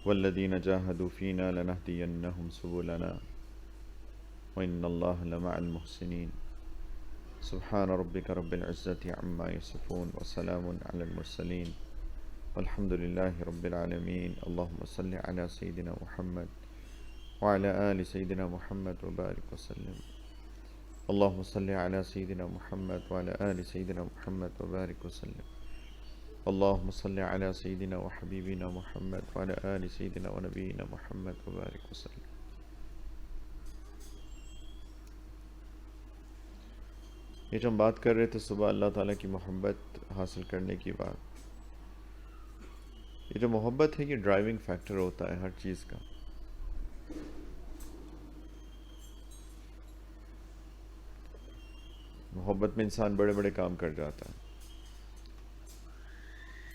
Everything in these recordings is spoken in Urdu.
والذین جاہدوا فینا لنہدینہم سبلنا وإن اللہ لمع المحسنین سبحان ربک رب العزة عما یصفون وسلام علی المرسلین والحمد للہ رب العالمین اللہم صل علی سیدنا محمد وعلى آل سيدنا محمد وبارك وسلم اللهم صل على سيدنا محمد وعلى آل سيدنا محمد وبارك وسلم اللهم صل على سيدنا وحبيبنا محمد وعلى آل سيدنا ونبينا محمد وبارك وسلم. یہ جو ہم بات کر رہے تھے صبح اللہ تعالیٰ کی محبت حاصل کرنے کی بات، یہ جو محبت ہے یہ ڈرائیونگ فیکٹر ہوتا ہے ہر چیز کا. محبت میں انسان بڑے بڑے کام کر جاتا ہے.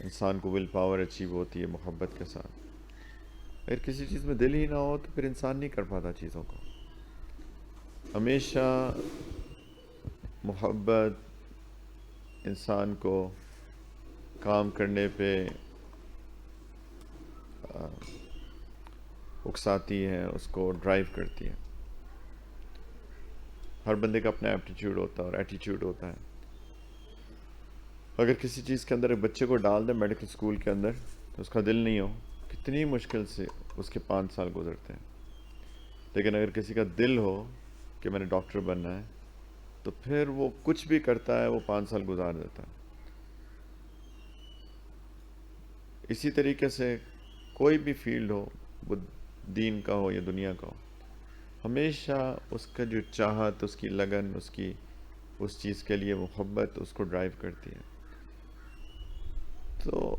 انسان کو ول پاور اچیو ہوتی ہے محبت کے ساتھ. اگر کسی چیز میں دل ہی نہ ہو تو پھر انسان نہیں کر پاتا چیزوں کو. ہمیشہ محبت انسان کو کام کرنے پہ اکساتی ہے، اس کو ڈرائیو کرتی ہے. ہر بندے کا اپنا ایپٹیچیوڈ ہوتا ہے اور ایٹیچیوڈ ہوتا ہے. اگر کسی چیز کے اندر ایک بچے کو ڈال دیں میڈیکل اسکول کے اندر تو اس کا دل نہیں ہو، کتنی مشکل سے اس کے 5 سال گزرتے ہیں. لیکن اگر کسی کا دل ہو کہ میں نے ڈاکٹر بننا ہے تو پھر وہ کچھ بھی کرتا ہے، وہ 5 سال گزار دیتا ہے. اسی طریقے سے کوئی بھی فیلڈ ہو، وہ دین کا ہو یا دنیا کا ہو، ہمیشہ اس کا جو چاہت، اس کی لگن، اس چیز کے لیے محبت اس کو ڈرائیو کرتی ہے. تو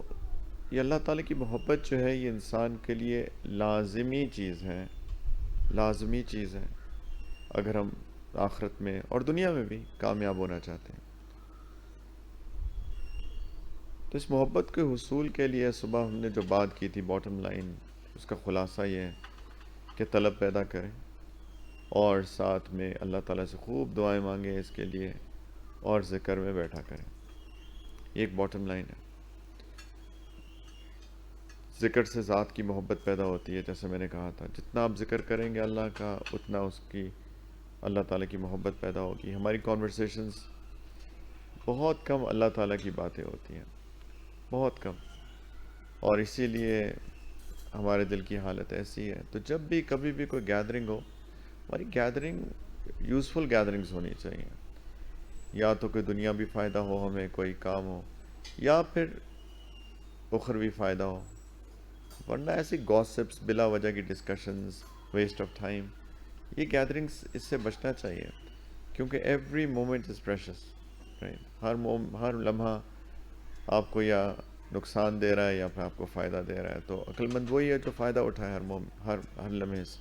یہ اللہ تعالیٰ کی محبت جو ہے یہ انسان کے لیے لازمی چیز ہے، لازمی چیز ہے اگر ہم آخرت میں اور دنیا میں بھی کامیاب ہونا چاہتے ہیں. تو اس محبت کے حصول کے لیے صبح ہم نے جو بات کی تھی، باٹم لائن اس کا خلاصہ یہ ہے کہ طلب پیدا کریں اور ساتھ میں اللہ تعالیٰ سے خوب دعائیں مانگیں اس کے لیے اور ذکر میں بیٹھا کریں. یہ ایک باٹم لائن ہے. ذکر سے ذات کی محبت پیدا ہوتی ہے. جیسے میں نے کہا تھا، جتنا آپ ذکر کریں گے اللہ کا اتنا اللہ تعالیٰ کی محبت پیدا ہوگی. ہماری کانورسیشنز بہت کم اللہ تعالیٰ کی باتیں ہوتی ہیں، بہت کم، اور اسی لیے ہمارے دل کی حالت ایسی ہے. تو جب بھی کبھی بھی کوئی گیدرنگ ہو، ہماری گیدرنگ یوزفل گیدرنگز ہونی چاہیے. یا تو کوئی دنیاوی فائدہ ہو، ہمیں کوئی کام ہو، یا پھر اخروی فائدہ ہو. ورنہ ایسی گاسپس، بلا وجہ کی ڈسکشنز، ویسٹ آف ٹائم، یہ گیدرنگز اس سے بچنا چاہیے. کیونکہ every moment is precious, right. ہر لمحہ آپ کو یا نقصان دے رہا ہے یا پھر آپ کو فائدہ دے رہا ہے. تو عقل مند وہی ہے جو فائدہ اٹھائے ہر لمحے سے.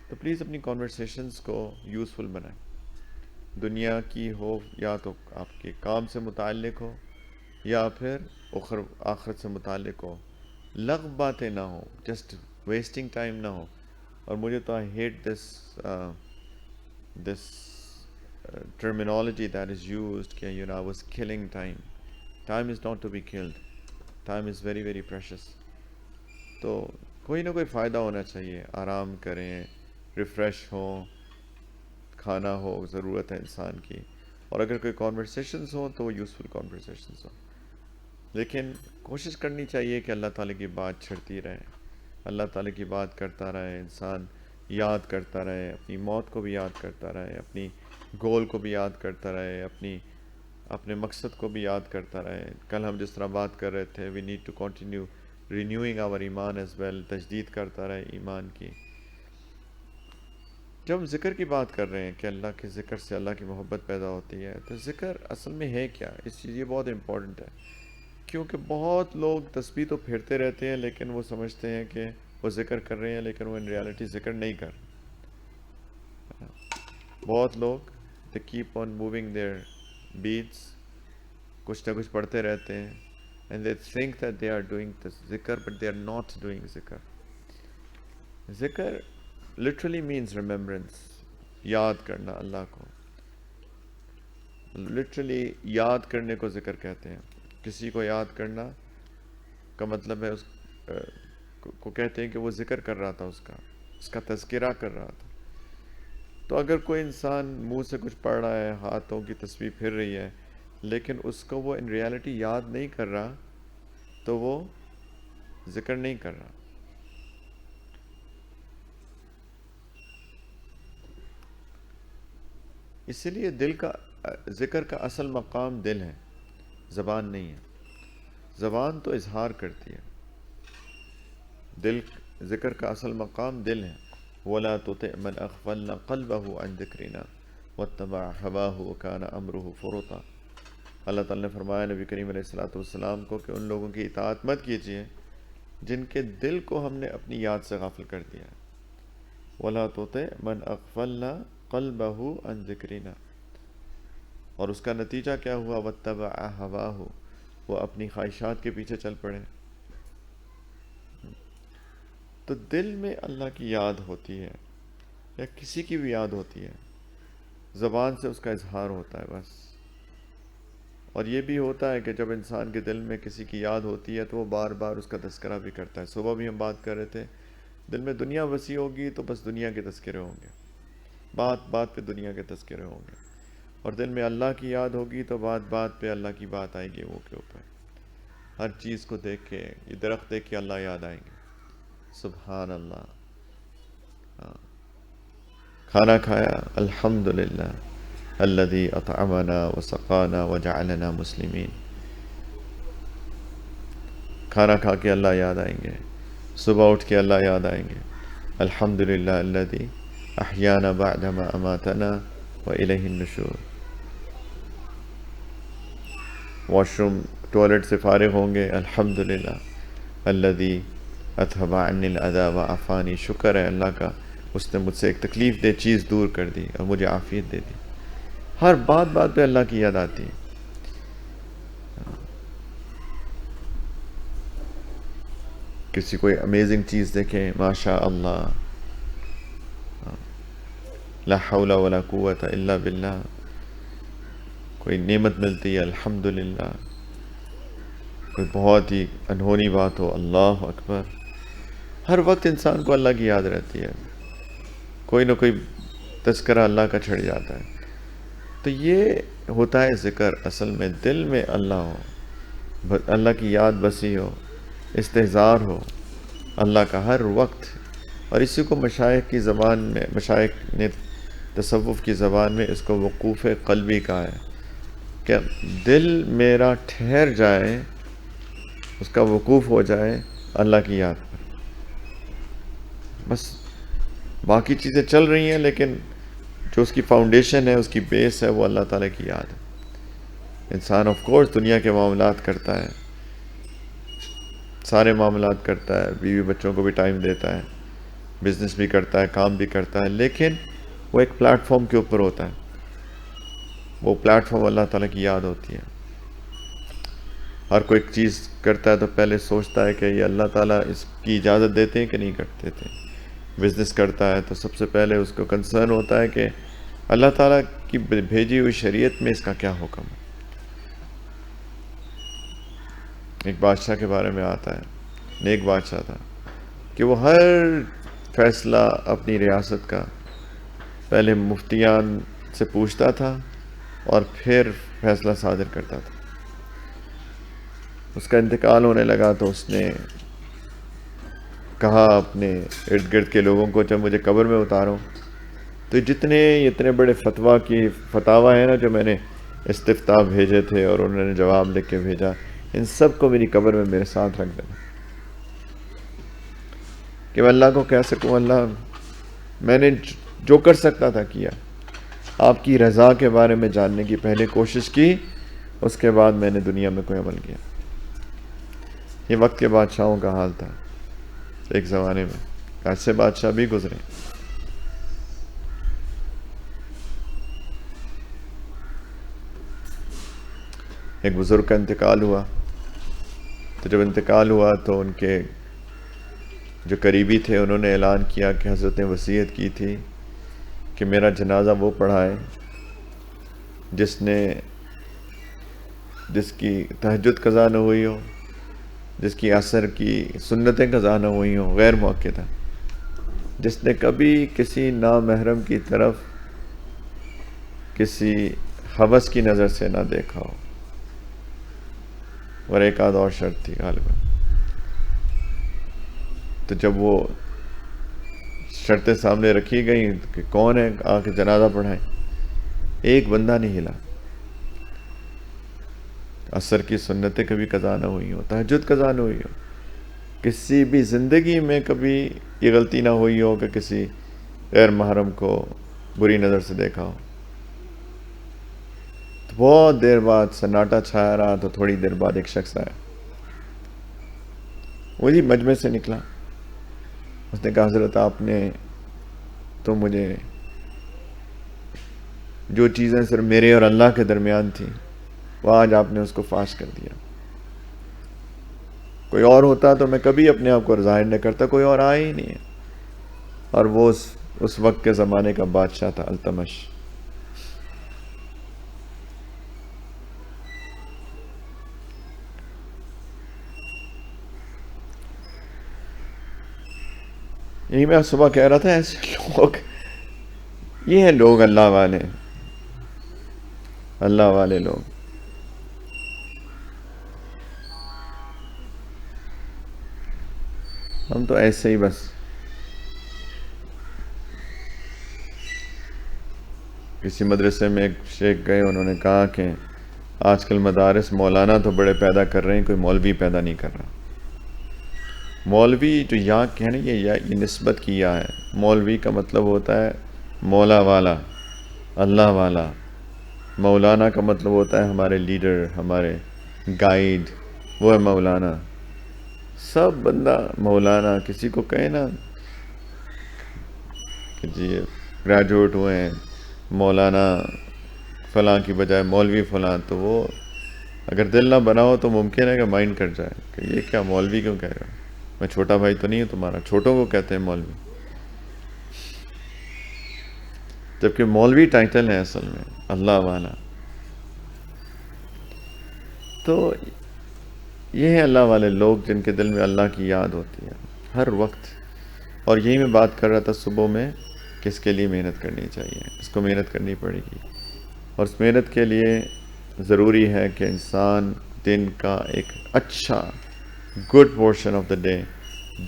تو پلیز اپنی کانورسیشنز کو یوزفل بنائیں. دنیا کی ہو یا تو آپ کے کام سے متعلق ہو یا پھر آخرت سے متعلق ہو. لغو باتیں نہ ہو، جسٹ ویسٹنگ ٹائم نہ ہو. اور مجھے تو I hate this terminology that is used کہ I was killing time. Time is not to be killed. Time is very very precious. تو کوئی نہ کوئی فائدہ ہونا چاہیے. آرام کریں، ریفریش ہوں، کھانا ہو، ضرورت ہے انسان کی. اور اگر کوئی کانورسیشنز ہوں تو وہ یوزفل کانورسیشنز ہوں. لیکن کوشش کرنی چاہیے کہ اللہ تعالیٰ کی بات چھڑتی رہے، اللہ تعالیٰ کی بات کرتا رہے. انسان یاد کرتا رہے، اپنی موت کو بھی یاد کرتا رہے، اپنی گول کو بھی یاد کرتا رہے، اپنے مقصد کو بھی یاد کرتا رہے. کل ہم جس طرح بات کر رہے تھے، وی نیڈ ٹو کنٹینیو رینیوئنگ آور ایمان ایز ویل. تجدید کرتا رہے ایمان کی. جب ہم ذکر کی بات کر رہے ہیں کہ اللہ کے ذکر سے اللہ کی محبت پیدا ہوتی ہے، تو ذکر اصل میں ہے کیا؟ اس چیز یہ بہت امپورٹنٹ ہے. کیونکہ بہت لوگ تسبیح تو پھیرتے رہتے ہیں لیکن وہ سمجھتے ہیں کہ وہ ذکر کر رہے ہیں، لیکن وہ ان ریالٹی ذکر نہیں کر. بہت لوگ they keep on moving their beats، کچھ نہ کچھ پڑھتے رہتے ہیں، and they think that they are doing the ذکر but they are not doing ذکر. ذکر literally means remembrance، یاد کرنا اللہ کو. literally یاد کرنے کو ذکر کہتے ہیں. کسی کو یاد کرنا کا مطلب ہے کو کہتے ہیں کہ وہ ذکر کر رہا تھا، اس کا تذکرہ کر رہا تھا۔ تو اگر کوئی انسان منہ سے کچھ پڑھ رہا ہے، ہاتھوں کی تسبیح پھر رہی ہے، لیکن اس کو وہ ان ریالٹی یاد نہیں کر رہا، تو وہ ذکر نہیں کر رہا۔ اسی لیے دل کا ذکر کا اصل مقام دل ہے، زبان نہیں ہے۔ زبان تو اظہار کرتی ہے، دل ذکر کا اصل مقام دل ہے۔ وَلَا تُطِعْ مَنْ أَغْفَلْنَا قَلْبَهُ عَنْ ذِكْرِنَا وَاتَّبَعَ هَوَاهُ وَكَانَ أَمْرُهُ فُرُطًا۔ اللہ تعالیٰ نے فرمایا نبی کریم علیہ السلام کو کہ ان لوگوں کی اطاعت مت کیجیے جن کے دل کو ہم نے اپنی یاد سے غافل کر دیا ہے۔ وَلَا تُطِعْ مَنْ أَغْفَلْنَا قَلْبَهُ عَنْ ذِكْرِنَا، اور اس کا نتیجہ کیا ہوا؟ وَاتَّبَعَ هَوَاهُ، وہ اپنی خواہشات کے پیچھے چل پڑے۔ تو دل میں اللہ کی یاد ہوتی ہے یا کسی کی بھی یاد ہوتی ہے، زبان سے اس کا اظہار ہوتا ہے بس۔ اور یہ بھی ہوتا ہے کہ جب انسان کے دل میں کسی کی یاد ہوتی ہے تو وہ بار بار اس کا تذکرہ بھی کرتا ہے۔ صبح بھی ہم بات کر رہے تھے، دل میں دنیا وسیع ہوگی تو بس دنیا کے تذکرے ہوں گے، بات بات پہ دنیا کے تذکرے ہوں گے، اور دل میں اللہ کی یاد ہوگی تو بات بات پہ اللہ کی بات آئے گی، وہ کے اوپر ہر چیز کو دیکھ کے، یہ درخت دیکھ کے اللہ یاد آئیں گے۔ سبحان اللہ۔ ہاں، کھانا کھایا، الحمدللہ الذی اطعمنا وسقانا وجعلنا مسلمین۔ کھانا کھا کے اللہ یاد آئیں گے، صبح اٹھ کے اللہ یاد آئیں گے، الحمدللہ الذی احیانا بعدما اماتنا والیہ النشور۔ واش روم ٹوائلٹ سے فارغ ہوں گے، الحمدللہ الذی اذھب عنی الاذی وعافانی، شکر ہے اللہ کا، اس نے مجھ سے ایک تکلیف دہ چیز دور کر دی اور مجھے عافیت دے دی۔ ہر بات بات پہ اللہ کی یاد آتی ہے۔ کسی کوئی امیزنگ چیز دیکھیں، ماشاء اللہ، لا حول ولا قوت الا باللہ، کوئی نعمت ملتی ہے، الحمدللہ، کوئی بہت ہی انہونی بات ہو، اللہ اکبر۔ ہر وقت انسان کو اللہ کی یاد رہتی ہے، کوئی نہ کوئی تذکرہ اللہ کا چھڑ جاتا ہے۔ تو یہ ہوتا ہے ذکر، اصل میں دل میں اللہ ہو، اللہ کی یاد بسی ہو، استحضار ہو اللہ کا ہر وقت۔ اور اسی کو مشائخ کی زبان میں، مشائخ نے تصوف کی زبان میں اس کو وقوف قلبی کہا ہے، کہ دل میرا ٹھہر جائے، اس کا وقوف ہو جائے اللہ کی یاد پر۔ بس باقی چیزیں چل رہی ہیں، لیکن جو اس کی فاؤنڈیشن ہے، اس کی بیس ہے، وہ اللہ تعالیٰ کی یاد ہے۔ انسان آف کورس دنیا کے معاملات کرتا ہے، سارے معاملات کرتا ہے، بیوی بچوں کو بھی ٹائم دیتا ہے، بزنس بھی کرتا ہے، کام بھی کرتا ہے، لیکن وہ ایک پلیٹ فارم کے اوپر ہوتا ہے، وہ پلیٹ فارم اللہ تعالیٰ کی یاد ہوتی ہے۔ ہر کوئی چیز کرتا ہے تو پہلے سوچتا ہے کہ یہ اللہ تعالیٰ اس کی اجازت دیتے ہیں کہ نہیں کرتے تھے۔ بزنس کرتا ہے تو سب سے پہلے اس کو کنسرن ہوتا ہے کہ اللہ تعالیٰ کی بھیجی ہوئی شریعت میں اس کا کیا حکم ہے۔ ایک بادشاہ کے بارے میں آتا ہے، نیک بادشاہ تھا، کہ وہ ہر فیصلہ اپنی ریاست کا پہلے مفتیان سے پوچھتا تھا اور پھر فیصلہ صادر کرتا تھا۔ اس کا انتقال ہونے لگا تو اس نے کہا اپنے ارد گرد کے لوگوں کو، جب مجھے قبر میں اتارو تو اتنے بڑے فتاوی ہیں نا جو میں نے استفتاء بھیجے تھے اور انہوں نے جواب لکھ کے بھیجا، ان سب کو میری قبر میں میرے ساتھ رکھ دینا، کہ میں اللہ کو کہہ سکوں اللہ میں نے جو کر سکتا تھا کیا، آپ کی رضا کے بارے میں جاننے کی پہلے کوشش کی، اس کے بعد میں نے دنیا میں کوئی عمل کیا۔ یہ وقت کے بادشاہوں کا حال تھا ایک زمانے میں، ایسے بادشاہ بھی گزرے۔ ایک بزرگ کا انتقال ہوا، تو جب انتقال ہوا تو ان کے جو قریبی تھے انہوں نے اعلان کیا کہ حضرت نے وصیت کی تھی کہ میرا جنازہ وہ پڑھائے جس کی تہجد قضا نہ ہوئی ہو، جس کی عصر کی سنتیں قضا نہ ہوئی ہوں، غیر مؤکدہ، جس نے کبھی کسی نامحرم کی طرف کسی ہوس کی نظر سے نہ دیکھا ہو، اور ایک آدھ اور شرط تھی غالباً. تو جب وہ شرطیں سامنے رکھی گئیں کہ کون ہے آ کے جنازہ پڑھائیں، ایک بندہ نہیں ہلا. عصر کی سنتیں کبھی قضا نہ ہوئی ہوں، تہجد قضا نہ ہوئی ہو، کسی بھی زندگی میں کبھی یہ غلطی نہ ہوئی ہو کہ کسی غیر محرم کو بری نظر سے دیکھا ہو. تو بہت دیر بعد سناٹا چھایا رہا، تو تھوڑی دیر بعد ایک شخص آیا، وہی مجمع سے نکلا. اس نے کہا حضرت آپ نے تو مجھے جو چیزیں صرف میرے اور اللہ کے درمیان تھیں وہ آج آپ نے اس کو فاش کر دیا. کوئی اور ہوتا تو میں کبھی اپنے آپ کو ظاہر نہ کرتا، کوئی اور آیا ہی نہیں ہے. اور وہ اس وقت کے زمانے کا بادشاہ تھا التمش. یہی میں صبح کہہ رہا تھا، ایسے لوگ، یہ ہیں لوگ اللہ والے، اللہ والے لوگ. ہم تو ایسے ہی بس کسی مدرسے میں ایک شیخ گئے، انہوں نے کہا کہ آج کل مدارس مولانا تو بڑے پیدا کر رہے ہیں، کوئی مولوی پیدا نہیں کر رہا. مولوی جو یا کہنے یہ نسبت کیا ہے. مولوی کا مطلب ہوتا ہے مولا والا، اللہ والا. مولانا کا مطلب ہوتا ہے ہمارے لیڈر، ہمارے گائیڈ، وہ ہے مولانا. سب بندہ مولانا کسی کو کہے نا کہ جی گریجویٹ ہوئے ہیں مولانا فلاں کی بجائے مولوی فلاں، تو وہ اگر دل نہ بناؤ تو ممکن ہے کہ مائنڈ کٹ جائے کہ یہ کیا مولوی کیوں کہہ رہا ہے، میں چھوٹا بھائی تو نہیں ہوں تمہارا. چھوٹوں کو کہتے ہیں مولوی، جبکہ مولوی ٹائٹل ہے اصل میں اللہ والا. تو یہ ہیں اللہ والے لوگ جن کے دل میں اللہ کی یاد ہوتی ہے ہر وقت. اور یہی میں بات کر رہا تھا صبح میں کہ اس کے لیے محنت کرنی چاہیے، اس کو محنت کرنی پڑے گی. اور اس محنت کے لیے ضروری ہے کہ انسان دن کا ایک اچھا good portion of the day,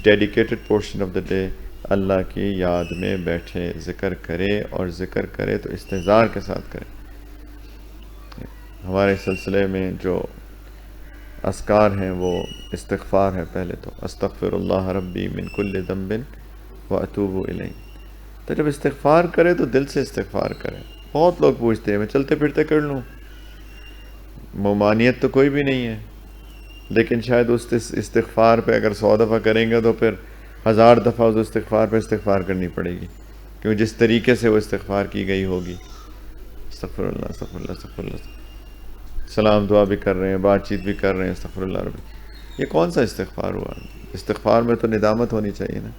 dedicated portion of the day اللہ کی یاد میں بیٹھے ذکر کرے، اور ذکر کرے تو استحضار کے ساتھ کرے. ہمارے سلسلے میں جو اذکار ہیں وہ استغفار ہے. پہلے تو استغفر اللہ ربی من کل ذنب واتوب الیہ. تو جب استغفار کرے تو دل سے استغفار کرے. بہت لوگ پوچھتے ہیں میں چلتے پھرتے کر لوں، ممانعت تو کوئی بھی نہیں ہے، لیکن شاید اس استغفار پہ اگر 100 دفعہ کریں گے تو پھر 1000 دفعہ اس استغفار پہ استغفار کرنی پڑے گی، کیونکہ جس طریقے سے وہ استغفار کی گئی ہوگی. استغفر اللہ استغفر اللہ استغفر اللہ، سلام دعا بھی کر رہے ہیں، بات چیت بھی کر رہے ہیں، استغفر اللہ ربی. یہ کون سا استغفار ہوا؟ استغفار میں تو ندامت ہونی چاہیے نا،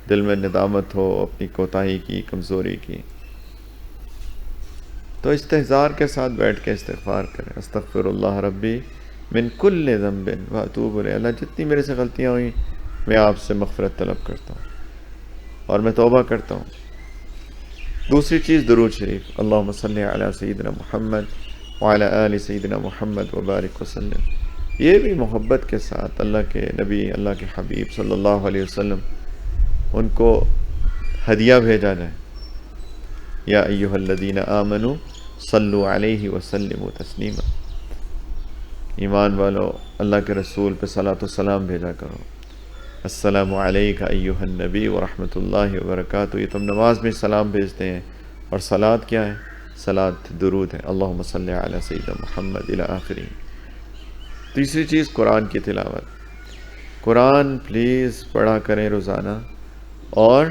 دل میں ندامت ہو اپنی کوتاہی کی، کمزوری کی. تو استحضار کے ساتھ بیٹھ کے استغفار کریں. استغفر اللہ ربی من کل ذنب واتوب الیہ. اللہ جتنی میرے سے غلطیاں ہوئیں میں آپ سے مغفرت طلب کرتا ہوں اور میں توبہ کرتا ہوں. دوسری چیز درود شریف، اللہم صلی علی سیدنا محمد وعلی آل سیدنا محمد وبارک وسلم. یہ بھی محبت کے ساتھ اللہ کے نبی، اللہ کے حبیب صلی اللہ علیہ وسلم، ان کو ہدیہ بھیجا جائے. یا ایہا الذین آمنوا صلو علیہ وسلموا تسلیما. ایمان والو اللہ کے رسول پہ صلاۃ و سلام بھیجا کرو. السلام علیکہ ایہا النبی ورحمۃ اللہ وبرکاتہ. یہ تم نماز میں سلام بھیجتے ہیں، اور صلاۃ کیا ہے؟ صلاۃ درود ہے، اللہم صلی علی سیدنا محمد الی آخری. تیسری چیز قرآن کی تلاوت. قرآن پلیز پڑھا کریں روزانہ، اور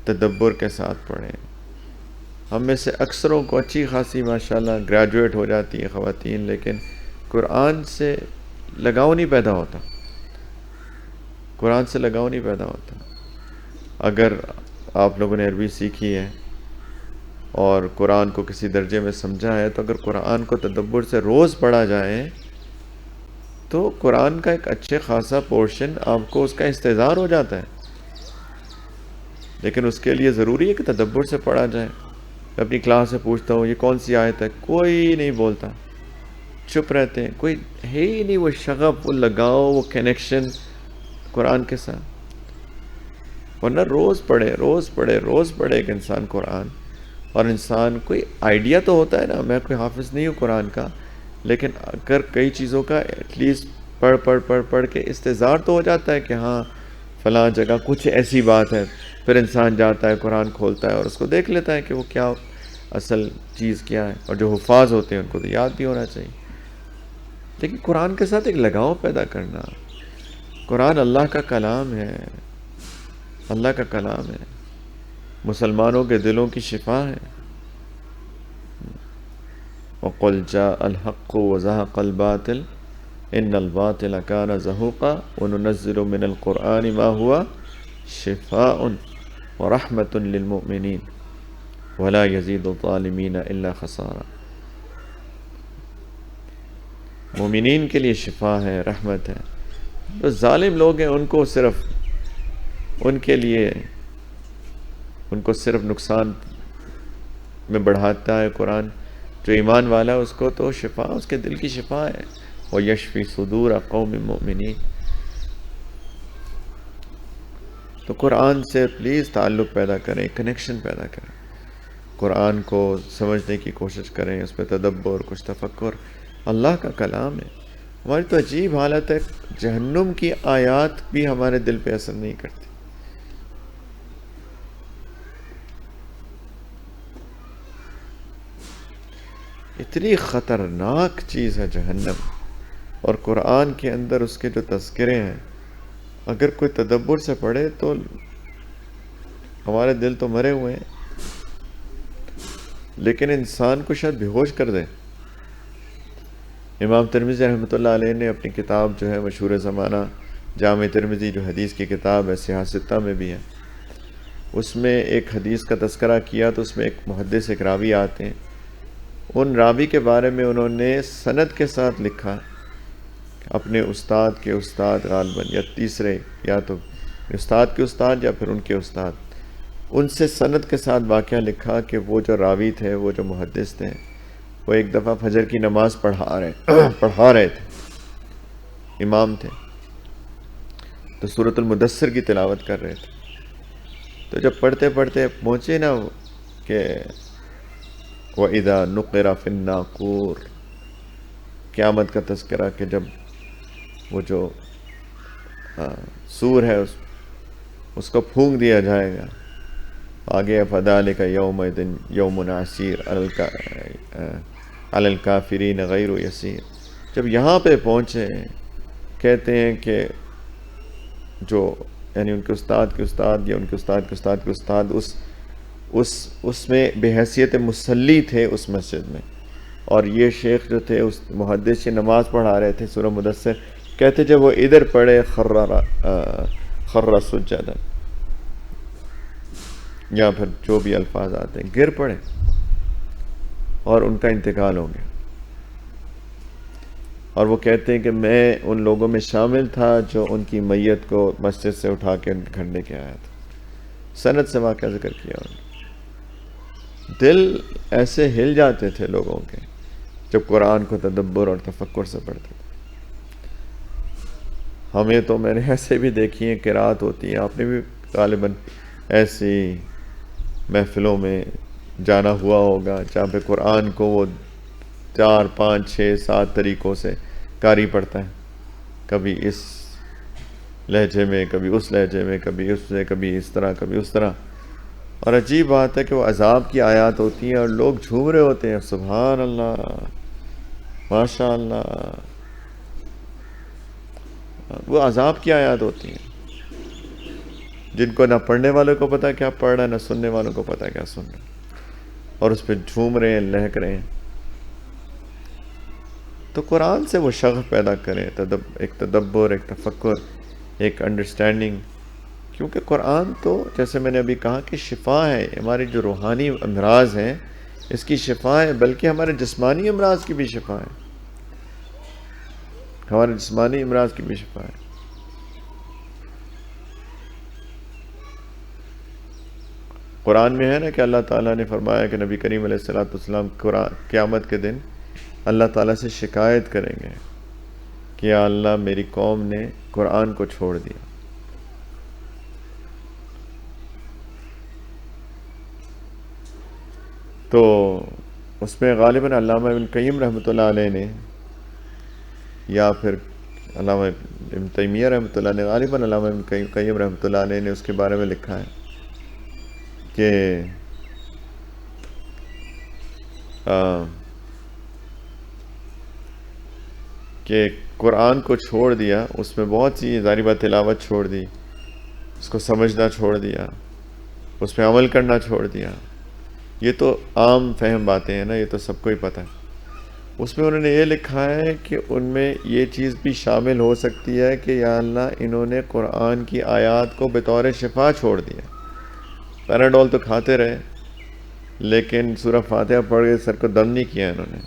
تدبر کے ساتھ پڑھیں. ہم میں سے اکثروں کو اچھی خاصی ماشاءاللہ گریجویٹ ہو جاتی ہیں خواتین، لیکن قرآن سے لگاؤ نہیں پیدا ہوتا. قرآن سے لگاؤ نہیں پیدا ہوتا. اگر آپ لوگوں نے عربی سیکھی ہے اور قرآن کو کسی درجے میں سمجھا ہے، تو اگر قرآن کو تدبر سے روز پڑھا جائے تو قرآن کا ایک اچھے خاصا پورشن آپ کو اس کا استحضار ہو جاتا ہے، لیکن اس کے لیے ضروری ہے کہ تدبر سے پڑھا جائے۔ میں اپنی کلاس سے پوچھتا ہوں یہ کون سی آیت ہے، کوئی نہیں بولتا، چپ رہتے ہیں، کوئی ہے ہی نہیں وہ شغف، وہ لگاؤ، وہ کنیکشن قرآن کے ساتھ۔ ورنہ روز پڑھے روز پڑھے روز پڑھے ایک انسان قرآن، اور انسان کوئی آئیڈیا تو ہوتا ہے نا، میں کوئی حافظ نہیں ہوں قرآن کا، لیکن اگر کئی چیزوں کا ایٹ لیسٹ پڑھ کے استحضار تو ہو جاتا ہے کہ ہاں فلاں جگہ کچھ ایسی بات ہے، پھر انسان جاتا ہے قرآن کھولتا ہے اور اس کو دیکھ لیتا ہے کہ وہ کیا اصل چیز کیا ہے، اور جو حفاظ ہوتے ہیں ان کو تو یاد بھی ہونا چاہیے۔ لیکن قرآن کے ساتھ ایک لگاؤ پیدا کرنا، قرآن اللہ کا کلام ہے، اللہ کا کلام ہے، مسلمانوں کے دلوں کی شفا ہے۔ وَقُلْ جَاءَ الْحَقُّ وَزَهَقَ الْبَاطِلُ إِنَّ الْبَاطِلَ كَانَ زَهُوقًا وَنُنَزِّلُ مِنَ الْقُرْآنِ مَا هُوَ شِفَاءٌ وَرَحْمَةٌ لِّلْمُؤْمِنِينَ وَلَا يَزِيدُ الظَّالِمِينَ إِلَّا خَسَارًا۔ مومنین کے لیے شفا ہے، رحمت ہے۔ جو ظالم لوگ ہیں ان کو صرف ان کے لیے ان کو صرف نقصان میں بڑھاتا ہے قرآن۔ جو ایمان والا ہے اس کو تو شفا، اس کے دل کی شفا ہے، وَيَشْفِي صُدُورَ قَوْمٍ مُؤْمِنِينَ۔ تو قرآن سے پلیز تعلق پیدا کریں، کنیکشن پیدا کریں، قرآن کو سمجھنے کی کوشش کریں، اس پہ تدبر، کچھ تفکر۔ اللہ کا کلام ہے۔ ہماری تو عجیب حالت ہے، جہنم کی آیات بھی ہمارے دل پہ اثر نہیں کرتی۔ اتنی خطرناک چیز ہے جہنم، اور قرآن کے اندر اس کے جو تذکرے ہیں، اگر کوئی تدبر سے پڑھے تو ہمارے دل تو مرے ہوئے ہیں، لیکن انسان کو شاید بے ہوش کر دے۔ امام ترمذی رحمۃ اللہ علیہ نے اپنی کتاب جو ہے مشہور زمانہ جامع ترمذی، جو حدیث کی کتاب ہے، سیاہ ستہ میں بھی ہے، اس میں ایک حدیث کا تذکرہ کیا، تو اس میں ایک محدث، ایک راوی آتے ہیں، ان راوی کے بارے میں انہوں نے سند کے ساتھ لکھا، اپنے استاد کے استاد غالباً، یا تیسرے، یا تو استاد کے استاد یا پھر ان کے استاد، ان سے سند کے ساتھ واقعہ لکھا کہ وہ جو راوی تھے، وہ جو محدث تھے، وہ ایک دفعہ فجر کی نماز پڑھا رہے تھے، امام تھے، تو سورۃ المدثر کی تلاوت کر رہے تھے، تو جب پڑھتے پڑھتے پہنچے نا کہ وَإِذَا نُقِرَ فِي النَّاقُورِ، قیامت کا تذکرہ، کہ جب وہ جو سور ہے اس کو پھونک دیا جائے گا، آگے فَذَلِكَ يَوْمَئِذٍ يَوْمٌ عَسِيرٌ عَلَى الْكَافِرِينَ غَيْرُ يَسِيرٌ۔ جب یہاں پہ پہنچے، کہتے ہیں کہ جو یعنی ان کے استاد کے استاد یا ان کے استاد کے استاد کے استاد اس میں بے حیثیت مصلی تھے اس مسجد میں، اور یہ شیخ جو تھے اس محدث، یہ نماز پڑھا رہے تھے سورہ مدثر، کہتے جب وہ ادھر پڑھے خر سجدا، یا پھر جو بھی الفاظ آتے ہیں، گر پڑے اور ان کا انتقال ہو گیا، اور وہ کہتے ہیں کہ میں ان لوگوں میں شامل تھا جو ان کی میت کو مسجد سے اٹھا کے ان کے گھر لے کے آیا تھا۔ سند سے واقعہ ذکر کیا انہوں نے۔ دل ایسے ہل جاتے تھے لوگوں کے جب قرآن کو تدبر اور تفکر سے پڑھتے تھے۔ ہمیں تو میں نے ایسے بھی دیکھی ہیں، قرات ہوتی ہیں، آپ نے بھی غالباً ایسی محفلوں میں جانا ہوا ہوگا جہاں پہ قرآن کو وہ 4 5 6 7 طریقوں سے قاری پڑھتا ہے، کبھی اس لہجے میں، کبھی اس لہجے میں، کبھی اس سے، کبھی اس طرح، کبھی اس طرح، اور عجیب بات ہے کہ وہ عذاب کی آیات ہوتی ہیں اور لوگ جھوم رہے ہوتے ہیں، سبحان اللہ، ماشاء اللہ، وہ عذاب کی آیات ہوتی ہیں جن کو نہ پڑھنے والوں کو پتہ کیا پڑھ رہا ہے، نہ سننے والوں کو پتہ کیا سن رہا ہے، اور اس پہ جھوم رہے ہیں، لہک رہے ہیں۔ تو قرآن سے وہ شغف پیدا کریں، ایک تدبر، ایک تفکر، ایک انڈرسٹینڈنگ، کیونکہ قرآن تو جیسے میں نے ابھی کہا کہ شفا ہے، ہمارے جو روحانی امراض ہیں اس کی شفا ہے، بلکہ ہمارے جسمانی امراض کی بھی شفا ہے۔ ہمارے جسمانی امراض کی بھی شفا ہے۔ قرآن میں ہے نا کہ اللہ تعالیٰ نے فرمایا کہ نبی کریم علیہ الصلوۃ والسلام قیامت کے دن اللہ تعالیٰ سے شکایت کریں گے کہ یا اللہ میری قوم نے قرآن کو چھوڑ دیا۔ تو اس میں غالباً علامہ ابن قیم رحمۃ اللہ علیہ نے یا پھر علامہ ابن تیمیہ رحمۃ اللہ نے، غالباً علامہ ابن قیم رحمۃ اللہ علیہ نے اس کے بارے میں لکھا ہے کہ قرآن کو چھوڑ دیا، اس میں بہت سی ظاہری بات تلاوت چھوڑ دی، اس کو سمجھنا چھوڑ دیا، اس پہ عمل کرنا چھوڑ دیا۔ یہ تو عام فہم باتیں ہیں نا، یہ تو سب کو ہی پتہ ہے۔ اس میں انہوں نے یہ لکھا ہے کہ ان میں یہ چیز بھی شامل ہو سکتی ہے کہ یا اللہ انہوں نے قرآن کی آیات کو بطور شفا چھوڑ دیا۔ پیراڈول تو کھاتے رہے لیکن سورہ فاتحہ پڑھ کے سر کو دم نہیں کیا انہوں نے۔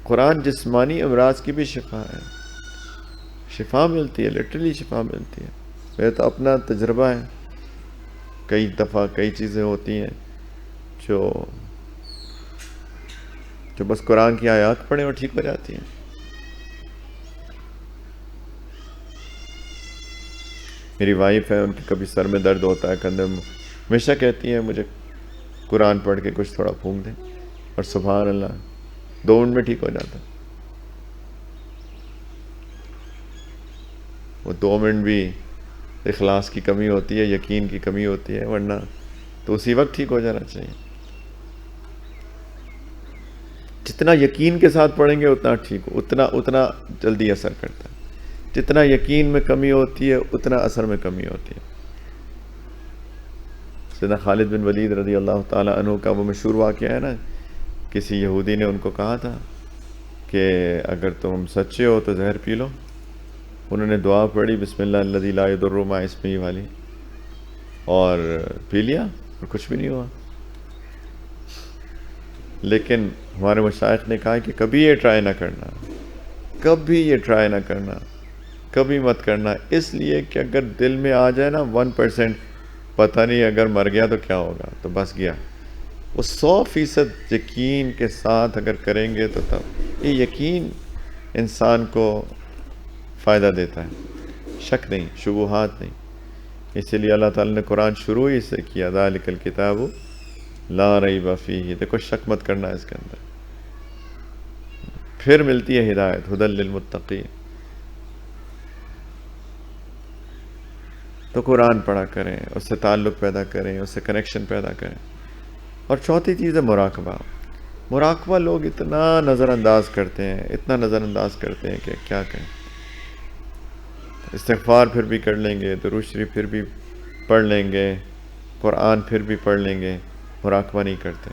قرآن جسمانی امراض کی بھی شفا ہے، شفا ملتی ہے، لٹرلی شفا ملتی ہے۔ میرا تو اپنا تجربہ ہے، کئی دفعہ کئی چیزیں ہوتی ہیں جو بس قرآن کی آیات پڑھیں اور ٹھیک ہو جاتی ہیں۔ میری وائف ہے، ان کے کبھی سر میں درد ہوتا ہے، کندھے میں، ہمیشہ کہتی ہیں مجھے قرآن پڑھ کے کچھ تھوڑا پھونک دیں، اور سبحان اللہ 2 منٹ میں ٹھیک ہو جاتا۔ وہ 2 منٹ بھی اخلاص کی کمی ہوتی ہے، یقین کی کمی ہوتی ہے، ورنہ تو اسی وقت ٹھیک ہو جانا چاہیے۔ جتنا یقین کے ساتھ پڑھیں گے اتنا ٹھیک ہو، اتنا جلدی اثر کرتا ہے۔ جتنا یقین میں کمی ہوتی ہے اتنا اثر میں کمی ہوتی ہے۔ سیدنا خالد بن ولید رضی اللہ تعالیٰ عنہ کا وہ مشہور واقعہ ہے نا، کسی یہودی نے ان کو کہا تھا کہ اگر تم سچے ہو تو زہر پی لو۔ انہوں نے دعا پڑھی بسم اللہ الذی لا یضر مع اسمہ والی، اور پی لیا اور کچھ بھی نہیں ہوا۔ لیکن ہمارے مشائخ نے کہا کہ کبھی یہ ٹرائی نہ کرنا، کبھی یہ ٹرائی نہ کرنا، کبھی مت کرنا، اس لیے کہ اگر دل میں آ جائے نا 1% پتہ نہیں اگر مر گیا تو کیا ہوگا، تو بس گیا۔ وہ 100% یقین کے ساتھ اگر کریں گے تو تب یہ یقین انسان کو فائدہ دیتا ہے، شک نہیں، شبہات نہیں۔ اسی لیے اللہ تعالیٰ نے قرآن شروع ہی سے کیا ذالک الکتاب لا ریب فیہ، دیکھو شک مت کرنا ہے اس کے اندر۔ پھر ملتی ہے ہدایت ھدی للمتقین۔ تو قرآن پڑھا کریں، اس سے تعلق پیدا کریں، اس سے کنیکشن پیدا کریں۔ اور چوتھی چیز ہے مراقبہ۔ مراقبہ لوگ اتنا نظر انداز کرتے ہیں، اتنا نظر انداز کرتے ہیں کہ کیا کہیں۔ استغفار پھر بھی کر لیں گے، درود شریف پھر بھی پڑھ لیں گے، قرآن پھر بھی پڑھ لیں گے، مراقبہ نہیں کرتے۔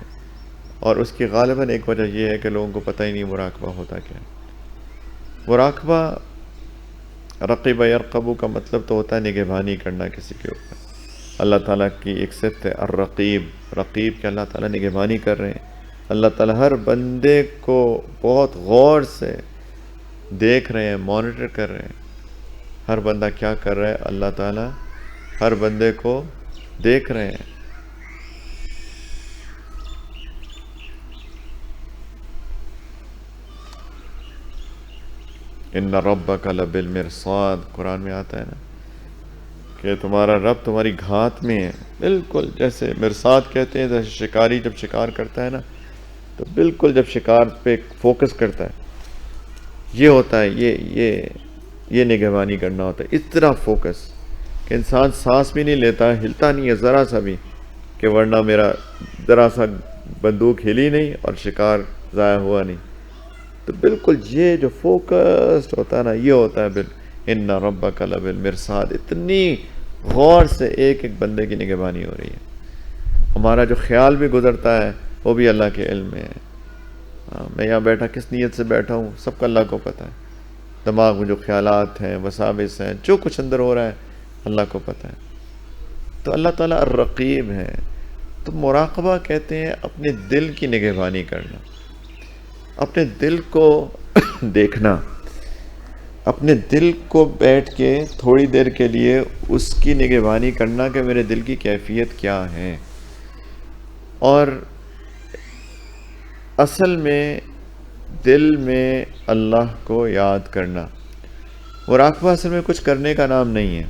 اور اس کی غالباً ایک وجہ یہ ہے کہ لوگوں کو پتہ ہی نہیں مراقبہ ہوتا کیا ہے۔ مراقبہ رقیب یرقبو کا مطلب تو ہوتا ہے نگہبانی کرنا کسی کے اوپر۔ اللہ تعالیٰ کی ایک صفت ہے الرقیب، رقیب کہ اللہ تعالیٰ نگہبانی کر رہے ہیں۔ اللہ تعالیٰ ہر بندے کو بہت غور سے دیکھ رہے ہیں، مانیٹر کر رہے ہیں۔ ہر بندہ کیا کر رہا ہے، اللہ تعالیٰ ہر بندے کو دیکھ رہے ہیں۔ ان ربک لبالمرصاد، قرآن میں آتا ہے نا کہ تمہارا رب تمہاری گھات میں ہے، بالکل جیسے مرصاد کہتے ہیں، جیسے شکاری جب شکار کرتا ہے نا تو بالکل جب شکار پہ فوکس کرتا ہے، یہ ہوتا ہے، یہ نگہبانی کرنا ہوتا ہے، اتنا فوکس کہ انسان سانس بھی نہیں لیتا، ہلتا نہیں ہے ذرا سا بھی، کہ ورنہ میرا ذرا سا بندوق ہلی نہیں اور شکار ضائع ہوا نہیں۔ تو بالکل یہ جو فوکسڈ ہوتا ہے نا، یہ ہوتا ہے ان ربک لبالمرصاد، اتنی غور سے ایک ایک بندے کی نگہبانی ہو رہی ہے۔ ہمارا جو خیال بھی گزرتا ہے وہ بھی اللہ کے علم میں ہے۔ میں یہاں بیٹھا کس نیت سے بیٹھا ہوں سب کو اللہ کو پتہ ہے۔ دماغ میں جو خیالات ہیں، وساوس ہیں، جو کچھ اندر ہو رہا ہے اللہ کو پتہ ہے۔ تو اللہ تعالیٰ الرقیب ہے۔ تو مراقبہ کہتے ہیں اپنے دل کی نگہبانی کرنا۔ اپنے دل کو دیکھنا، اپنے دل کو بیٹھ کے تھوڑی دیر کے لیے اس کی نگہبانی کرنا کہ میرے دل کی کیفیت کیا ہے، اور اصل میں دل میں اللہ کو یاد کرنا۔ مراقبہ اصل میں کچھ کرنے کا نام نہیں ہے،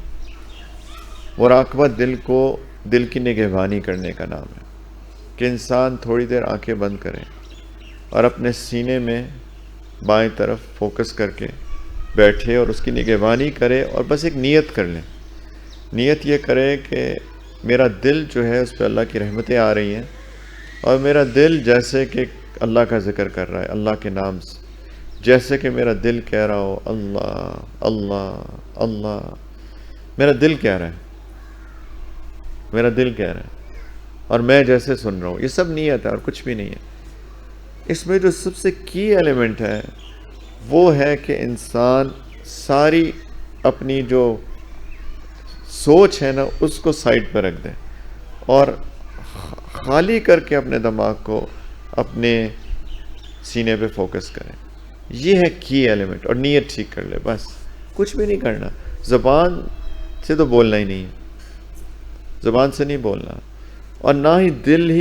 مراقبہ دل کی نگہبانی کرنے کا نام ہے، کہ انسان تھوڑی دیر آنکھیں بند کرے اور اپنے سینے میں بائیں طرف فوکس کر کے بیٹھے اور اس کی نگہبانی کرے، اور بس ایک نیت کر لیں۔ نیت یہ کرے کہ میرا دل جو ہے اس پہ اللہ کی رحمتیں آ رہی ہیں، اور میرا دل جیسے کہ اللہ کا ذکر کر رہا ہے، اللہ کے نام سے، جیسے کہ میرا دل کہہ رہا ہو اللہ اللہ اللہ، میرا دل کہہ رہا ہے، میرا دل کہہ رہا ہے، اور میں جیسے سن رہا ہوں۔ یہ سب نیت ہے اور کچھ بھی نہیں ہے۔ اس میں جو سب سے کی ایلیمنٹ ہے وہ ہے کہ انسان ساری اپنی جو سوچ ہے نا اس کو سائڈ پہ رکھ دے، اور خالی کر کے اپنے دماغ کو اپنے سینے پہ فوکس کریں۔ یہ ہے کی ایلیمنٹ، اور نیت ٹھیک کر لے، بس کچھ بھی نہیں کرنا۔ زبان سے تو بولنا ہی نہیں ہے، زبان سے نہیں بولنا، اور نہ ہی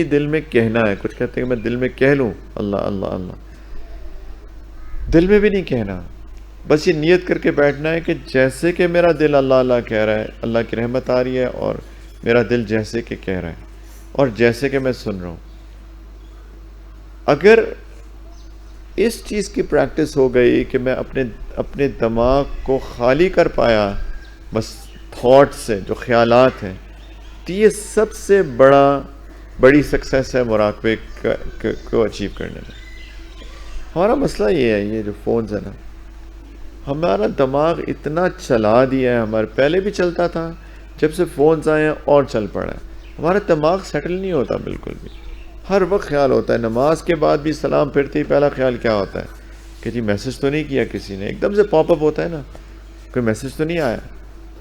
دل میں کہنا ہے۔ کچھ کہتے ہیں کہ میں دل میں کہہ لوں اللہ اللہ اللہ، دل میں بھی نہیں کہنا، بس یہ نیت کر کے بیٹھنا ہے کہ جیسے کہ میرا دل اللہ اللہ کہہ رہا ہے، اللہ کی رحمت آ رہی ہے، اور میرا دل جیسے کہ کہہ رہا ہے، اور جیسے کہ میں سن رہا ہوں۔ اگر اس چیز کی پریکٹس ہو گئی کہ میں اپنے دماغ کو خالی کر پایا بس تھاٹ سے، جو خیالات ہیں، تو یہ سب سے بڑی سکسیس ہے مراقبے کو اچیو کرنے میں۔ ہمارا مسئلہ یہ ہے، یہ جو فونز ہے نا، ہمارا دماغ اتنا چلا دیا ہے، ہمارے پہلے بھی چلتا تھا، جب سے فونز آئے ہیں اور چل پڑا ہے۔ ہمارا دماغ سیٹل نہیں ہوتا بالکل بھی، ہر وقت خیال ہوتا ہے۔ نماز کے بعد بھی سلام پھرتے ہی پہلا خیال کیا ہوتا ہے کہ جی میسج تو نہیں کیا کسی نے، ایک دم سے پاپ اپ ہوتا ہے نا، کوئی میسج تو نہیں آیا،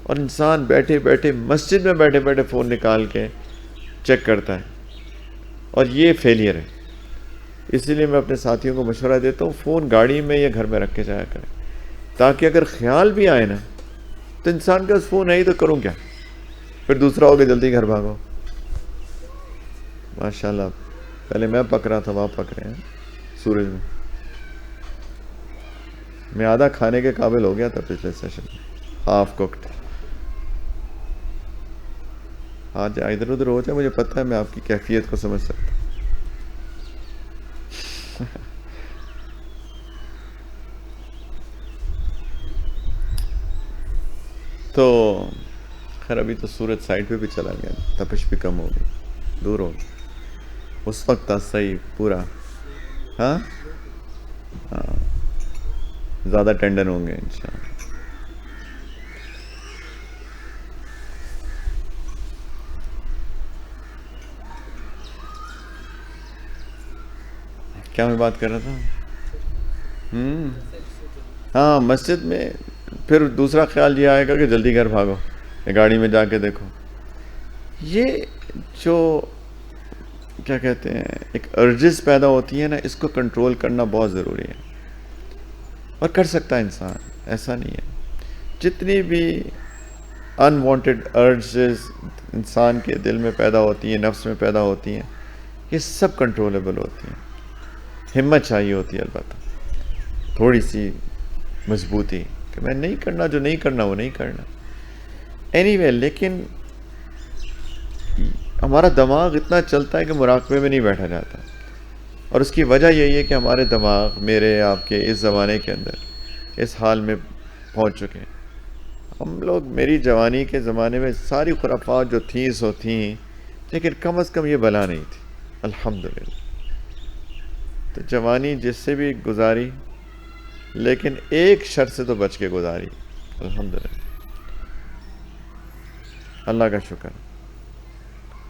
اور انسان بیٹھے بیٹھے مسجد میں بیٹھے بیٹھے فون نکال کے چیک کرتا ہے، اور یہ فیلئر ہے۔ اسی لیے میں اپنے ساتھیوں کو مشورہ دیتا ہوں فون گاڑی میں یا گھر میں رکھ کے جایا کریں، تاکہ اگر خیال بھی آئے نا تو انسان کے پاس فون ہے ہی تو کروں کیا، پھر دوسرا ہو کے جلدی گھر بھاگو۔ ماشاءاللہ پہلے میں پک رہا تھا، وہاں پک رہے ہیں سورج میں۔ میں آدھا کھانے کے قابل ہو گیا تھا پچھلے سیشن میں، ہاف کوکڈ۔ آج ادھر ادھر ہو جائے، مجھے پتہ ہے میں آپ کی کیفیت کو سمجھ سکتا ہوں۔ تو خیر ابھی تو سورج سائڈ پہ بھی چلا گیا، تپش بھی کم ہو گئی، دور ہو گئی۔ اس وقت تھا صحیح پورا، ہاں زیادہ ٹینڈن ہوں گے انشاءاللہ۔ کیا میں بات کر رہا تھا؟ ہاں مسجد میں پھر دوسرا خیال یہ آئے گا کہ جلدی گھر بھاگو، یا گاڑی میں جا کے دیکھو۔ یہ جو کیا کہتے ہیں ایک ارجز پیدا ہوتی ہیں نا، اس کو کنٹرول کرنا بہت ضروری ہے، اور کر سکتا ہے انسان، ایسا نہیں ہے۔ جتنی بھی انوانٹیڈ ارجز انسان کے دل میں پیدا ہوتی ہیں، نفس میں پیدا ہوتی ہیں، یہ سب کنٹرولبل ہوتی ہیں۔ ہمت چاہیے ہوتی ہے، البتہ تھوڑی سی مضبوطی کہ میں نہیں کرنا، جو نہیں کرنا وہ نہیں کرنا۔ اینی لیکن ہمارا دماغ اتنا چلتا ہے کہ مراقبے میں نہیں بیٹھا جاتا، اور اس کی وجہ یہی ہے کہ ہمارے دماغ میرے آپ کے اس زمانے کے اندر اس حال میں پہنچ چکے ہیں۔ ہم لوگ میری جوانی کے زمانے میں ساری خرافات جو تھیں سو تھیں، لیکن کم از کم یہ بلا نہیں تھی، الحمدللہ۔ تو جوانی جس سے بھی گزاری، لیکن ایک شر سے تو بچ کے گزاری، الحمدللہ، اللہ کا شکر۔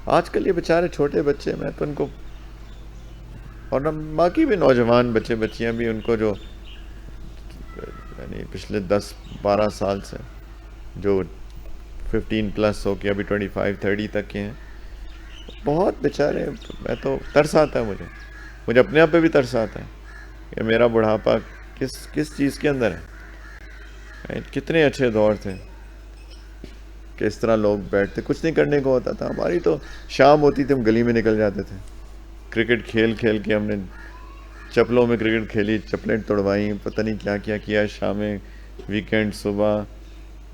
آج کل یہ بیچارے چھوٹے بچے، میں تو ان کو، اور باقی بھی نوجوان بچے بچیاں بھی، ان کو جو یعنی پچھلے 10-12 سال سے جو 15 پلس ہو کے ابھی 25-30 تک کے ہیں، بہت بیچارے، میں تو ترس آتا ہے، مجھے اپنے آپ پہ بھی ترس آتا ہے کہ میرا بڑھاپا کس چیز کے اندر ہے. کتنے اچھے دور تھے کہ اس طرح لوگ بیٹھتے, کچھ نہیں کرنے کو ہوتا تھا. ہماری تو شام ہوتی تھی ہم گلی میں نکل جاتے تھے, کرکٹ کھیل کے ہم نے چپلوں میں کرکٹ کھیلی, چپلیں توڑوائیں, پتہ نہیں کیا کیا شامیں, ویکینڈ, صبح.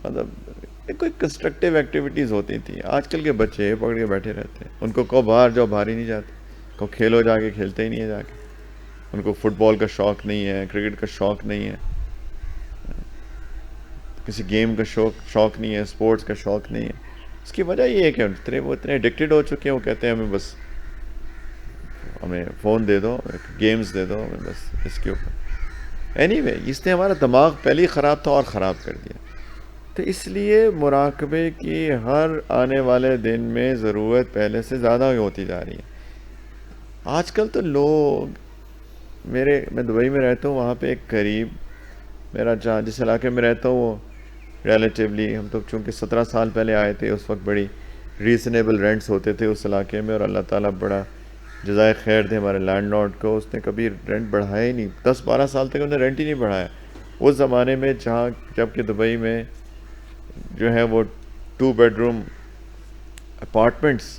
مطلب کوئی کنسٹرکٹیو ایکٹیویٹیز ہوتی تھیں. آج کل کے بچے پکڑ کے بیٹھے رہتے ہیں, ان کو کہو باہر جاؤ, باہر ہی نہیں جاتے, کو کھیلو جا کے, کھیلتے ہی نہیں ہے جا کے. ان کو فٹ بال کا شوق نہیں ہے, کرکٹ کا شوق نہیں ہے, کسی گیم کا شوق نہیں ہے, اسپورٹس کا شوق نہیں ہے. اس کی وجہ یہ ہے کہ وہ اتنے ایڈکٹیڈ ہو چکے ہیں, وہ کہتے ہیں ہمیں فون دے دو, گیمز دے دو ہمیں بس اس کے اوپر. اینی وے, اس نے ہمارا دماغ پہلے ہی خراب تھا اور خراب کر دیا. تو اس لیے مراقبے کی ہر آنے والے دن میں ضرورت پہلے سے زیادہ ہوتی جا رہی ہے. آج کل تو لوگ, میں دبئی میں رہتا ہوں, وہاں پہ ایک قریب میرا جس علاقے میں رہتا ہوں وہ ریلیٹیولی, ہم تو چونکہ 17 سال پہلے آئے تھے, اس وقت بڑی ریزنیبل رینٹس ہوتے تھے اس علاقے میں, اور اللہ تعالیٰ بڑا جزائے خیر دے ہمارے لینڈ لارڈ کو, اس نے کبھی رینٹ بڑھایا ہی نہیں. 10-12 سال تک انہوں نے رینٹ ہی نہیں بڑھایا. اس زمانے میں جب کہ دبئی میں جو ہے وہ 2 بیڈروم اپارٹمنٹس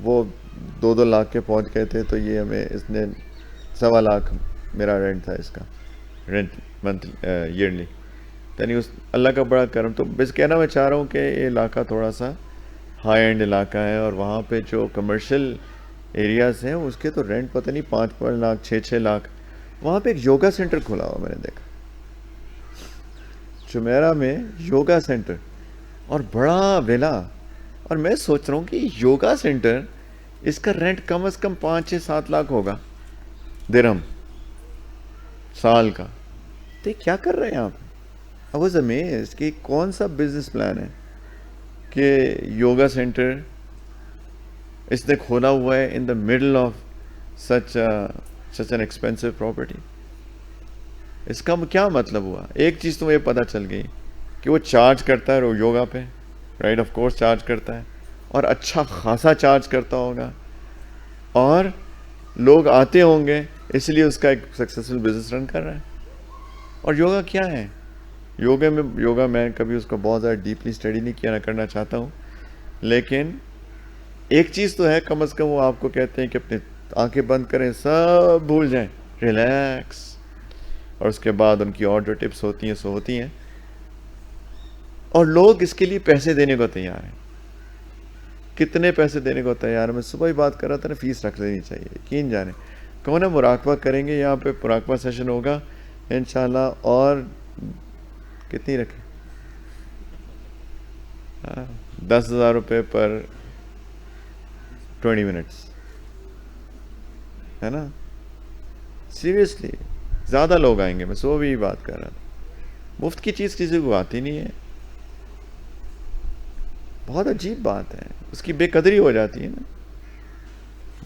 وہ 2 لاکھ کے پہنچ گئے تھے. تو یہ ہمیں اس نے 1.25 لاکھ میرا رینٹ تھا, اس کا رینٹ منتھ ایئرلی. یعنی اللہ کا بڑا کرم. تو بس کہنا میں چاہ رہا ہوں کہ یہ علاقہ تھوڑا سا ہائی اینڈ علاقہ ہے, اور وہاں پہ جو کمرشل ایریاز ہیں اس کے تو رینٹ پتہ نہیں 5 لاکھ 6 لاکھ. وہاں پہ ایک یوگا سینٹر کھلا ہوا میں نے دیکھا, جمیرہ میں یوگا سینٹر, اور بڑا ویلا. اور میں سوچ رہا ہوں کہ یوگا سینٹر, اس کا رینٹ کم از کم 5-6-7 لاکھ ہوگا درہم سال کا. تو یہ کیا کر رہے ہیں آپ؟ I was amazed کہ کون سا بزنس پلان ہے کہ یوگا سینٹر اس نے کھولا ہوا ہے in the middle of such an expensive property. اس کا کیا مطلب ہوا؟ ایک چیز تو یہ پتہ چل گئی کہ وہ چارج کرتا ہے یوگا پہ, رائٹ, آف کورس چارج کرتا ہے, اور اچھا خاصا چارج کرتا ہوگا, اور لوگ آتے ہوں گے, اس لیے اس کا ایک سکسیسفل بزنس رن کر رہا ہے. اور یوگا کیا ہے؟ یوگا میں کبھی اس کو بہت زیادہ ڈیپلی اسٹڈی نہیں کیا, نہ کرنا چاہتا ہوں, لیکن ایک چیز تو ہے کم از کم, وہ آپ کو کہتے ہیں کہ اپنے آنکھیں بند کریں, سب بھول جائیں, ریلیکس, اور اس کے بعد ان کی اور جو ٹپس ہوتی ہیں سو ہوتی ہیں, اور لوگ اس کے لیے پیسے دینے کو تیار ہیں. کتنے پیسے دینے کو تیار ہیں؟ میں صبح ہی بات کر رہا تھا نا, فیس رکھ لینی چاہیے, یقین جانے. کہو نا مراقبہ کریں گے, یہاں پہ مراقبہ سیشن ہوگا انشاءاللہ, اور کتنی رکھیں, 10,000 روپے پر 20 منٹس, ہے نا. سیریسلی زیادہ لوگ آئیں گے, میں صبح بھی بات کر رہا تھا. مفت کی چیز کسی کو آتی نہیں ہے, بہت عجیب بات ہے, اس کی بے قدری ہو جاتی ہے نا.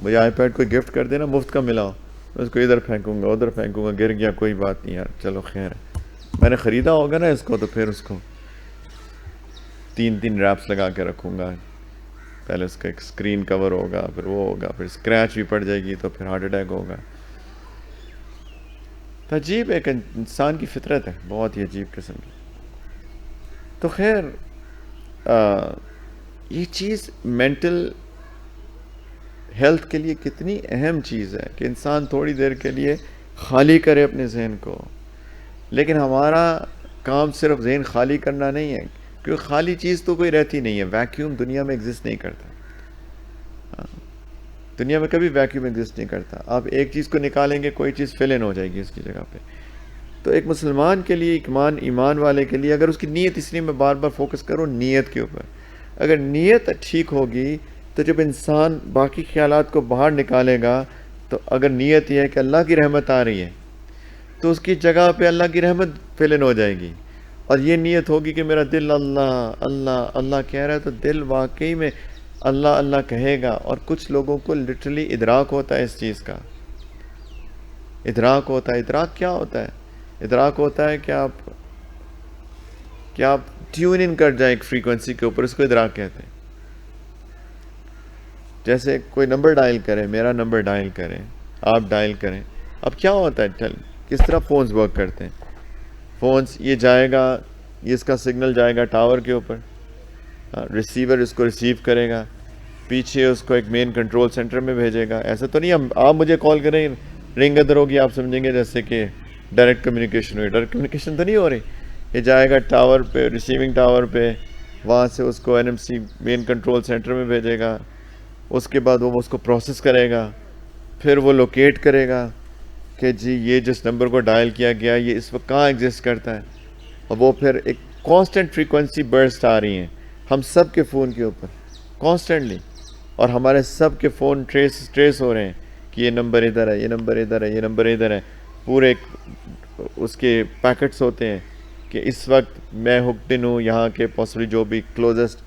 مجھے آئی پیڈ کوئی گفٹ کر دینا مفت کا ملا ہو, میں اس کو ادھر پھینکوں گا ادھر پھینکوں گا, گر گیا کوئی بات نہیں یار, چلو خیر ہے. میں نے خریدا ہوگا نا اس کو, تو پھر اس کو 3 ریپس لگا کے رکھوں گا. پہلے اس کا ایک اسکرین کور ہوگا, پھر وہ ہوگا, پھر اسکریچ بھی پڑ جائے گی تو پھر ہارٹ اٹیک ہوگا. تو عجیب ایک انسان کی فطرت ہے, بہت ہی عجیب قسم کی. تو خیر یہ چیز مینٹل ہیلتھ کے لیے کتنی اہم چیز ہے کہ انسان تھوڑی دیر کے لیے خالی کرے اپنے ذہن کو. لیکن ہمارا کام صرف ذہن خالی کرنا نہیں ہے, کیونکہ خالی چیز تو کوئی رہتی نہیں ہے. ویکیوم دنیا میں ایگزسٹ نہیں کرتا, دنیا میں کبھی ویکیوم ایگزسٹ نہیں کرتا. آپ ایک چیز کو نکالیں گے, کوئی چیز فل ان ہو جائے گی اس کی جگہ پہ. تو ایک مسلمان کے لیے, ایمان والے کے لیے, اگر اس کی نیت, اس لیے میں بار بار فوکس کروں نیت کے اوپر, اگر نیت ٹھیک ہوگی تو جب انسان باقی خیالات کو باہر نکالے گا, تو اگر نیت یہ ہے کہ اللہ کی رحمت آ رہی ہے, تو اس کی جگہ پہ اللہ کی رحمت فل ان ہو جائے گی. اور یہ نیت ہوگی کہ میرا دل اللہ اللہ اللہ کہہ رہا ہے, تو دل واقعی میں اللہ اللہ کہے گا. اور کچھ لوگوں کو لٹرلی ادراک ہوتا ہے اس چیز کا, ادراک ہوتا ہے. ادراک کیا ہوتا ہے؟ ادراک ہوتا ہے کہ آپ ٹیون ان کر جائیں ایک فریکوینسی کے اوپر, اس کو ادراک کہتے ہیں. جیسے کوئی نمبر ڈائل کرے, میرا نمبر ڈائل کریں, آپ ڈائل کریں, اب کیا ہوتا ہے کس طرح فونز ورک کرتے ہیں. فونز یہ جائے گا، یہ اس کا سگنل جائے گا ٹاور کے اوپر، ریسیور اس کو ریسیو کرے گا، پیچھے اس کو ایک مین کنٹرول سینٹر میں بھیجے گا. ایسا تو نہیں آپ مجھے کال کریں رنگ ادھر ہوگی آپ سمجھیں گے جیسے کہ ڈائریکٹ کمیونیکیشن ہوئی. ڈائریکٹ کمیونیکیشن تو نہیں ہو رہی. یہ جائے گا ٹاور پہ، ریسیونگ ٹاور پہ، وہاں سے اس کو NMC مین کنٹرول سینٹر میں بھیجے گا. اس کے بعد وہ اس کو پروسیس کرے گا، پھر وہ لوکیٹ کرے گا کہ جی یہ جس نمبر کو ڈائل کیا گیا یہ اس وقت کہاں ایگزسٹ کرتا ہے. اور وہ پھر ایک کانسٹنٹ فریکوینسی برسٹ آ رہی ہیں ہم سب کے فون کے اوپر کانسٹنٹلی، اور ہمارے سب کے فون ٹریس ہو رہے ہیں کہ یہ نمبر ادھر ہے، یہ نمبر ادھر ہے، یہ نمبر ادھر ہے. پورے اس کے پیکٹس ہوتے ہیں کہ اس وقت میں ہکڈ ان ہوں یہاں کے پاسبلی جو بھی کلوزسٹ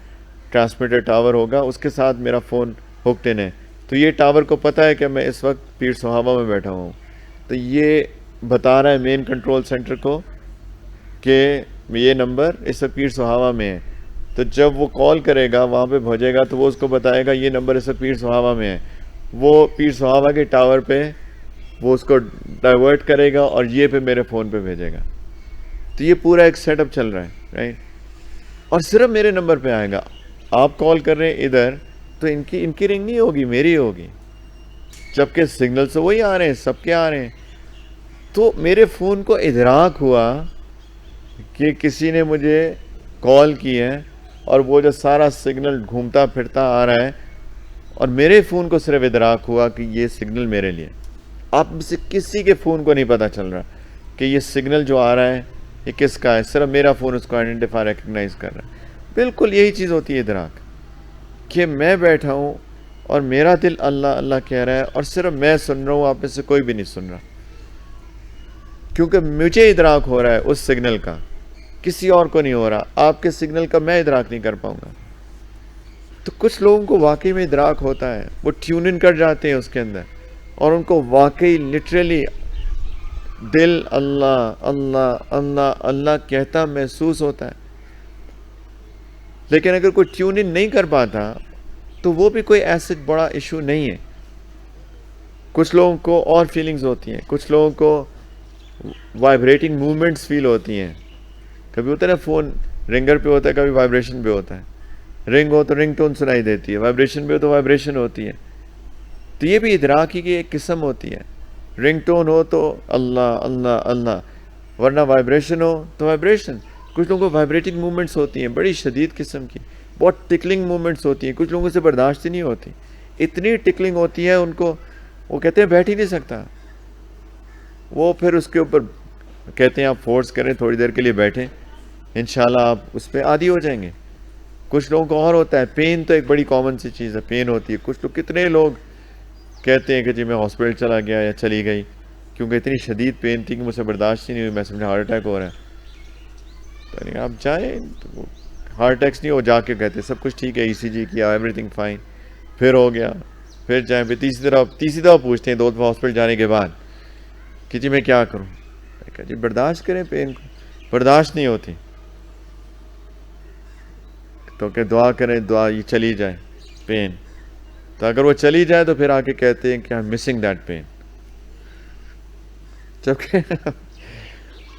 ٹرانسمیٹر ٹاور ہوگا اس کے ساتھ میرا فون ہکڈ ان ہے. تو یہ ٹاور کو پتہ ہے کہ میں اس وقت پیر صحابہ میں بیٹھا ہوں. تو یہ بتا رہا ہے مین کنٹرول سینٹر کو کہ یہ نمبر اس وقت پیر صحابہ میں ہے. تو جب وہ کال کرے گا وہاں پہ بھیجے گا تو وہ اس کو بتائے گا یہ نمبر اس وقت پیر صحابہ میں ہے. وہ پیر صحابہ کے ٹاور پہ وہ اس کو ڈائیورٹ کرے گا اور یہ پہ میرے فون پہ بھیجے گا. تو یہ پورا ایک سیٹ اپ چل رہا ہے رائٹ. اور صرف میرے نمبر پہ آئے گا. آپ کال کر رہے ہیں ادھر تو ان کی رنگ نہیں ہوگی، میری ہوگی، جبکہ سگنل تو وہی آ رہے ہیں، سب کے آ رہے ہیں. تو میرے فون کو ادراک ہوا کہ کسی نے مجھے کال کی ہے اور وہ جو سارا سگنل گھومتا پھرتا آ رہا ہے، اور میرے فون کو صرف ادراک ہوا کہ یہ سگنل میرے لیے. آپ میں سے کسی کے فون کو نہیں پتہ چل رہا کہ یہ سگنل جو آ رہا ہے یہ کس کا ہے. صرف میرا فون اس کو آئیڈینٹیفائی ریکگنائز کر رہا ہے. بالکل یہی چیز ہوتی ہے ادراک، کہ میں بیٹھا ہوں اور میرا دل اللہ اللہ کہہ رہا ہے اور صرف میں سن رہا ہوں، آپ میں سے کوئی بھی نہیں سن رہا، کیونکہ مجھے ادراک ہو رہا ہے اس سگنل کا، کسی اور کو نہیں ہو رہا. آپ کے سگنل کا میں ادراک نہیں کر پاؤں گا. تو کچھ لوگوں کو واقعی میں ادراک ہوتا ہے، وہ ٹیون ان کر جاتے ہیں اس کے اندر، اور ان کو واقعی لٹرلی دل اللہ اللہ اللہ اللہ کہتا محسوس ہوتا ہے. لیکن اگر کوئی ٹیون ان نہیں کر پاتا تو وہ بھی کوئی ایسا بڑا ایشو نہیں ہے. کچھ لوگوں کو اور فیلنگز ہوتی ہیں، کچھ لوگوں کو وائبریٹنگ موومنٹس فیل ہوتی ہیں. کبھی ہوتا ہے نا فون رنگر پہ ہوتا ہے، کبھی وائبریشن پہ ہوتا ہے. رنگ ہو تو رنگ ٹون سنائی دیتی ہے، وائبریشن پہ ہو تو وائبریشن ہوتی ہے. تو یہ بھی ادراک ہی کی ایک قسم ہوتی ہے. رنگ ٹون ہو تو اللہ اللہ اللہ، ورنہ وائبریشن ہو تو وائبریشن. کچھ لوگوں کو وائبریٹنگ موومنٹس ہوتی ہیں بڑی شدید قسم کی، بہت ٹکلنگ موومنٹس ہوتی ہیں. کچھ لوگوں سے برداشت ہی نہیں ہوتی، اتنی ٹکلنگ ہوتی ہے ان کو، وہ کہتے ہیں بیٹھ ہی نہیں سکتا. وہ پھر اس کے اوپر کہتے ہیں آپ فورس کریں تھوڑی دیر کے لیے بیٹھیں، انشاءاللہ آپ اس پہ عادی ہو جائیں گے. کچھ لوگوں کو اور ہوتا ہے پین، تو ایک بڑی کامن سی چیز ہے، پین ہوتی ہے. کچھ لوگ، کتنے لوگ کہتے ہیں کہ جی میں ہاسپٹل چلا گیا یا چلی گئی کیونکہ اتنی شدید پین تھی کہ مجھ سے برداشت ہی نہیں ہوئی، میں سمجھا ہارٹ اٹیک ہو رہا ہے. تو آپ جائیں، ہارٹ اٹیکس نہیں ہو، جا کے کہتے سب کچھ ٹھیک ہے، ECG کیا، ایوری تھنگ فائن، پھر ہو گیا. پھر جائیں، پھر تیسری دفعہ پوچھتے ہیں 2 دفعہ ہاسپٹل جانے کے بعد کہ جی میں کیا کروں. کہ جی برداشت کریں، پین کو برداشت نہیں ہوتی تو کہ دعا کریں، دعا یہ چلی جائے پین. تو اگر وہ چلی جائے تو پھر آ کے کہتے ہیں کہ I'm missing that pain، جبکہ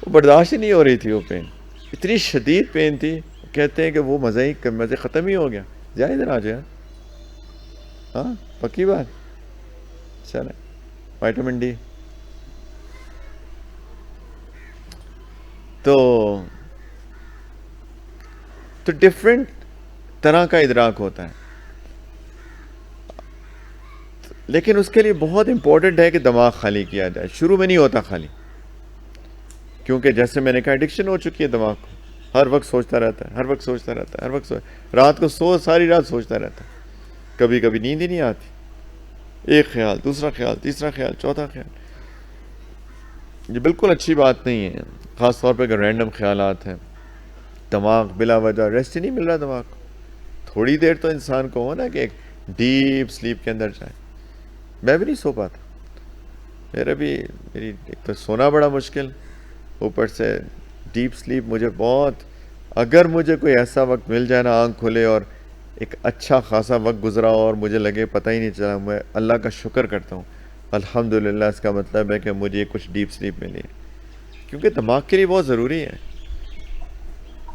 وہ برداشت ہی نہیں ہو رہی تھی. وہ پین اتنی شدید پین تھی، کہتے ہیں کہ وہ مزے ختم ہی ہو گیا. جا ادھر آ جائے، ہاں پکی بات. چلیں، وائٹامن ڈی. تو ڈفرینٹ طرح کا ادراک ہوتا ہے، لیکن اس کے لیے بہت امپورٹنٹ ہے کہ دماغ خالی کیا جائے. شروع میں نہیں ہوتا خالی، کیونکہ جیسے میں نے کہا ایڈکشن ہو چکی ہے دماغ کو، ہر وقت سوچتا رہتا ہے، ہر وقت سوچتا رہتا ہے، ہر وقت رات کو ساری رات سوچتا رہتا ہے. کبھی کبھی نیند ہی نہیں آتی، ایک خیال، دوسرا خیال، تیسرا خیال، چوتھا خیال. یہ بالکل اچھی بات نہیں ہے، خاص طور پہ اگر رینڈم خیالات ہیں. دماغ بلا وجہ ریسٹ ہی نہیں مل رہا دماغ کو. تھوڑی دیر تو انسان کو ہو نا کہ ایک ڈیپ سلیپ کے اندر جائے. میں بھی نہیں سو پاتا، میری ایک تو سونا بڑا مشکل، اوپر سے ڈیپ سلیپ مجھے بہت. اگر مجھے کوئی ایسا وقت مل جائے نا، آنکھ کھلے اور ایک اچھا خاصا وقت گزرا اور مجھے لگے پتہ ہی نہیں چلا، میں اللہ کا شکر کرتا ہوں. الحمدللہ اس کا مطلب ہے کہ مجھے کچھ ڈیپ سلیپ ملی ہے، کیونکہ دماغ کے لیے بہت ضروری ہے.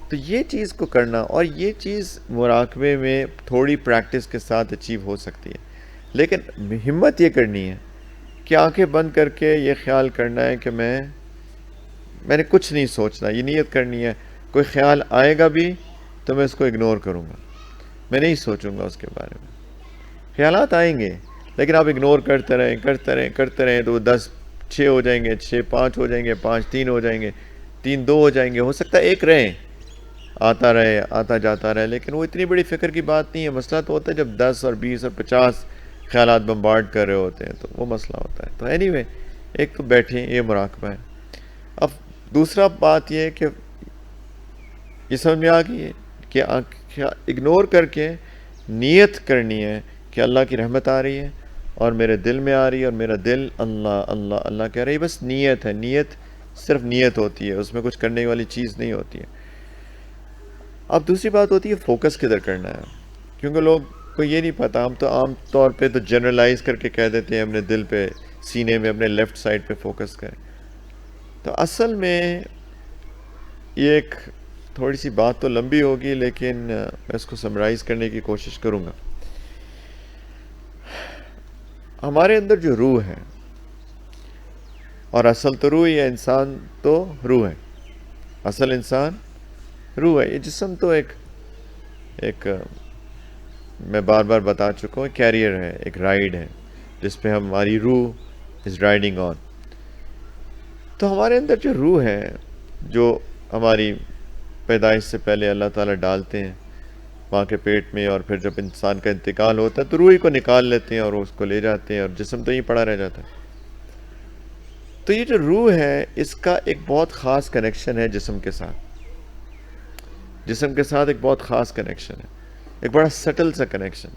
تو یہ چیز کو کرنا، اور یہ چیز مراقبے میں تھوڑی پریکٹس کے ساتھ اچیو ہو سکتی ہے، لیکن ہمت یہ کرنی ہے کہ آنکھیں بند کر کے یہ خیال کرنا ہے کہ میں نے کچھ نہیں سوچنا. یہ نیت کرنی ہے کوئی خیال آئے گا بھی تو میں اس کو اگنور کروں گا، میں نہیں سوچوں گا اس کے بارے میں. خیالات آئیں گے لیکن آپ اگنور کرتے رہیں کرتے رہیں کرتے رہیں تو وہ 10 6 ہو جائیں گے، 6 5 ہو جائیں گے، 5 3 ہو جائیں گے، 3 2 ہو جائیں گے، ہو سکتا ہے ایک رہیں، آتا رہے آتا جاتا رہے. لیکن وہ اتنی بڑی فکر کی بات نہیں ہے. مسئلہ تو ہوتا ہے جب 10 اور 20 اور 50 خیالات بمبارڈ کر رہے ہوتے ہیں، تو وہ مسئلہ ہوتا ہے. تو اینی وے، ایک تو بیٹھیں، یہ مراقبہ ہے. اب دوسرا بات یہ ہے کہ یہ سمجھ میں آ گئی ہے کہ اگنور کر کے نیت کرنی ہے کہ اللہ کی رحمت آ رہی ہے اور میرے دل میں آ رہی ہے، اور میرا دل اللہ اللہ اللہ کہہ رہی ہے. بس نیت ہے، نیت صرف نیت ہوتی ہے، اس میں کچھ کرنے والی چیز نہیں ہوتی ہے. اب دوسری بات ہوتی ہے فوکس کدھر کرنا ہے، کیونکہ لوگ کو یہ نہیں پتہ. ہم تو عام طور پہ تو جنرلائز کر کے کہہ دیتے ہیں اپنے دل پہ، سینے میں، اپنے لیفٹ سائڈ پہ فوکس کریں. تو اصل میں یہ ایک تھوڑی سی بات تو لمبی ہوگی، لیکن میں اس کو سمرائز کرنے کی کوشش کروں گا. ہمارے اندر جو روح ہے، اور اصل تو روح ہی ہے، انسان تو روح ہے، اصل انسان روح ہے. یہ جسم تو ایک میں بار بار بتا چکا ہوں، کیریئر ہے، ایک رائیڈ ہے جس پہ ہماری روح از رائڈنگ آن. تو ہمارے اندر جو روح ہے، جو ہماری پیدائش سے پہلے اللہ تعالیٰ ڈالتے ہیں ماں کے پیٹ میں، اور پھر جب انسان کا انتقال ہوتا ہے تو روح کو نکال لیتے ہیں اور اس کو لے جاتے ہیں، اور جسم تو یہیں پڑا رہ جاتا ہے. تو یہ جو روح ہے، اس کا ایک بہت خاص کنیکشن ہے جسم کے ساتھ. جسم کے ساتھ ایک بہت خاص کنیکشن ہے، ایک بڑا سٹل سا کنیکشن.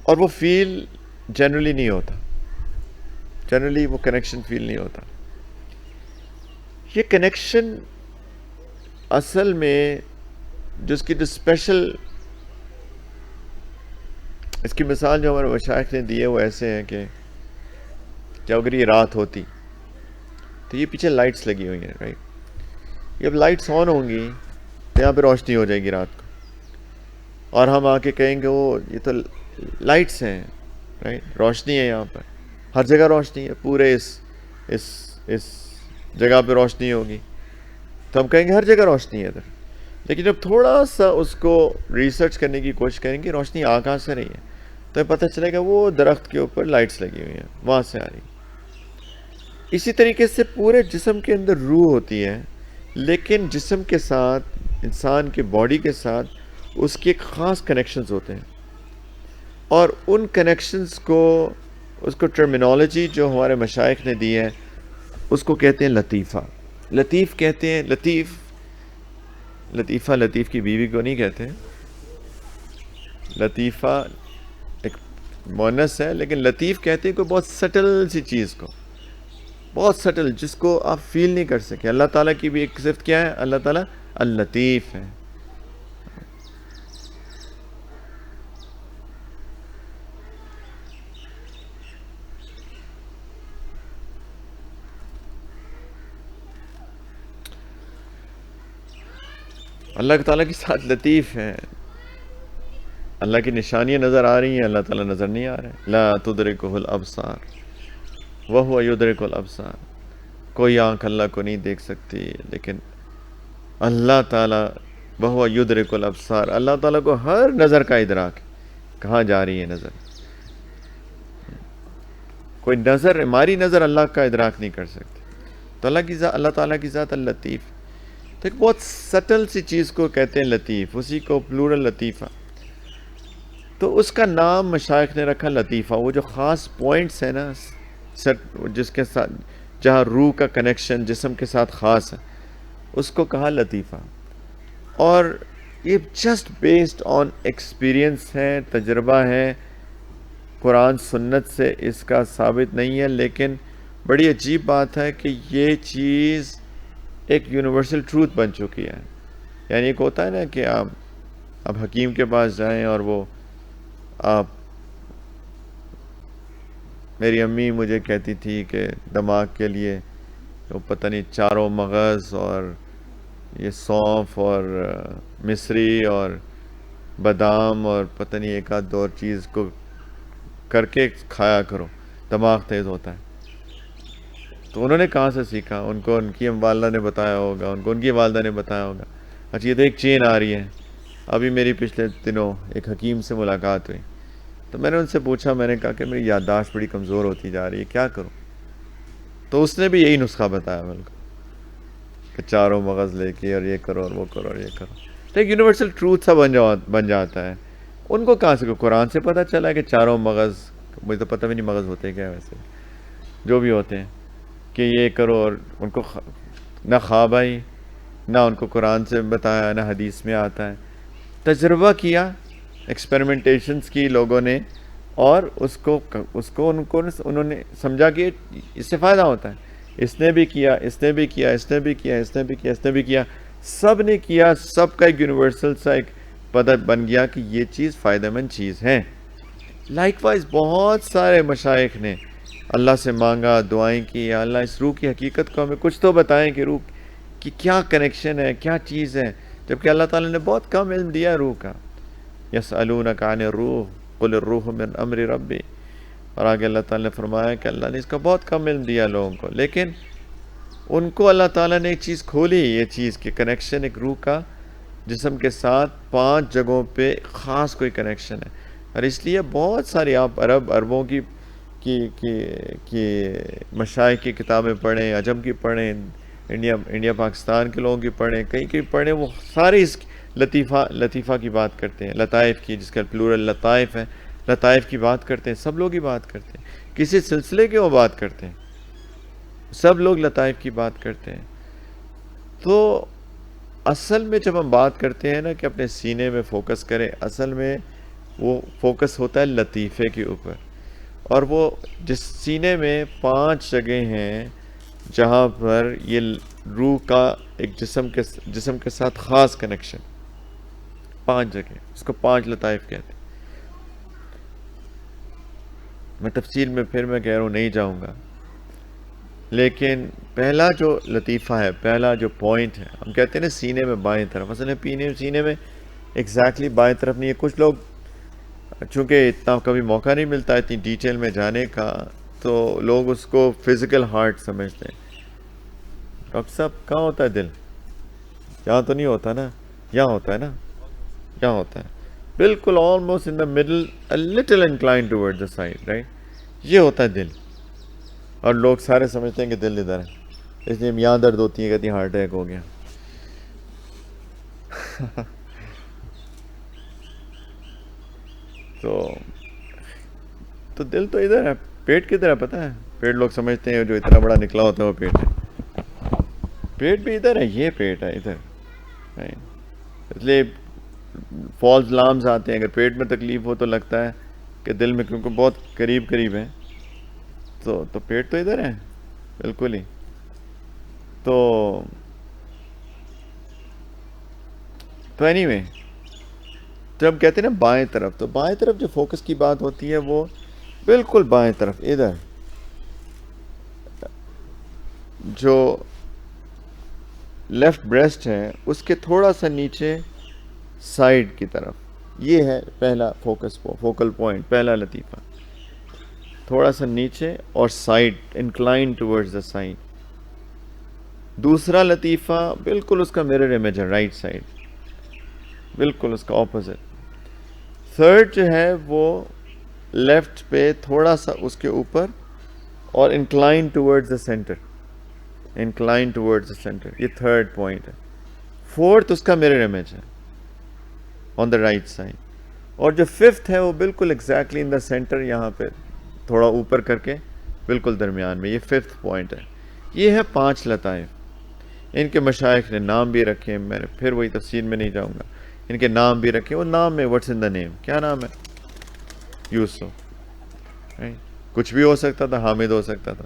اور وہ فیل جنرلی نہیں ہوتا، جنرلی وہ کنیکشن فیل نہیں ہوتا. یہ کنیکشن اصل میں جس کی جو اسپیشل، اس کی مثال جو ہمارے مشائخ نے دی ہے وہ ایسے ہیں کہ جب اگر یہ رات ہوتی تو یہ پیچھے لائٹس لگی ہوئی ہیں، رائٹ. جب لائٹس آن ہوں گی تو یہاں پہ روشنی ہو جائے گی رات کو، اور ہم آ کے کہیں گے وہ یہ تو لائٹس ہیں، رائٹ، روشنی ہے یہاں پر، ہر جگہ روشنی ہے، پورے اس جگہ پہ روشنی ہوگی. تو ہم کہیں گے ہر جگہ روشنی ہے ادھر. لیکن جب تھوڑا سا اس کو ریسرچ کرنے کی کوشش کریں گے روشنی آ کہاں سے رہی ہے، تو پتہ چلے گا وہ درخت کے اوپر لائٹس لگی ہوئی ہیں، وہاں سے آ رہی. اسی طریقے سے پورے جسم کے اندر روح ہوتی ہے، لیکن جسم کے ساتھ، انسان کے باڈی کے ساتھ اس کے ایک خاص کنیکشنز ہوتے ہیں. اور ان کنیکشنز کو، اس کو ٹرمینالوجی جو ہمارے مشائخ نے دی ہے اس کو کہتے ہیں لطیفہ. لطیف کہتے ہیں، لطیفہ لطیف کی بیوی کو نہیں کہتے. لطیفہ ایک مونس ہے، لیکن لطیف کہتے ہیں کوئی بہت سٹل سی چیز کو، بہت سٹل، جس کو آپ فیل نہیں کر سکے. اللہ تعالیٰ کی بھی ایک صفت کیا ہے؟ اللہ تعالیٰ اللطیف ہے. اللہ تعالیٰ کے ساتھ لطیف ہے. اللہ کی نشانیاں نظر آ رہی ہیں، اللہ تعالیٰ نظر نہیں آ رہے. لا تدرکہ الابصار وہو یدرک الابصار. کوئی آنکھ اللہ کو نہیں دیکھ سکتی، لیکن اللہ تعالیٰ وہو یدرک الابصار، اللہ تعالیٰ کو ہر نظر کا ادراک ہے. کہاں جا رہی ہے نظر؟ کوئی نظر، ہماری نظر اللہ کا ادراک نہیں کر سکتی. تو اللہ تعالیٰ کی ذات اللطیف. تو ایک بہت سٹل سی چیز کو کہتے ہیں لطیف، اسی کو پلورل لطیفہ. تو اس کا نام مشائخ نے رکھا لطیفہ. وہ جو خاص پوائنٹس ہیں نا، جس کے ساتھ، جہاں روح کا کنیکشن جسم کے ساتھ خاص ہے، اس کو کہا لطیفہ. اور یہ جسٹ بیسڈ آن ایکسپیرینس ہے، تجربہ ہے، قرآن سنت سے اس کا ثابت نہیں ہے. لیکن بڑی عجیب بات ہے کہ یہ چیز ایک یونیورسل ٹروتھ بن چکی ہے. یعنی ایک ہوتا ہے نا کہ آپ اب حکیم کے پاس جائیں اور وہ آپ میری امی مجھے کہتی تھی کہ دماغ کے لیے وہ پتہ نہیں چاروں مغز اور یہ سونف اور مصری اور بادام اور پتہ نہیں ایک آدھ دو اور چیز کو کر کے کھایا کرو، دماغ تیز ہوتا ہے۔ تو انہوں نے کہاں سے سیکھا؟ ان کو ان کی والدہ نے بتایا ہوگا، ان کو ان کی والدہ نے بتایا ہوگا۔ اچھا، یہ تو ایک چین آ رہی ہے۔ ابھی میری پچھلے دنوں ایک حکیم سے ملاقات ہوئی، تو میں نے ان سے پوچھا، میں نے کہا کہ میری یادداشت بڑی کمزور ہوتی جا رہی ہے، کیا کروں؟ تو اس نے بھی یہی نسخہ بتایا میرے کو کہ چاروں مغز لے کے اور یہ کرو اور وہ کرو اور یہ کرو۔ تو ایک یونیورسل ٹروتھ سا بن جاتا ہے۔ ان کو کہاں سے؟ قرآن سے پتہ چلا کہ چاروں مغز، مجھے تو پتہ بھی نہیں مغز ہوتے کیا ویسے، جو بھی ہوتے ہیں، کہ یہ کرو، اور ان کو نہ خواب آئی، نہ ان کو قرآن سے بتایا، نہ حدیث میں آتا ہے۔ تجربہ کیا، ایکسپیریمنٹیشنز کی لوگوں نے، اور انہوں نے سمجھا کہ اس سے فائدہ ہوتا ہے۔ اس نے بھی کیا، اس نے بھی کیا، اس نے بھی کیا، اس نے بھی کیا، اس نے بھی کیا، سب نے کیا، سب کا ایک یونیورسل سا ایک پتہ بن گیا کہ یہ چیز فائدہ مند چیز ہے۔ لائک وائز بہت سارے مشائخ نے اللہ سے مانگا، دعائیں کی، یا اللہ اس روح کی حقیقت کو ہمیں کچھ تو بتائیں کہ روح کی کیا کنیکشن ہے، کیا چیز ہے، جبکہ اللہ تعالیٰ نے بہت کم علم دیا ہے روح کا۔ یسألونک عن الروح قل الروح من امر ربی، اور آگے اللہ تعالیٰ نے فرمایا کہ اللہ نے اس کا بہت کم علم دیا لوگوں کو، لیکن ان کو اللہ تعالیٰ نے ایک چیز کھولی، یہ چیز کہ کنیکشن ایک روح کا جسم کے ساتھ 5 جگہوں پہ خاص کوئی کنیکشن ہے۔ اور اس لیے بہت ساری آپ عربوں کی مشائخ کی کتابیں پڑھیں، عجم کی پڑھیں، انڈیا پاکستان کے لوگوں کی پڑھیں، کہیں پڑھیں، وہ سارے اس لطیفہ کی بات کرتے ہیں، لطائف کی، جس کا پلورل لطائف ہے، لطائف کی بات کرتے ہیں، سب لوگ ہی بات کرتے ہیں، کسی سلسلے کی وہ بات کرتے ہیں، سب لوگ لطائف کی بات کرتے ہیں۔ تو اصل میں جب ہم بات کرتے ہیں نا کہ اپنے سینے میں فوکس کریں، اصل میں وہ فوکس ہوتا ہے لطیفے کے اوپر، اور وہ جس سینے میں 5 جگہیں ہیں جہاں پر یہ روح کا ایک جسم کے ساتھ خاص کنیکشن، 5 جگہ، اس کو 5 لطائف کہتے ہیں۔ میں تفصیل میں پھر میں کہہ رہا ہوں نہیں جاؤں گا، لیکن پہلا جو لطیفہ ہے، پہلا جو پوائنٹ ہے، ہم کہتے ہیں نا سینے میں بائیں طرف، مثلا سینے میں ایگزیکٹلی بائیں طرف نہیں ہے۔ کچھ لوگ چونکہ اتنا کبھی موقع نہیں ملتا اتنی ڈیٹیل میں جانے کا، تو لوگ اس کو فزیکل ہارٹ سمجھتے ہیں۔ ڈاکٹر صاحب کہاں ہوتا ہے دل؟ یہاں تو نہیں ہوتا نا، یہاں ہوتا ہے نا، یہاں ہوتا ہے، بالکل almost in the middle, a little inclined towards the side، right, یہ ہوتا ہے دل۔ اور لوگ سارے سمجھتے ہیں کہ دل ادھر ہے، اس لیے یہاں درد ہوتی ہے، کہتی ہیں ہارٹ اٹیک ہو گیا۔ تو دل تو ادھر ہے، پیٹ کدھر ہے پتہ ہے؟ پیٹ لوگ سمجھتے ہیں جو اتنا بڑا نکلا ہوتا ہے وہ پیٹ ہے، پیٹ بھی ادھر ہے، یہ پیٹ ہے ادھر۔ اس لیے فالس لامز آتے ہیں، اگر پیٹ میں تکلیف ہو تو لگتا ہے کہ دل میں، کیونکہ بہت قریب ہے، تو پیٹ تو ادھر ہے بالکل ہی۔ تو اینی وے، جب کہتے ہیں نا بائیں طرف، تو بائیں طرف جو فوکس کی بات ہوتی ہے وہ بالکل بائیں طرف، ادھر جو لیفٹ بریسٹ ہے اس کے تھوڑا سا نیچے سائڈ کی طرف، یہ ہے پہلا فوکل پوائنٹ، پہلا لطیفہ، تھوڑا سا نیچے اور side, incline towards the side. دوسرا لطیفہ بالکل اس کا مرر امیج ہے، رائٹ سائڈ، بالکل اس کا اپوزٹ۔ تھرڈ جو ہے وہ لیفٹ پہ تھوڑا سا اس کے اوپر اور incline towards the centre, incline towards the centre, یہ تھرڈ پوائنٹ ہے۔ فورتھ اس کا مرر امیج ہے آن دا رائٹ سائڈ، اور جو ففتھ ہے وہ بالکل ایگزیکٹلی ان دا سینٹر، یہاں پہ تھوڑا اوپر کر کے بالکل درمیان میں، یہ ففتھ پوائنٹ ہے۔ یہ ہے 5 لطائف۔ ان کے مشائخ نے نام بھی رکھے، میں پھر وہی تفصیل میں نہیں جاؤں گا، ان کے نام بھی رکھے، وہ نام میں واٹس ان دا نیم، کیا نام ہے؟ یوسف، کچھ بھی ہو سکتا تھا، حامد ہو سکتا تھا،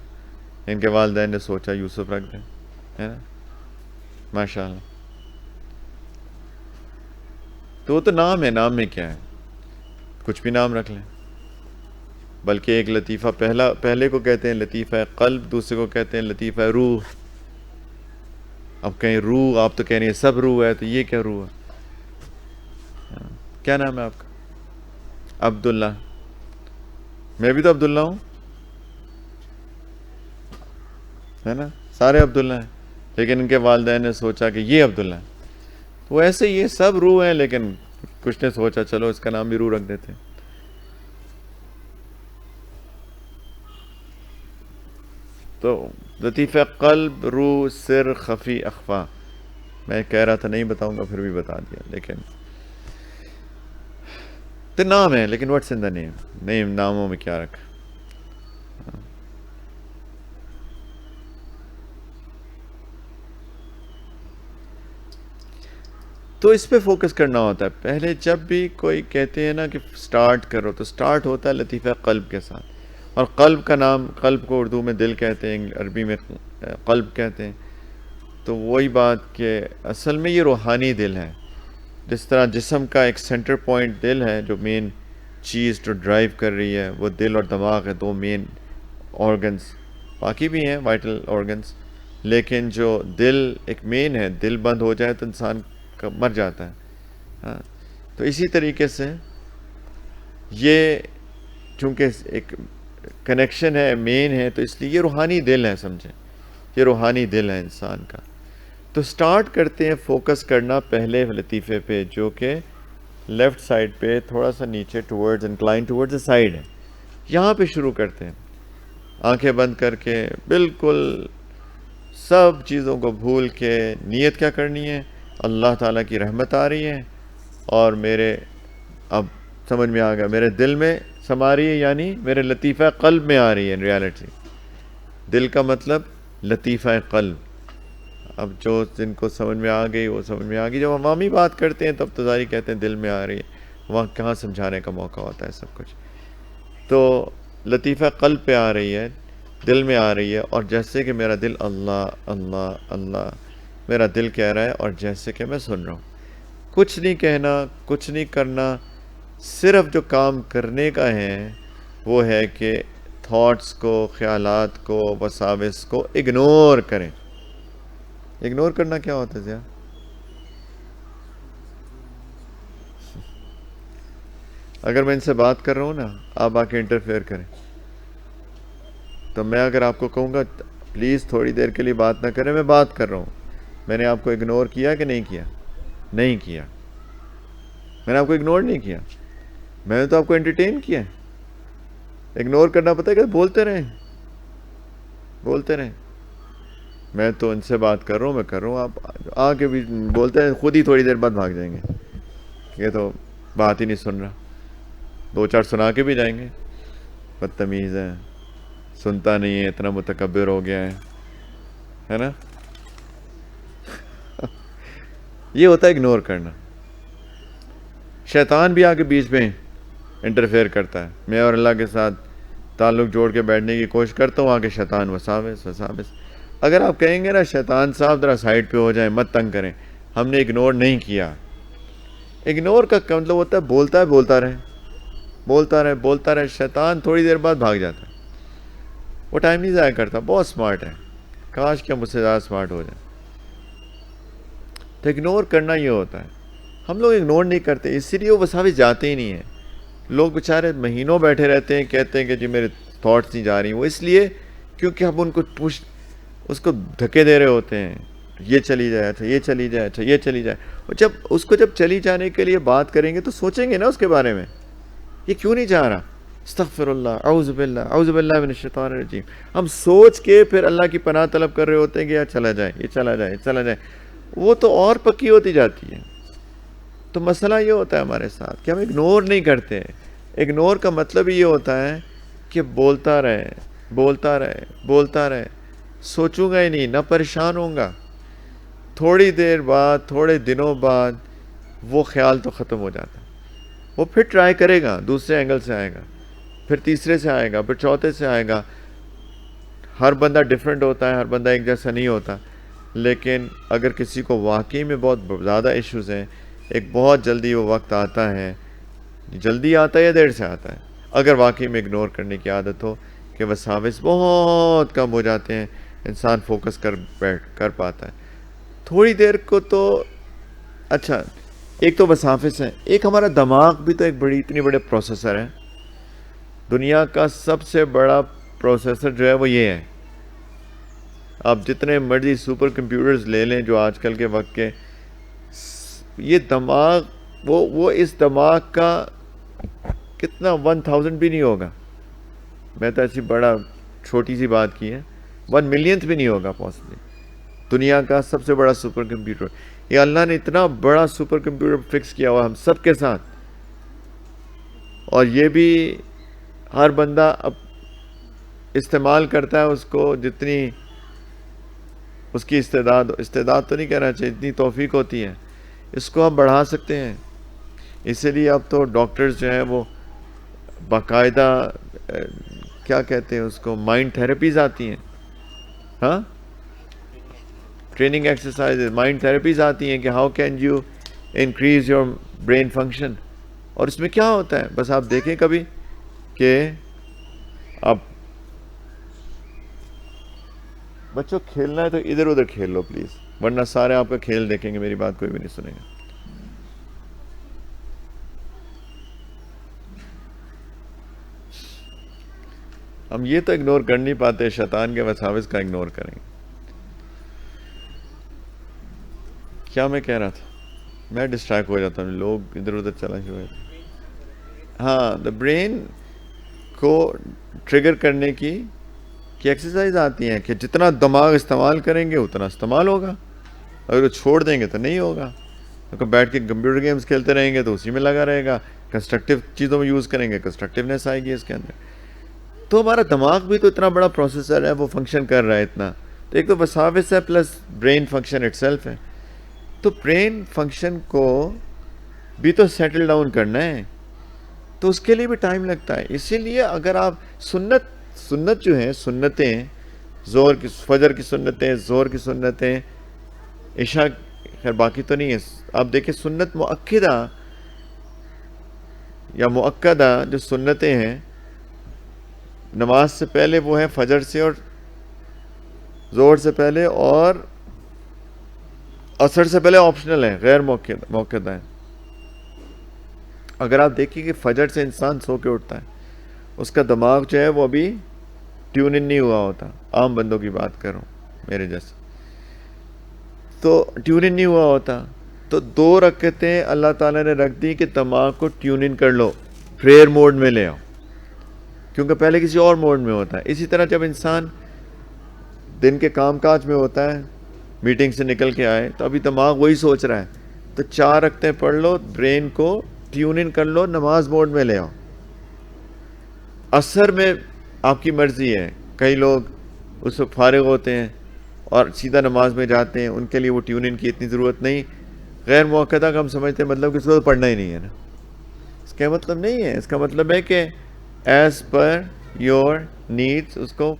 ان کے والدین نے سوچا یوسف رکھ دیں، ہے نا، ماشاء اللہ۔ تو وہ تو نام ہے، نام میں کیا ہے، کچھ بھی نام رکھ لیں۔ بلکہ ایک لطیفہ پہلے کو کہتے ہیں لطیفہ قلب، دوسرے کو کہتے ہیں لطیفہ روح. اب کہیں روح، آپ تو کہہ رہی ہیں سب روح ہے، تو یہ کیا روح ہے؟ کیا نام ہے آپ کا؟ عبداللہ. میں بھی تو عبداللہ ہوں، ہے نا؟ سارے عبداللہ ہیں، لیکن ان کے والدین نے سوچا کہ یہ عبداللہ ہے. تو ایسے یہ سب روح ہیں، لیکن کچھ نے سوچا چلو اس کا نام بھی روح رکھ دیتے ہیں. تو لطیفہ قلب، روح، سر، خفی، اخفا. میں کہہ رہا تھا نہیں بتاؤں گا، پھر بھی بتا دیا. لیکن تو نام ہے، لیکن واٹس ان دا نیم، نیم ناموں میں کیا رکھا. تو اس پہ فوکس کرنا ہوتا ہے. پہلے جب بھی کوئی کہتے ہیں نا کہ سٹارٹ کرو، تو سٹارٹ ہوتا ہے لطیفہ قلب کے ساتھ. اور قلب کا نام، قلب کو اردو میں دل کہتے ہیں، عربی میں قلب کہتے ہیں. تو وہی بات کہ اصل میں یہ روحانی دل ہے. جس طرح جسم کا ایک سینٹر پوائنٹ دل ہے، جو مین چیز جو ڈرائیو کر رہی ہے وہ دل اور دماغ ہے، دو مین آرگنز. باقی بھی ہیں وائٹل آرگنز، لیکن جو دل ایک مین ہے، دل بند ہو جائے تو انسان کا مر جاتا ہے. ہاں، تو اسی طریقے سے یہ چونکہ ایک کنیکشن ہے، مین ہے، تو اس لیے یہ روحانی دل ہے. سمجھیں، یہ روحانی دل ہے انسان کا. تو سٹارٹ کرتے ہیں فوکس کرنا پہلے لطیفے پہ، جو کہ لیفٹ سائڈ پہ تھوڑا سا نیچے towards incline towards the side ہے. یہاں پہ شروع کرتے ہیں آنکھیں بند کر کے، بالکل سب چیزوں کو بھول کے. نیت کیا کرنی ہے؟ اللہ تعالیٰ کی رحمت آ رہی ہے، اور میرے اب سمجھ میں آ گیا، میرے دل میں سما رہی ہے، یعنی میرے لطیفہ قلب میں آ رہی ہے. ریالٹی دل کا مطلب لطیفہ قلب. اب جو جن کو سمجھ میں آ گئی وہ سمجھ میں آ گئی. جب عوامی بات کرتے ہیں تب تو ظاہر کہتے ہیں دل میں آ رہی ہے، وہاں کہاں سمجھانے کا موقع ہوتا ہے سب کچھ. تو لطیفہ قلب پہ آ رہی ہے، دل میں آ رہی ہے. اور جیسے کہ میرا دل اللہ اللہ اللہ میرا دل کہہ رہا ہے، اور جیسے کہ میں سن رہا ہوں. کچھ نہیں کہنا، کچھ نہیں کرنا، صرف جو کام کرنے کا ہے وہ ہے کہ تھاٹس کو، خیالات کو، وساوس کو اگنور کریں. اگنور کرنا کیا ہوتا ہے ضیاء؟ اگر میں ان سے بات کر رہا ہوں نا، آپ آ کے انٹرفیئر کریں، تو میں اگر آپ کو کہوں گا پلیز تھوڑی دیر کے لیے بات نہ کریں، میں بات کر رہا ہوں، میں نے آپ کو اگنور کیا کہ نہیں کیا؟ نہیں کیا. میں نے آپ کو اگنور نہیں کیا، میں نے تو آپ کو انٹرٹین کیا. اگنور کرنا پتہ ہے کہ بولتے رہیں، بولتے رہیں. میں تو ان سے بات کر رہا ہوں، میں کر رہا ہوں، آپ آ کے بھی بولتے ہیں، خود ہی تھوڑی دیر بعد بھاگ جائیں گے. یہ تو بات ہی نہیں سن رہا. دو چار سنا کے بھی جائیں گے، بدتمیز ہے، سنتا نہیں ہے، اتنا متکبر ہو گیا ہے نا. یہ ہوتا ہے اگنور کرنا. شیطان بھی آ کے بیچ میں انٹرفیئر کرتا ہے. میں اور اللہ کے ساتھ تعلق جوڑ کے بیٹھنے کی کوشش کرتا ہوں، آ کے شیطان وساوس وساوس. اگر آپ کہیں گے نا شیطان صاحب ذرا سائڈ پہ ہو جائیں، مت تنگ کریں، ہم نے اگنور نہیں کیا. اگنور کا مطلب ہوتا ہے بولتا ہے، بولتا رہے، بولتا رہے، بولتا رہے. شیطان تھوڑی دیر بعد بھاگ جاتا ہے، وہ ٹائم نہیں ضائع کرتا. بہت سمارٹ ہے، کاش کہ مجھ سے زیادہ سمارٹ ہو جائے. تو اگنور کرنا یہ ہوتا ہے. ہم لوگ اگنور نہیں کرتے، اسی لیے وہ وساوس جاتے ہی نہیں ہیں. لوگ بیچارے مہینوں بیٹھے رہتے ہیں، کہتے ہیں کہ جی میرے تھاٹس نہیں جا رہی. وہ اس لیے کیونکہ ہم ان کو اس کو دھکے دے رہے ہوتے ہیں، یہ چلی جائے، اچھا یہ چلی جائے، اچھا یہ چلی جائے. اور جب اس کو چلی جانے کے لیے بات کریں گے تو سوچیں گے نا اس کے بارے میں، یہ کیوں نہیں جا رہا. استغفر اللہ، اعوذ باللہ من الشیطان الرجیم. ہم سوچ کے پھر اللہ کی پناہ طلب کر رہے ہوتے ہیں کہ یار چلا جائے، یہ چلا جائے، یہ چلا جائے. وہ تو اور پکی ہوتی جاتی ہے. تو مسئلہ یہ ہوتا ہے ہمارے ساتھ کہ ہم اگنور نہیں کرتے. اگنور کا مطلب یہ ہوتا ہے کہ بولتا رہے، بولتا رہے، بولتا رہے. سوچوں گا ہی نہیں، نہ پریشان ہوں گا. تھوڑی دیر بعد، تھوڑے دنوں بعد وہ خیال تو ختم ہو جاتا ہے. وہ پھر ٹرائی کرے گا، دوسرے اینگل سے آئے گا، پھر تیسرے سے آئے گا، پھر چوتھے سے آئے گا. ہر بندہ ڈیفرنٹ ہوتا ہے، ہر بندہ ایک جیسا نہیں ہوتا. لیکن اگر کسی کو واقعی میں بہت زیادہ ایشوز ہیں، ایک بہت جلدی وہ وقت آتا ہے. جلدی آتا ہے یا دیر سے آتا ہے؟ اگر واقعی میں اگنور کرنے کی عادت ہو کہ وساوس بہت کم ہو جاتے ہیں، انسان فوکس کر پاتا ہے تھوڑی دیر کو. تو اچھا، ایک تو وساوس ہے، ایک ہمارا دماغ بھی تو ایک اتنی بڑے پروسیسر ہے. دنیا کا سب سے بڑا پروسیسر جو ہے وہ یہ ہے. آپ جتنے مرضی سپر کمپیوٹرز لے لیں جو آج کل کے وقت کے، یہ دماغ وہ اس دماغ کا کتنا 1000 بھی نہیں ہوگا. میں تو ایسی بڑا چھوٹی سی بات کی ہے، 1 ملینتھ بھی نہیں ہوگا پاسبلی. دنیا کا سب سے بڑا سپر کمپیوٹر، یہ اللہ نے اتنا بڑا سپر کمپیوٹر فکس کیا ہوا ہم سب کے ساتھ. اور یہ بھی ہر بندہ اب استعمال کرتا ہے اس کو، جتنی اس کی استعداد تو نہیں کہنا چاہیے، اتنی توفیق ہوتی ہے اس کو ہم بڑھا سکتے ہیں. اسی لیے اب تو ڈاکٹرز جو ہیں وہ باقاعدہ کیا کہتے ہیں اس کو، مائنڈ تھراپیز آتی ہیں. ہاں، ٹریننگ ایکسرسائز، مائنڈ تھراپیز آتی ہیں کہ how can you increase your brain function. اور اس میں کیا ہوتا ہے، بس آپ دیکھیں کبھی کہ آپ بچوں کھیلنا ہے تو ادھر ادھر کھیل لو پلیز، ورنہ سارے آپ کا کھیل دیکھیں گے، میری بات کوئی بھی نہیں سنے گا. ہم یہ تو اگنور کر نہیں پاتے، شیطان کے وساوس کا اگنور کریں گے. کیا میں کہہ رہا تھا، میں ڈسٹریکٹ ہو جاتا ہوں، لوگ ادھر ادھر چلا ہوئے. ہاں، دا برین کو ٹریگر کرنے کی ایکسرسائز آتی ہیں کہ جتنا دماغ استعمال کریں گے اتنا استعمال ہوگا، اگر چھوڑ دیں گے تو نہیں ہوگا. اگر بیٹھ کے کمپیوٹر گیمز کھیلتے رہیں گے تو اسی میں لگا رہے گا. کنسٹرکٹیو چیزوں میں یوز کریں گے، کنسٹرکٹیونیس آئے گی اس کے اندر. تو ہمارا دماغ بھی تو اتنا بڑا پروسیسر ہے، وہ فنکشن کر رہا ہے اتنا. تو ایک تو وساوس ہے plus brain function it self ہے. تو برین فنکشن کو بھی تو سیٹل ڈاؤن کرنا ہے، تو اس کے لیے بھی ٹائم لگتا ہے. اسی لیے اگر آپ سنت جو ہیں، سنتیں، زہر کی فجر کی سنتیں، زہر کی سنتیں، عشاء، خیر باقی تو نہیں ہے. آپ دیکھیں سنت مؤکدہ یا مؤکدہ جو سنتیں ہیں نماز سے پہلے، وہ ہیں فجر سے اور زہر سے پہلے اور عصر سے پہلے آپشنل ہیں، غیر موقع ہیں. اگر آپ دیکھیں کہ فجر سے انسان سو کے اٹھتا ہے، اس کا دماغ جو ہے وہ ابھی ٹیون ان نہیں ہوا ہوتا. عام بندوں کی بات کر رہا ہوں، میرے جیسے، تو ٹیون ان نہیں ہوا ہوتا. تو 2 رکعتیں اللہ تعالیٰ نے رکھ دی کہ دماغ کو ٹیون ان کر لو، پریئر موڈ میں لے آؤ، کیونکہ پہلے کسی اور موڈ میں ہوتا ہے. اسی طرح جب انسان دن کے کام کاج میں ہوتا ہے، میٹنگ سے نکل کے آئے، تو ابھی دماغ وہی سوچ رہا ہے، تو 4 رکعتیں پڑھ لو، برین کو ٹیون ان کر لو، نماز موڈ میں لے آؤ. عصر میں آپ کی مرضی ہے، کئی لوگ اس وقت فارغ ہوتے ہیں اور سیدھا نماز میں جاتے ہیں، ان کے لیے وہ ٹیون ان کی اتنی ضرورت نہیں. غیر موقعہ کا ہم سمجھتے ہیں مطلب کہ اس کو پڑھنا ہی نہیں ہے نا. اس کا مطلب نہیں ہے، اس کا مطلب ہے کہ ایز پر یور نیڈس اس کو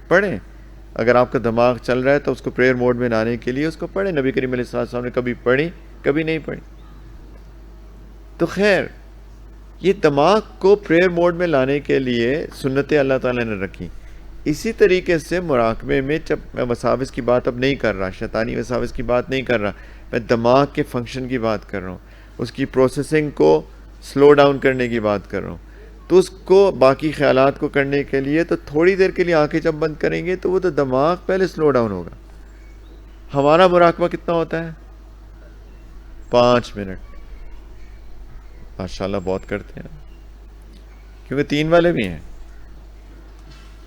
پڑھیں. اگر آپ کا دماغ چل رہا ہے تو اس کو پریئر موڈ میں لانے کے لیے اس کو پڑھیں. نبی کریم علیہ السلام نے کبھی پڑھی، کبھی نہیں پڑھی. تو خیر، یہ دماغ کو پریئر موڈ میں لانے کے لیے سنتیں اللہ تعالیٰ نے رکھی. اسی طریقے سے مراقبے میں، جب میں وساوس کی بات اب نہیں کر رہا، شیطانی وساوس کی بات نہیں کر رہا، میں دماغ کے فنکشن کی بات کر رہا ہوں، اس کی پروسیسنگ کو سلو ڈاؤن کرنے کی بات کر رہا ہوں. تو اس کو باقی خیالات کو کرنے کے لیے تو تھوڑی دیر کے لیے آنکھیں جب بند کریں گے تو وہ تو دماغ پہلے سلو ڈاؤن ہوگا. ہمارا مراقبہ کتنا ہوتا ہے؟ 5 منٹ. ماشاءاللہ بہت کرتے ہیں، کیونکہ 3 والے بھی ہیں،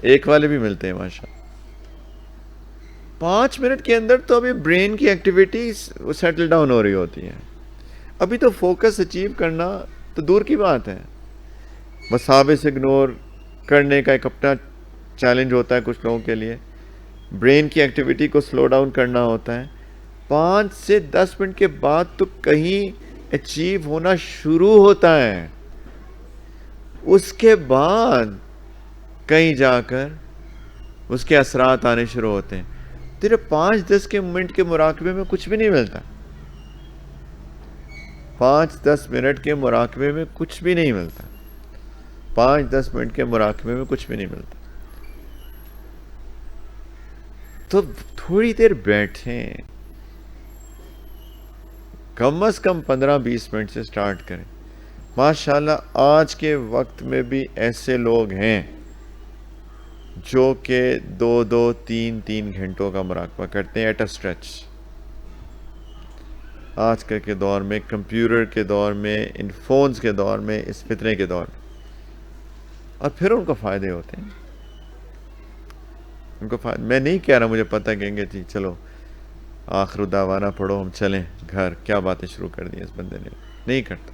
1 والے بھی ملتے ہیں ماشاءاللہ. 5 منٹ کے اندر تو ابھی برین کی ایکٹیویٹی سیٹل ڈاؤن ہو رہی ہوتی ہے. ابھی تو فوکس اچیو کرنا تو دور کی بات ہے. وساوس اگنور کرنے کا ایک اپنا چیلنج ہوتا ہے کچھ لوگوں کے لیے، برین کی ایکٹیویٹی کو سلو ڈاؤن کرنا ہوتا ہے. 5 سے 10 منٹ کے بعد تو کہیں اچیو ہونا شروع ہوتا ہے، اس کے بعد کہیں جا کر اس کے اثرات آنے شروع ہوتے ہیں. تیرے 5-10 کے منٹ کے مراقبے میں کچھ بھی نہیں ملتا. 5-10 منٹ کے مراقبے میں کچھ بھی نہیں ملتا. 5-10 منٹ کے مراقبے میں کچھ بھی نہیں ملتا. تو تھوڑی دیر بیٹھیں، کم از کم 15-20 منٹ سے سٹارٹ کریں. ماشاءاللہ آج کے وقت میں بھی ایسے لوگ ہیں جو کہ 2-3 گھنٹوں کا مراقبہ کرتے ہیں ایٹ اے اسٹریچ. آج کل کے دور میں، کمپیوٹر کے دور میں، ان فونز کے دور میں، اس فتنے کے دور میں، اور پھر ان کو فائدے ہوتے ہیں. ان کو میں نہیں کہہ رہا، مجھے پتہ کہیں گے جی چلو آخر دعوانا پڑھو ہم چلیں گھر، کیا باتیں شروع کر دی اس بندے نے. نہیں کرتا.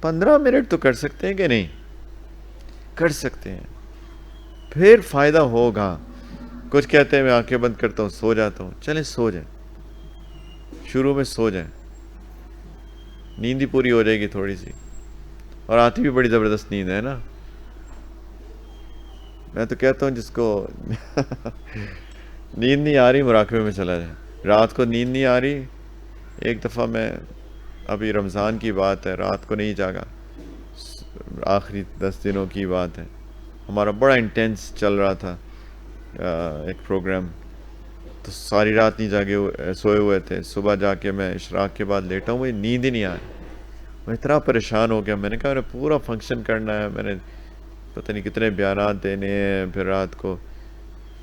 15 منٹ تو کر سکتے ہیں کہ نہیں؟ کر سکتے ہیں، پھر فائدہ ہوگا. کچھ کہتے ہیں میں آنکھیں بند کرتا ہوں سو جاتا ہوں. چلیں سو جائیں، شروع میں سو جائیں، نیند ہی پوری ہو جائے گی تھوڑی سی. اور آتی بھی بڑی زبردست نیند ہے نا. میں تو کہتا ہوں جس کو نیند نہیں آ رہی مراقبے میں چلا جائے. رات کو نیند نہیں آ رہی. ایک دفعہ میں، ابھی رمضان کی بات ہے، رات کو نہیں جاگا، آخری 10 دنوں کی بات ہے. ہمارا بڑا انٹینس چل رہا تھا ایک پروگرام، تو ساری رات نہیں جاگے سوئے ہوئے تھے. صبح جا کے میں اشراق کے بعد لیٹا ہوں، مجھے نیند ہی نہیں آ رہی. میں اتنا پریشان ہو گیا. میں نے کہا میں نے پورا فنکشن کرنا ہے، میں نے پتہ نہیں کتنے بیانات دینے ہیں، پھر رات کو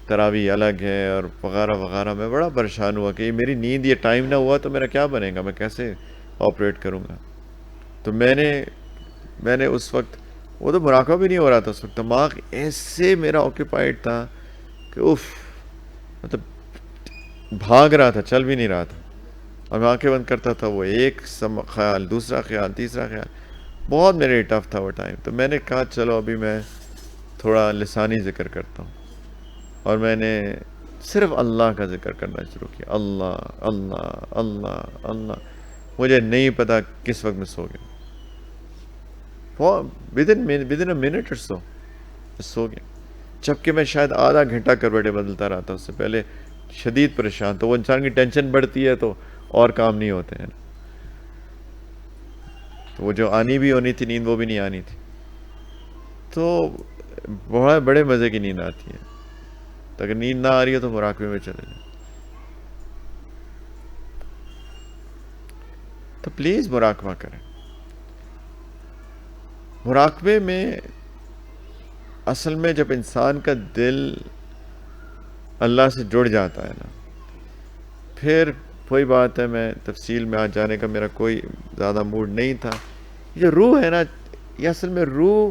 تراویح الگ ہے اور وغیرہ وغیرہ. میں بڑا پریشان ہوا کہ یہ میری نیند یہ ٹائم نہ ہوا تو میرا کیا بنے گا، میں کیسے آپریٹ کروں گا. تو میں نے اس وقت، وہ تو مراقبہ بھی نہیں ہو رہا تھا اس وقت، دماغ ایسے میرا آکوپائڈ تھا کہ مطلب بھاگ رہا تھا، چل بھی نہیں رہا تھا. اور میں آنکھیں بند کرتا تھا، وہ ایک خیال، دوسرا خیال، تیسرا خیال. بہت میرے ٹف تھا وہ ٹائم. تو میں نے کہا چلو ابھی میں تھوڑا لسانی ذکر کرتا ہوں. اور میں نے صرف اللہ کا ذکر کرنا شروع کیا. اللہ اللہ اللہ اللہ. مجھے نہیں پتا کس وقت میں سو گیا. ودن اے منٹ اور سو گیا. جبکہ میں شاید آدھا گھنٹہ کروٹیں بدلتا رہا تھا. اس سے پہلے شدید پریشان. تو وہ انسان کی ٹینشن بڑھتی ہے تو اور کام نہیں ہوتے ہیں. تو وہ جو آنی بھی ہونی تھی نیند، وہ بھی نہیں آنی تھی. تو بڑے مزے کی نیند آتی ہے. تو اگر نیند نہ آ رہی ہے تو مراقبے میں چلے جائیں. تو پلیز مراقبہ کریں. مراقبے میں اصل میں جب انسان کا دل اللہ سے جڑ جاتا ہے نا، پھر کوئی بات ہے، میں تفصیل میں آج جانے کا میرا کوئی زیادہ موڈ نہیں تھا. یہ روح ہے نا، یہ اصل میں روح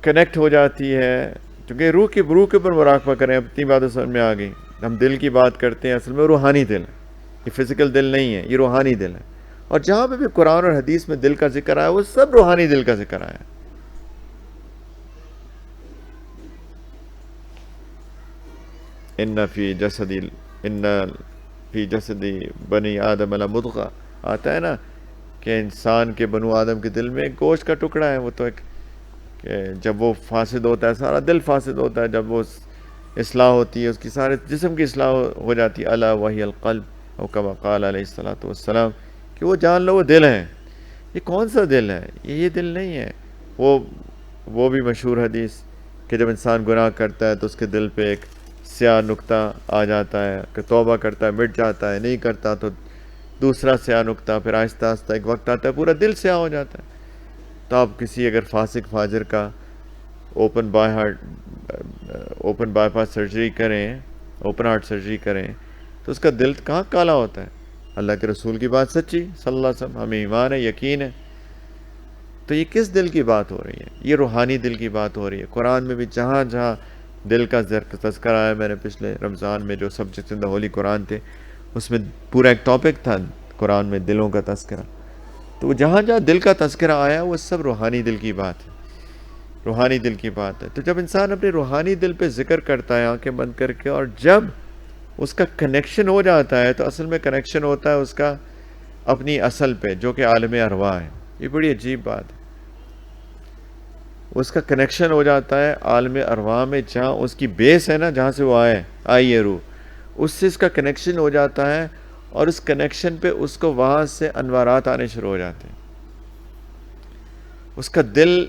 کنیکٹ ہو جاتی ہے. کیونکہ روح کے اوپر مراقبہ کریں. اتنی باتیں سمجھ میں آ گئی. ہم دل کی بات کرتے ہیں، اصل میں روحانی دل ہے. یہ فزیکل دل نہیں ہے، یہ روحانی دل ہے. اور جہاں پہ بھی قرآن اور حدیث میں دل کا ذکر آیا، وہ سب روحانی دل کا ذکر آیا. ان فی جسدی بنی آدم لمضغہ آتا ہے نا، کہ انسان کے بنو آدم کے دل میں ایک گوشت کا ٹکڑا ہے. وہ تو ایک کہ جب وہ فاسد ہوتا ہے سارا دل فاسد ہوتا ہے. جب وہ اصلاح ہوتی ہے اس کی سارے جسم کی اصلاح ہو جاتی ہے. الا وہی القلب، او کما قال علیہ الصلوۃ والسلام، کہ وہ جان لو وہ دل ہے. یہ کون سا دل ہے؟ یہ دل نہیں ہے. وہ بھی مشہور حدیث کہ جب انسان گناہ کرتا ہے تو اس کے دل پہ ایک سیاہ نقطہ آ جاتا ہے، کہ توبہ کرتا ہے مٹ جاتا ہے، نہیں کرتا تو دوسرا سیاہ نقطہ، پھر آہستہ آہستہ ایک وقت آتا ہے پورا دل سیاہ ہو جاتا ہے. تو آپ کسی اگر فاسق فاجر کا اوپن بائی پاس سرجری کریں، اوپن ہارٹ سرجری کریں، تو اس کا دل کہاں کالا ہوتا ہے؟ اللہ کے رسول کی بات سچی صلی اللہ علیہ وسلم، ہمیں ایمان ہے، یقین ہے. تو یہ کس دل کی بات ہو رہی ہے؟ یہ روحانی دل کی بات ہو رہی ہے. قرآن میں بھی جہاں جہاں دل کا تذکرہ آیا، میں نے پچھلے رمضان میں جو سبجیکٹ ان دا ہولی قرآن تھے، اس میں پورا ایک ٹاپک تھا قرآن میں دلوں کا تذکرہ. تو جہاں جہاں دل کا تذکرہ آیا وہ سب روحانی دل کی بات ہے. روحانی دل کی بات ہے. تو جب انسان اپنے روحانی دل پہ ذکر کرتا ہے آنکھیں بند کر کے، اور جب اس کا کنیکشن ہو جاتا ہے، تو اصل میں کنیکشن ہوتا ہے اس کا اپنی اصل پہ، جو کہ عالم ارواح ہے. یہ بڑی عجیب بات ہے. اس کا کنیکشن ہو جاتا ہے عالم ارواح میں، جہاں اس کی بیس ہے نا، جہاں سے وہ آئی ہے روح، اس سے اس کا کنیکشن ہو جاتا ہے. اور اس کنیکشن پہ اس کو وہاں سے انوارات آنے شروع ہو جاتے ہیں. اس کا دل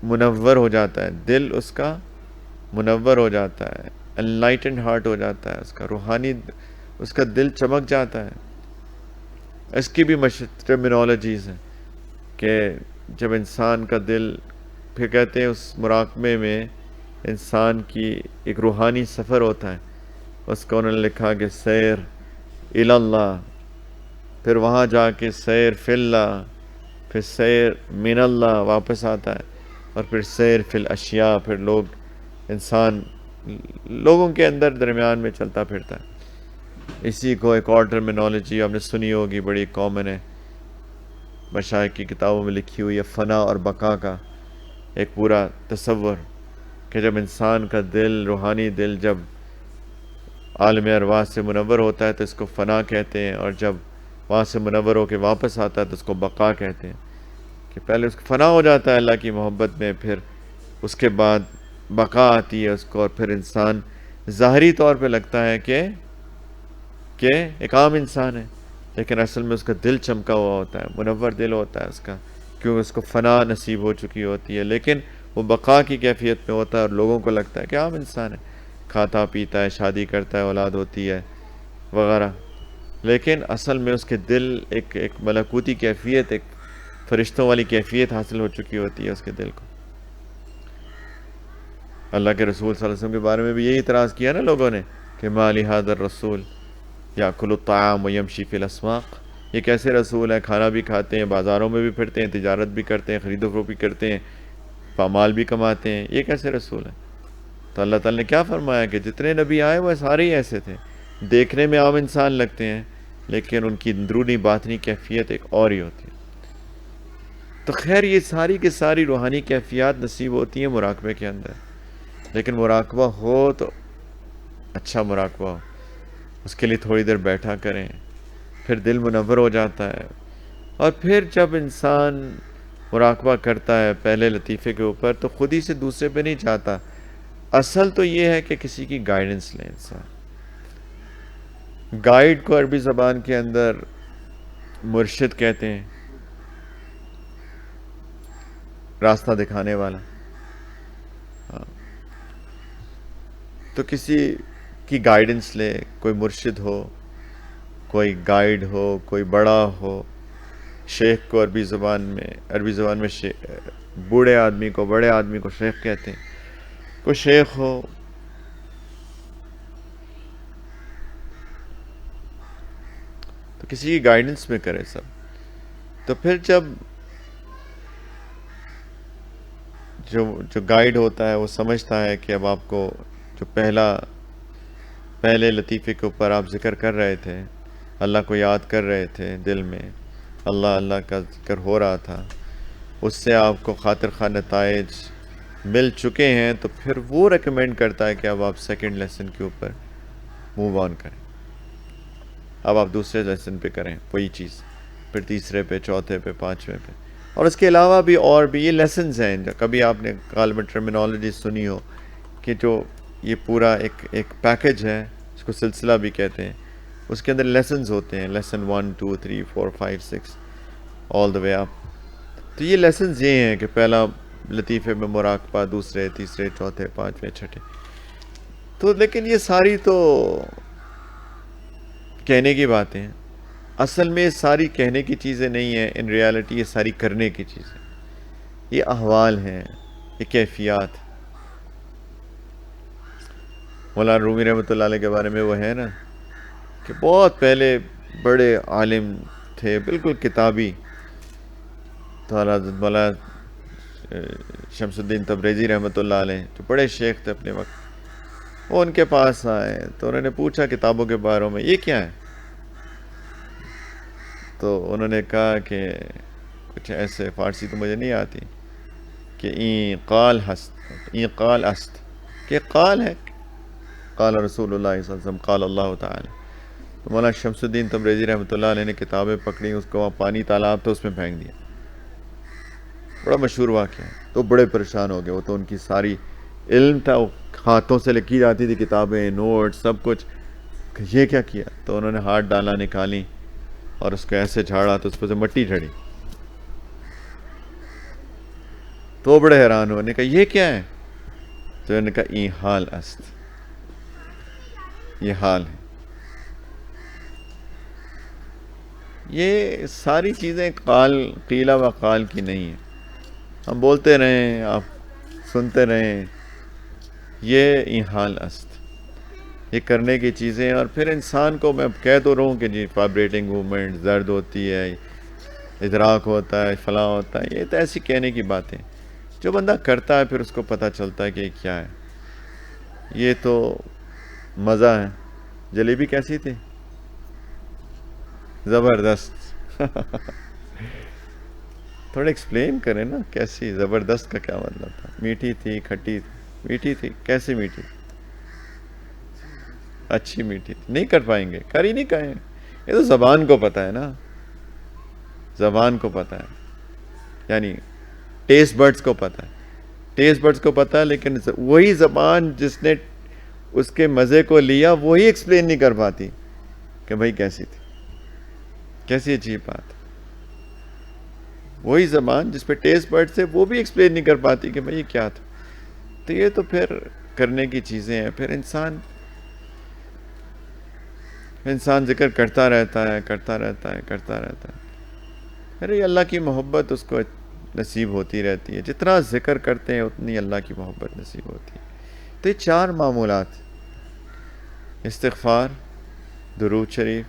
منور ہو جاتا ہے، دل اس کا منور ہو جاتا ہے، انلائٹنڈ ہارٹ ہو جاتا ہے، اس کا روحانی، اس کا دل چمک جاتا ہے. اس کی بھی ٹرمینالوجیز ہیں کہ جب انسان کا دل، پھر کہتے ہیں اس مراقبے میں انسان کی ایک روحانی سفر ہوتا ہے. اس کو انہوں نے لکھا کہ سیر اللہ، پھر وہاں جا کے سیر فی اللہ، پھر سیر من اللہ واپس آتا ہے، اور پھر سیر فی الاشیاء، پھر انسان لوگوں کے اندر درمیان میں چلتا پھرتا ہے. اسی کو ایک اور ٹرمینالوجی آپ نے سنی ہوگی، بڑی کامن ہے، مشائخ کی کتابوں میں لکھی ہوئی ہے، فنا اور بقا کا ایک پورا تصور، کہ جب انسان کا دل، روحانی دل جب عالم ارواح سے منور ہوتا ہے تو اس کو فنا کہتے ہیں، اور جب وہاں سے منور ہو کے واپس آتا ہے تو اس کو بقا کہتے ہیں. کہ پہلے اس کو فنا ہو جاتا ہے اللہ کی محبت میں، پھر اس کے بعد بقا آتی ہے اس کو، اور پھر انسان ظاہری طور پہ لگتا ہے کہ ایک عام انسان ہے، لیکن اصل میں اس کا دل چمکا ہوا ہوتا ہے، منور دل ہوتا ہے اس کا، کیونکہ اس کو فنا نصیب ہو چکی ہوتی ہے، لیکن وہ بقا کی کیفیت میں ہوتا ہے، اور لوگوں کو لگتا ہے کہ عام انسان ہے، کھاتا پیتا ہے، شادی کرتا ہے، اولاد ہوتی ہے وغیرہ، لیکن اصل میں اس کے دل ایک ملکوتی کیفیت، ایک فرشتوں والی کیفیت حاصل ہو چکی ہوتی ہے اس کے دل کو. اللہ کے رسول صلی اللہ علیہ وسلم کے بارے میں بھی یہی اعتراض کیا نا لوگوں نے کہ ما لہذا الرسول یاکل الطعام ویمشی فی الاسواق، یہ کیسے رسول ہیں، کھانا بھی کھاتے ہیں، بازاروں میں بھی پھرتے ہیں، تجارت بھی کرتے ہیں، خرید و فروخت بھی کرتے ہیں، پامال بھی کماتے ہیں، یہ کیسے رسول ہیں؟ تو اللہ تعالیٰ نے کیا فرمایا کہ جتنے نبی آئے وہ سارے ہی ایسے تھے، دیکھنے میں عام انسان لگتے ہیں، لیکن ان کی اندرونی باطنی کیفیت ایک اور ہی ہوتی ہے. تو خیر یہ ساری کی ساری روحانی کیفیات نصیب ہوتی ہیں مراقبے کے اندر، لیکن مراقبہ ہو تو اچھا مراقبہ ہو، اس کے لیے تھوڑی دیر بیٹھا کریں، پھر دل منور ہو جاتا ہے. اور پھر جب انسان مراقبہ کرتا ہے پہلے لطیفے کے اوپر تو خود ہی سے دوسرے پہ نہیں جاتا، اصل تو یہ ہے کہ کسی کی گائیڈنس لیں انسان. گائیڈ کو عربی زبان کے اندر مرشد کہتے ہیں، راستہ دکھانے والا. تو کسی کی گائیڈنس لے، کوئی مرشد ہو، کوئی گائیڈ ہو، کوئی بڑا ہو. شیخ کو عربی زبان میں بوڑھے آدمی کو، بڑے آدمی کو شیخ کہتے ہیں. کوئی شیخ ہو، تو کسی کی گائیڈنس میں کرے سب. تو پھر جب جو گائیڈ ہوتا ہے وہ سمجھتا ہے کہ اب آپ کو جو پہلے لطیفے کے اوپر آپ ذکر کر رہے تھے، اللہ کو یاد کر رہے تھے، دل میں اللہ کا ذکر ہو رہا تھا، اس سے آپ کو خاطر خواہ نتائج مل چکے ہیں، تو پھر وہ ریکمینڈ کرتا ہے کہ اب آپ سیکنڈ لیسن کے اوپر موو آن کریں، اب آپ دوسرے لیسن پہ کریں وہی چیز، پھر تیسرے پہ، چوتھے پہ، پانچویں پہ. اور اس کے علاوہ بھی یہ لیسنز ہیں. کبھی آپ نے غالباً ٹرمینالوجی سنی ہو کہ جو یہ پورا ایک پیکج ہے، اس کو سلسلہ بھی کہتے ہیں، اس کے اندر لیسنز ہوتے ہیں، لیسن 1 2 3 4 5 6 آل دا وے اپ. تو یہ لیسنز یہ ہیں کہ پہلا لطیفے میں مراقبہ، دوسرے، تیسرے، چوتھے، پانچویں، چھٹے. تو لیکن یہ ساری تو کہنے کی باتیں ہیں، اصل میں یہ ساری کہنے کی چیزیں نہیں ہیں، ان ریالٹی یہ ساری کرنے کی چیزیں، یہ احوال ہیں، یہ کیفیات. مولانا رومی رحمۃ اللہ علیہ کے بارے میں وہ ہے نا کہ بہت پہلے بڑے عالم تھے، بالکل کتابی. تو مولانا شمس الدین تبریزی رحمۃ اللہ علیہ جو بڑے شیخ تھے اپنے وقت، وہ ان کے پاس آئے تو انہوں نے پوچھا کتابوں کے بارے میں یہ کیا ہے. تو انہوں نے کہا کہ کچھ ایسے، فارسی تو مجھے نہیں آتی، کہ این قال است، کہ قال ہے، قال رسول اللہ صلی اللہ علیہ وسلم، قال اللہ تعالی. تو مولانا شمس الدین تبریزی رحمۃ اللہ علیہ نے کتابیں پکڑی، اس کو وہاں پانی تالاب تو اس میں پھینک دیا. بڑا مشہور واقعہ ہے. تو بڑے پریشان ہو گئے، وہ تو ان کی ساری علم تھا، وہ ہاتھوں سے لکھی جاتی تھی کتابیں، نوٹ، سب کچھ، کہ یہ کیا کیا. تو انہوں نے ہاتھ ڈالا، نکالی اور اس کو ایسے جھاڑا تو اس پہ سے مٹی جھڑی. تو وہ بڑے حیران ہونے کا یہ کیا ہے؟ تو انہوں نے کہا ای حال است، یہ حال ہے. یہ ساری چیزیں قیل و قال کی نہیں ہیں. ہم بولتے رہیں، آپ سنتے رہیں، یہ ای حال است، یہ کرنے کی چیزیں. اور پھر انسان کو میں کہہ تو رہا ہوں کہ جی وائبریٹنگ موومنٹ، درد ہوتی ہے، ادراک ہوتا ہے، فلاں ہوتا ہے، یہ تو ایسی کہنے کی باتیں. جو بندہ کرتا ہے پھر اس کو پتہ چلتا ہے کہ یہ کیا ہے. یہ تو مزہ ہے. جلیبی کیسی تھی؟ زبردست. تھوڑا ایکسپلین کریں نا، کیسی؟ زبردست کا کیا مطلب تھا؟ میٹھی تھی، کھٹی تھی؟ میٹھی تھی. کیسی میٹھی؟ اچھی میٹھی تھی. نہیں کر پائیں گے، کر ہی نہیں کہیں. یہ تو زبان کو پتہ ہے نا، زبان کو پتہ ہے، یعنی ٹیسٹ برڈز کو پتہ ہے. ٹیسٹ برڈز کو پتہ ہے، لیکن وہی زبان جس نے اس کے مزے کو لیا وہی ایکسپلین نہیں کر پاتی کہ بھائی کیسی تھی. کیسی عجیب بات. وہی زبان جس پہ ٹیسٹ برڈ سے، وہ بھی ایکسپلین نہیں کر پاتی کہ بھائی یہ کیا تھا. تو یہ تو پھر کرنے کی چیزیں ہیں. پھر انسان ذکر کرتا رہتا ہے، کرتا رہتا ہے، کرتا رہتا ہے. ارے اللہ کی محبت اس کو نصیب ہوتی رہتی ہے. جتنا ذکر کرتے ہیں اتنی اللہ کی محبت نصیب ہوتی ہے. تو یہ 4 معمولات: استغفار، درود شریف،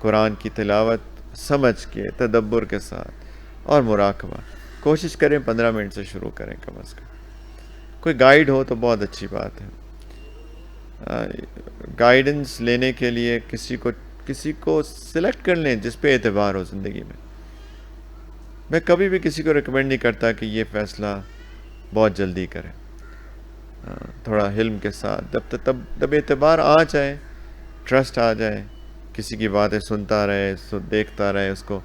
قرآن کی تلاوت سمجھ کے، تدبر کے ساتھ، اور مراقبہ. کوشش کریں 15 منٹ سے شروع کریں کم از کم. کوئی گائیڈ ہو تو بہت اچھی بات ہے. گائیڈنس لینے کے لیے کسی کو سلیکٹ کر لیں جس پہ اعتبار ہو زندگی میں. میں کبھی بھی کسی کو ریکمینڈ نہیں کرتا کہ یہ فیصلہ بہت جلدی کریں. تھوڑا حلم کے ساتھ، جب اعتبار آ جائے، ٹرسٹ آ جائے، کسی کی باتیں سنتا رہے، دیکھتا رہے اس کو،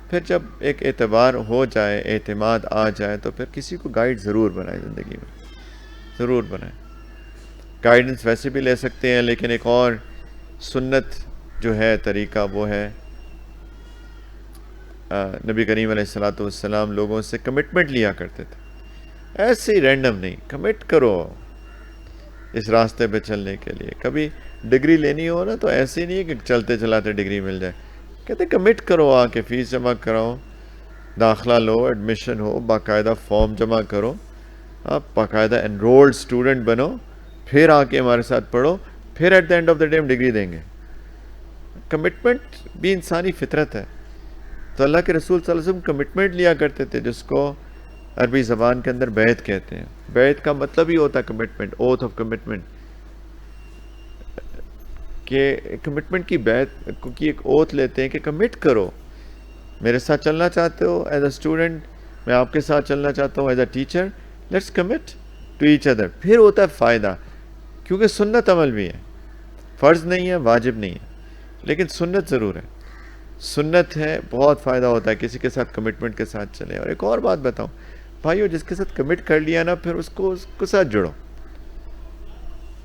پھر جب ایک اعتبار ہو جائے، اعتماد آ جائے، تو پھر کسی کو گائیڈ ضرور بنائے زندگی میں، ضرور بنائے. گائیڈنس ویسے بھی لے سکتے ہیں، لیکن ایک اور سنت جو ہے، طریقہ، وہ ہے نبی کریم علیہ السلام لوگوں سے کمٹمنٹ لیا کرتے تھے. ایسے ہی رینڈم نہیں، کمٹ کرو اس راستے پہ چلنے کے لیے. کبھی ڈگری لینی ہو نا تو ایسے ہی نہیں ہے کہ چلتے چلاتے ڈگری مل جائے. کہتے کمٹ کرو، آ کے فیس جمع کراؤ، داخلہ لو، ایڈمیشن ہو، باقاعدہ فارم جمع کرو، آپ باقاعدہ انرولڈ اسٹوڈنٹ بنو، پھر آ کے ہمارے ساتھ پڑھو، پھر at the end of the day ہم ڈگری دیں گے. کمٹمنٹ بھی انسانی فطرت ہے. تو اللہ کے رسول صلی اللہ علیہ وسلم کمٹمنٹ لیا کرتے تھے، جس کو عربی زبان کے اندر بیعت کہتے ہیں. بیعت کا مطلب ہی ہوتا ہے کمٹمنٹ، اوتھ آف کمٹمنٹ. کہ کمٹمنٹ کی بیعت کی ایک اوتھ لیتے ہیں کہ کمٹ کرو، میرے ساتھ چلنا چاہتے ہو ایز اے اسٹوڈنٹ، میں آپ کے ساتھ چلنا چاہتا ہوں as a teacher, let's commit to each other. پھر ہوتا ہے فائدہ، کیونکہ سنت عمل بھی ہے، فرض نہیں ہے، واجب نہیں ہے، لیکن سنت ضرور ہے. سنت ہے، بہت فائدہ ہوتا ہے کسی کے ساتھ کمٹمنٹ کے ساتھ چلے. اور ایک اور بات بتاؤں بھائیو، جس کے ساتھ کمٹ کر لیا نا، پھر اس کو ساتھ جڑو.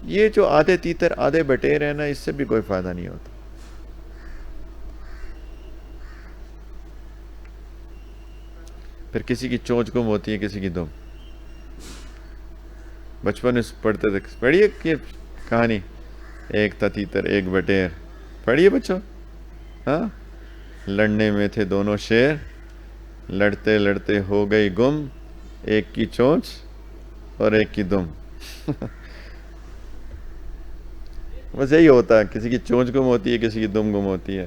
یہ جو آدھے تیتر آدھے بٹیر ہیں نا، اس سے بھی کوئی فائدہ نہیں ہوتا. پھر کسی کی چونچ گم ہوتی ہے، کسی کی دم. بچپن میں پڑھتے تھے، پڑھیے یہ کہانی، ایک تھا تیتر ایک بٹیر. پڑھیے بچوں. ہاں، لڑنے میں تھے دونوں شیر، لڑتے لڑتے ہو گئی گم، ایک کی چونچ اور ایک کی دم. بس یہی ہوتا ہے، کسی کی چونچ گم ہوتی ہے، کسی کی دم گم ہوتی ہے.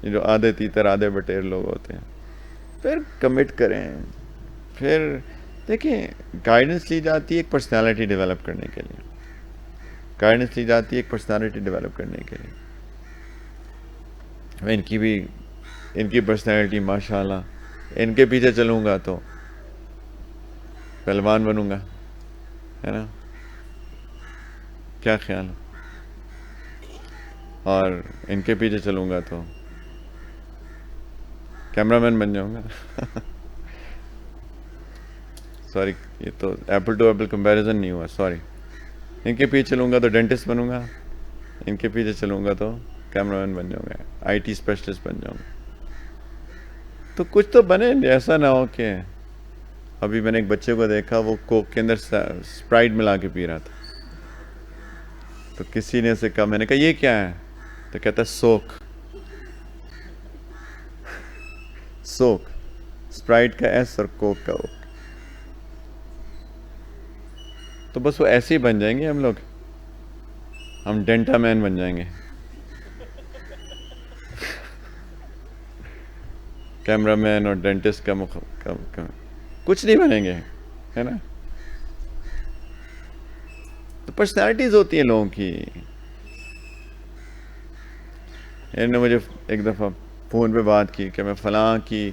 یہ جو آدھے تیتر آدھے بٹیر لوگ ہوتے ہیں. پھر کمٹ کریں. پھر دیکھیں، گائیڈنس لی جاتی ہے ایک پرسنالٹی ڈیولپ کرنے کے لیے. گائیڈنس لی جاتی ہے ایک پرسنالٹی ڈیولپ کرنے کے لیے. ان کی پرسنالٹی ماشاءاللہ، ان کے پیچھے چلوں گا تو پہلوان بنوں گا، ہے نا؟ کیا خیال ہے؟ اور ان کے پیچھے چلوں گا تو کیمرہ مین بن جاؤں گا. سوری، یہ تو ایپل ٹو ایپل کمپیریزن نہیں ہوا، سوری. ان کے پیچھے چلوں گا تو ڈینٹسٹ بنوں گا، ان کے پیچھے چلوں گا تو کیمرہ مین بن جاؤں گا، آئی ٹی اسپیشلسٹ بن جاؤں گا. تو کچھ تو بنے، ایسا نہ ہو کہ ابھی میں نے ایک بچے کو دیکھا وہ کوک کے اندر اسپرائٹ ملا کے پی رہا تھا. تو کسی نے اسے کہا, میں نے کہا یہ کیا ہے؟ تو کہتا ہے سوک. سوک, اسپرائٹ کا ایس اور کوک کا او. تو بس وہ ایسے ہی بن جائیں گے ہم لوگ, ہم ڈینٹا مین بن جائیں گے, کیمرہ مین اور ڈینٹسٹ کا کچھ نہیں بنیں گے, ہے نا. تو پرسنالٹیز ہوتی ہیں لوگوں کی. انہوں نے مجھے ایک دفعہ فون پہ بات کی کہ میں فلاں کی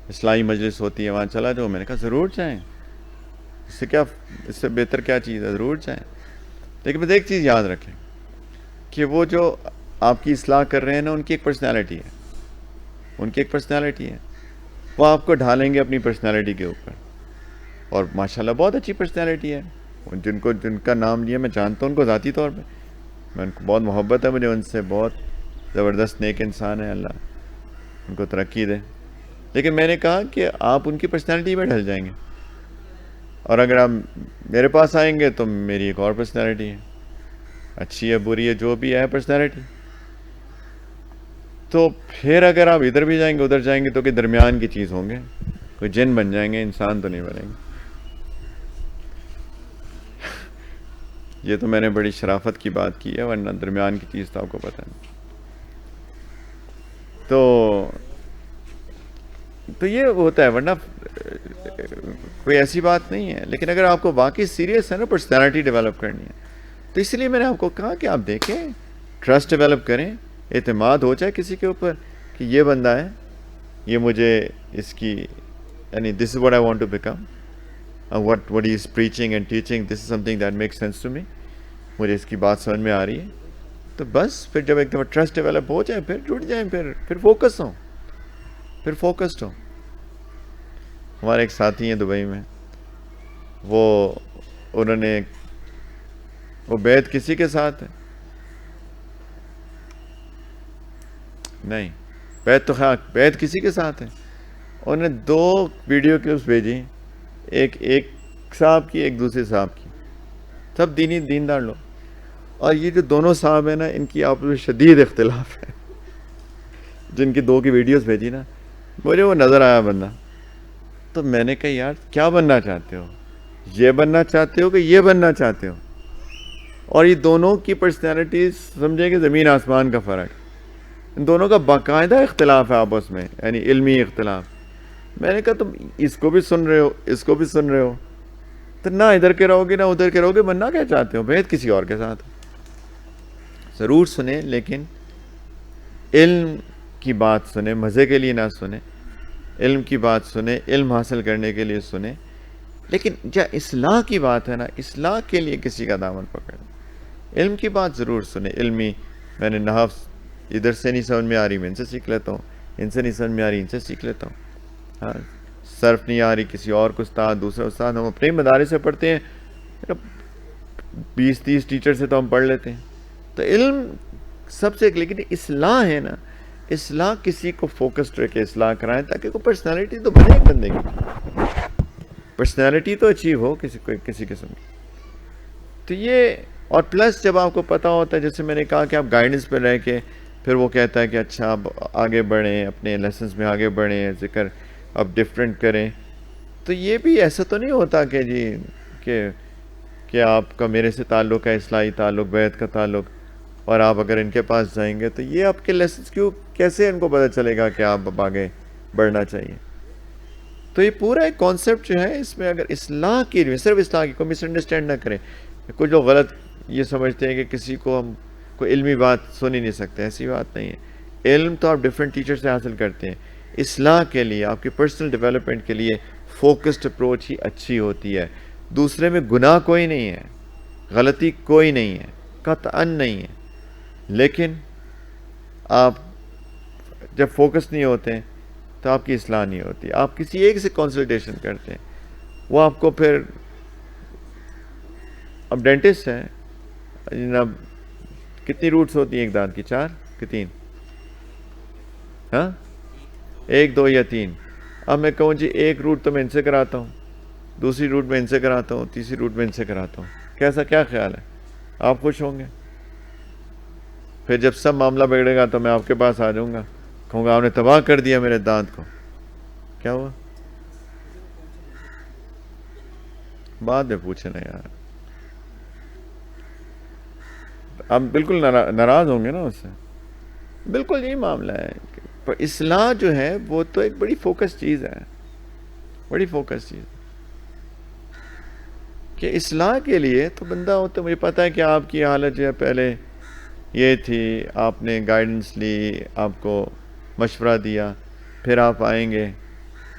اصلاحی مجلس ہوتی ہے وہاں چلا جاؤ. میں نے کہا ضرور جائیں, اس سے بہتر کیا چیز ہے, ضرور جائیں. لیکن بس ایک چیز یاد رکھیں کہ وہ جو آپ کی اصلاح کر رہے ہیں نا, ان کی ایک پرسنالٹی ہے, ان کی ایک پرسنالٹی ہے. وہ آپ کو ڈھالیں گے اپنی پرسنالٹی کے اوپر, اور ماشاءاللہ بہت اچھی پرسنالٹی ہے. جن کا نام لیا میں جانتا ہوں ان کو ذاتی طور پہ, میں ان کو بہت محبت ہے مجھے ان سے, بہت زبردست نیک انسان ہے, اللہ ان کو ترقی دے. لیکن میں نے کہا کہ آپ ان کی پرسنالٹی میں ڈھل جائیں گے, اور اگر آپ میرے پاس آئیں گے تو میری ایک اور پرسنالٹی ہے, اچھی ہے بری ہے جو بھی ہے پرسنالٹی. تو پھر اگر آپ ادھر بھی جائیں گے ادھر جائیں گے تو کہ درمیان کی چیز ہوں گے, کوئی جن بن جائیں گے, انسان تو نہیں بنیں گے. یہ تو میں نے بڑی شرافت کی بات کی ہے, ورنہ درمیان کی چیز تو آپ کو پتہ نہیں. تو یہ ہوتا ہے, ورنہ کوئی ایسی بات نہیں ہے. لیکن اگر آپ کو واقعی سیریس ہے نا پرسنالٹی ڈیولپ کرنی ہے, تو اس لیے میں نے آپ کو کہا کہ آپ دیکھیں, ٹرسٹ ڈیولپ کریں, اعتماد ہو جائے کسی کے اوپر کہ یہ بندہ ہے, یہ مجھے اس کی یعنی this is what I want to become, what he is preaching and teaching, this is something that makes sense to me, مجھے اس کی بات سمجھ میں آ رہی ہے. تو بس پھر جب ایک دفعہ ٹرسٹ ڈیولپ ہو جائے پھر جڑ جائیں, پھر فوکس ہوں, پھر فوکسڈ ہوں. ہمارے ایک ساتھی ہیں دبئی میں, انہوں نے وہ بیعت کسی کے ساتھ ہے نہیں, بیعت کسی کے ساتھ ہے. انہوں نے 2 ویڈیو کلپس بھیجی, ایک صاحب کی ایک دوسرے صاحب کی, سب دیندار لوگ. اور یہ جو دونوں صاحب ہیں نا, ان کی آپس میں شدید اختلاف ہے. جن کی 2 کی ویڈیوز بھیجی نا, مجھے وہ نظر آیا بندہ. تو میں نے کہا یار کیا بننا چاہتے ہو, یہ بننا چاہتے ہو کہ یہ بننا چاہتے ہو؟ اور یہ دونوں کی پرسنالٹیز سمجھیں کہ زمین آسمان کا فرق, ان دونوں کا باقاعدہ اختلاف ہے آپس میں, یعنی علمی اختلاف. میں نے کہا تم اس کو بھی سن رہے ہو, اس کو بھی سن رہے ہو, تو نہ ادھر کے رہو گے نہ ادھر کے رہو گے, بننا کیا چاہتے ہو؟ بیعت کسی اور کے ساتھ. ضرور سنیں, لیکن علم کی بات سنیں, مزے کے لیے نہ سنیں. علم کی بات سنیں, علم حاصل کرنے کے لیے سنیں. لیکن جب اصلاح کی بات ہے نا, اصلاح کے لیے کسی کا دامن پکڑ لیں. علم کی بات ضرور سنیں. علمی میں نے نحو ادھر سے نہیں سمجھ میں آ رہی, میں ان سے سیکھ لیتا ہوں, ان سے نہیں سمجھ میں آ رہی, ان سے سیکھ لیتا ہوں. ہاں, صرف نہیں آ رہی, کسی اور کو استاد, دوسرے استاد, ہم اپنے مدارس سے پڑھتے ہیں, 20-30 ٹیچر سے تو ہم پڑھ لیتے ہیں. تو علم سب سے, لیکن اصلاح ہے نا, اصلاح کسی کو فوکسڈ رہ کے اصلاح کرائیں تاکہ کوئی پرسنالٹی تو بنے ایک بندے کی, پرسنالٹی تو اچیو ہو کسی قسم کی. تو یہ, اور پلس جب آپ کو پتہ ہوتا ہے, جیسے میں نے کہا کہ آپ گائیڈنس پہ رہ کے پھر وہ کہتا ہے کہ اچھا آپ آگے بڑھیں, اپنے لیسنس میں آگے بڑھیں, ذکر اب ڈفرینٹ کریں. تو یہ بھی ایسا تو نہیں ہوتا کہ جی کہ آپ کا میرے سے تعلق ہے, اصلاحی تعلق, بیعت کا تعلق, اور آپ اگر ان کے پاس جائیں گے تو یہ آپ کے لیسنس کیسے ان کو پتہ چلے گا کہ آپ اب آگے بڑھنا چاہیے. تو یہ پورا ایک کانسیپٹ جو ہے, اس میں اگر اصلاح کی, صرف اصلاح کی, کوئی مس انڈرسٹینڈ نہ کریں. کچھ لوگ غلط یہ سمجھتے ہیں کہ کسی کو ہم کوئی علمی بات سن ہی نہیں سکتے, ایسی بات نہیں ہے. علم تو آپ ڈفرینٹ ٹیچر سے حاصل کرتے ہیں. اصلاح کے لیے, آپ کی پرسنل ڈیولپمنٹ کے لیے فوکسڈ اپروچ ہی اچھی ہوتی ہے. دوسرے میں گناہ کوئی نہیں ہے, غلطی کوئی نہیں ہے, قطعاً نہیں ہے. لیکن آپ جب فوکس نہیں ہوتے ہیں تو آپ کی اصلاح نہیں ہوتی. آپ کسی ایک سے کنسلٹیشن کرتے ہیں, وہ آپ کو پھر, اب ڈینٹسٹ ہے جناب, کتنی روٹس ہوتی ہیں ایک دانت کی, 4 کہ 3؟ ہاں, 1 2 یا 3. اب میں کہوں جی ایک روٹ تو میں ان سے کراتا ہوں, دوسری روٹ میں ان سے کراتا ہوں، تیسری روٹ میں ان سے کراتا ہوں. کیسا کیا خیال ہے؟ آپ خوش ہوں گے؟ پھر جب سب معاملہ بگڑے گا تو میں آپ کے پاس آ جاؤں گا، کہوں گا آپ نے تباہ کر دیا میرے دانت کو. کیا ہوا؟ بعد میں پوچھیں نا یار. آپ بالکل ناراض ہوں گے نا اس سے. بالکل یہی معاملہ ہے. پر اصلاح جو ہے وہ تو ایک بڑی فوکس چیز ہے، بڑی فوکس چیز کہ اصلاح کے لیے تو بندہ ہو تو مجھے پتہ ہے کہ آپ کی حالت جو ہے پہلے یہ تھی، آپ نے گائیڈنس لی، آپ کو مشورہ دیا، پھر آپ آئیں گے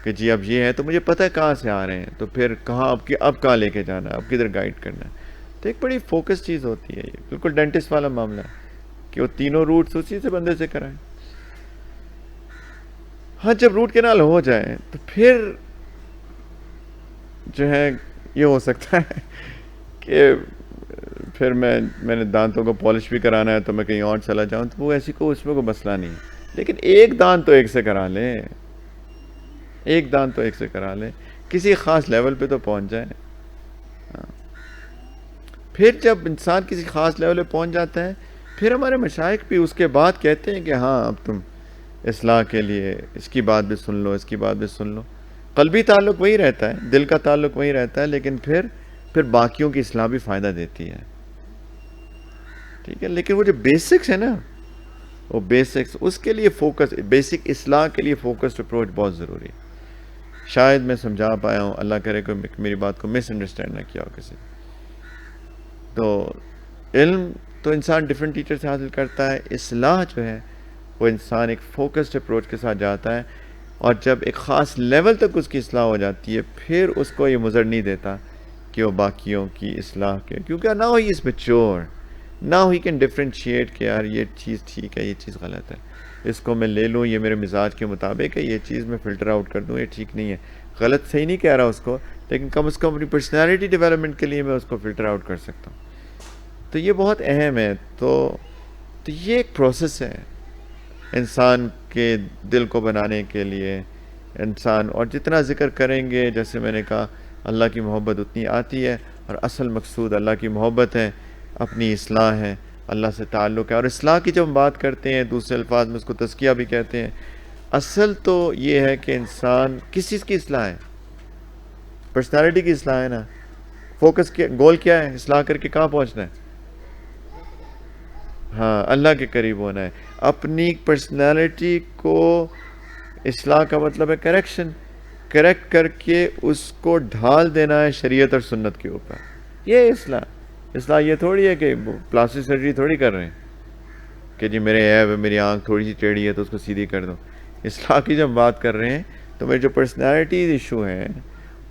کہ جی اب یہ ہے، تو مجھے پتہ ہے کہاں سے آ رہے ہیں، تو پھر کہاں اب کہاں لے کے جانا ہے، اب کدھر گائیڈ کرنا ہے. تو ایک بڑی فوکس چیز ہوتی ہے. یہ بالکل ڈینٹسٹ والا معاملہ ہے کہ وہ تینوں روٹس اسی سے بندے سے کرائیں. ہاں جب روٹ کینال ہو جائے تو پھر جو ہے یہ ہو سکتا ہے کہ پھر میں نے دانتوں کو پالش بھی کرانا ہے تو میں کہیں اور چلا جاؤں، تو وہ ایسی اس میں کوئی مسئلہ نہیں ہے. لیکن ایک دانت تو ایک سے کرا لیں، ایک دانت تو ایک سے کرا لیں، کسی خاص لیول پہ تو پہنچ جائے. پھر جب انسان کسی خاص لیول پہ پہنچ جاتا ہے، پھر ہمارے مشائخ بھی اس کے بعد کہتے ہیں کہ ہاں اب تم اصلاح کے لیے اس کی بات بھی سن لو، اس کی بات بھی سن لو. قلبی تعلق وہی رہتا ہے، دل کا تعلق وہی رہتا ہے، لیکن پھر باقیوں کی اصلاح بھی فائدہ دیتی ہے. ٹھیک ہے، لیکن وہ جو بیسکس ہے نا، وہ بیسکس، اس کے لیے فوکس، بیسک اصلاح کے لیے فوکسڈ اپروچ بہت ضروری ہے. شاید میں سمجھا پایا ہوں، اللہ کرے کہ میری بات کو مس انڈرسٹینڈ نہ کیا ہو کسی. تو علم تو انسان ڈیفرنٹ ٹیچر سے حاصل کرتا ہے، اصلاح جو ہے وہ انسان ایک فوکسڈ اپروچ کے ساتھ جاتا ہے، اور جب ایک خاص لیول تک اس کی اصلاح ہو جاتی ہے، پھر اس کو یہ مضر نہیں دیتا کہ وہ باقیوں کی اصلاح کے، کیونکہ now he is mature, now he can differentiate کہ یار یہ چیز ٹھیک ہے، یہ چیز غلط ہے، اس کو میں لے لوں، یہ میرے مزاج کے مطابق ہے، یہ چیز میں فلٹر آؤٹ کر دوں، یہ ٹھیک نہیں ہے. غلط صحیح نہیں کہہ رہا اس کو، لیکن کم از کم اپنی پرسنالٹی ڈیولپمنٹ کے لیے میں اس کو فلٹر آؤٹ کر سکتا ہوں. تو یہ بہت اہم ہے. تو یہ ایک پروسیس ہے انسان کے دل کو بنانے کے لیے. انسان اور جتنا ذکر کریں گے، جیسے میں نے کہا، اللہ کی محبت اتنی آتی ہے، اور اصل مقصود اللہ کی محبت ہے، اپنی اصلاح ہے، اللہ سے تعلق ہے. اور اصلاح کی جب ہم بات کرتے ہیں، دوسرے الفاظ میں اس کو تزکیہ بھی کہتے ہیں. اصل تو یہ ہے کہ انسان کس چیز کی اصلاح ہے؟ پرسنالٹی کی اصلاح ہے نا. فوکس کیا، گول کیا ہے؟ اصلاح کر کے کہاں پہنچنا ہے؟ ہاں، اللہ کے قریب ہونا ہے. اپنی پرسنالٹی کو اصلاح کا مطلب ہے کریکٹ کر کے اس کو ڈھال دینا ہے شریعت اور سنت کے اوپر. یہ اصلاح یہ تھوڑی ہے کہ پلاسٹک سرجری تھوڑی کر رہے ہیں کہ جی میرے عیب ہے، میری آنکھ تھوڑی سی ٹیڑھی ہے تو اس کو سیدھی کر دو. اصلاح کی جب بات کر رہے ہیں تو میرے جو پرسنالٹی ایشو ہیں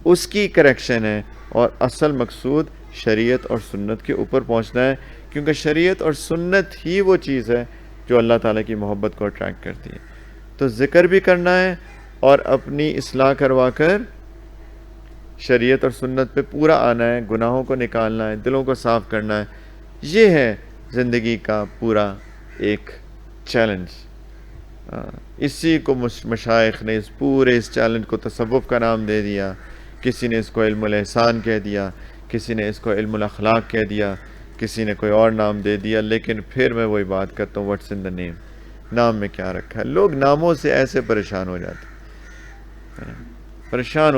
اس کی کریکشن ہے، اور اصل مقصود شریعت اور سنت کے اوپر پہنچنا ہے، کیونکہ شریعت اور سنت ہی وہ چیز ہے جو اللہ تعالیٰ کی محبت کو اٹریکٹ کرتی ہے. تو ذکر بھی کرنا ہے اور اپنی اصلاح کروا کر شریعت اور سنت پہ پورا آنا ہے، گناہوں کو نکالنا ہے، دلوں کو صاف کرنا ہے. یہ ہے زندگی کا پورا ایک چیلنج. اسی کو مشائخ نے اس چیلنج کو تصوف کا نام دے دیا. کسی نے اس کو علم الاحسان کہہ دیا، کسی نے اس کو علم الاخلاق کہہ دیا، کسی نے کوئی اور نام دے دیا. لیکن پھر میں وہی بات کرتا ہوں، واٹس ان دا نیم، نام میں کیا رکھا ہے. لوگ ناموں سے ایسے پریشان ہو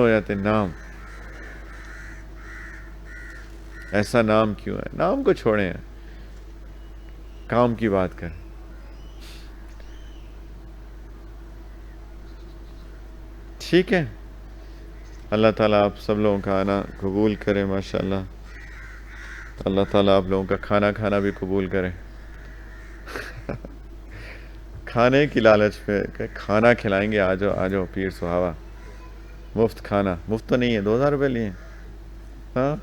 جاتے نام، ایسا نام کیوں ہے؟ نام کو چھوڑیں، کام کی بات کریں. ٹھیک ہے، اللہ تعالیٰ آپ سب لوگوں کا آنا قبول کرے. ماشاءاللہ، اللہ تعالیٰ آپ لوگوں کا کھانا بھی قبول کرے. کھانے کی لالچ پہ کہ کھانا کھلائیں گے، آ جاؤ پیر سہاوا. مفت کھانا، مفت تو نہیں ہے، 2000 روپے لیے. ہاں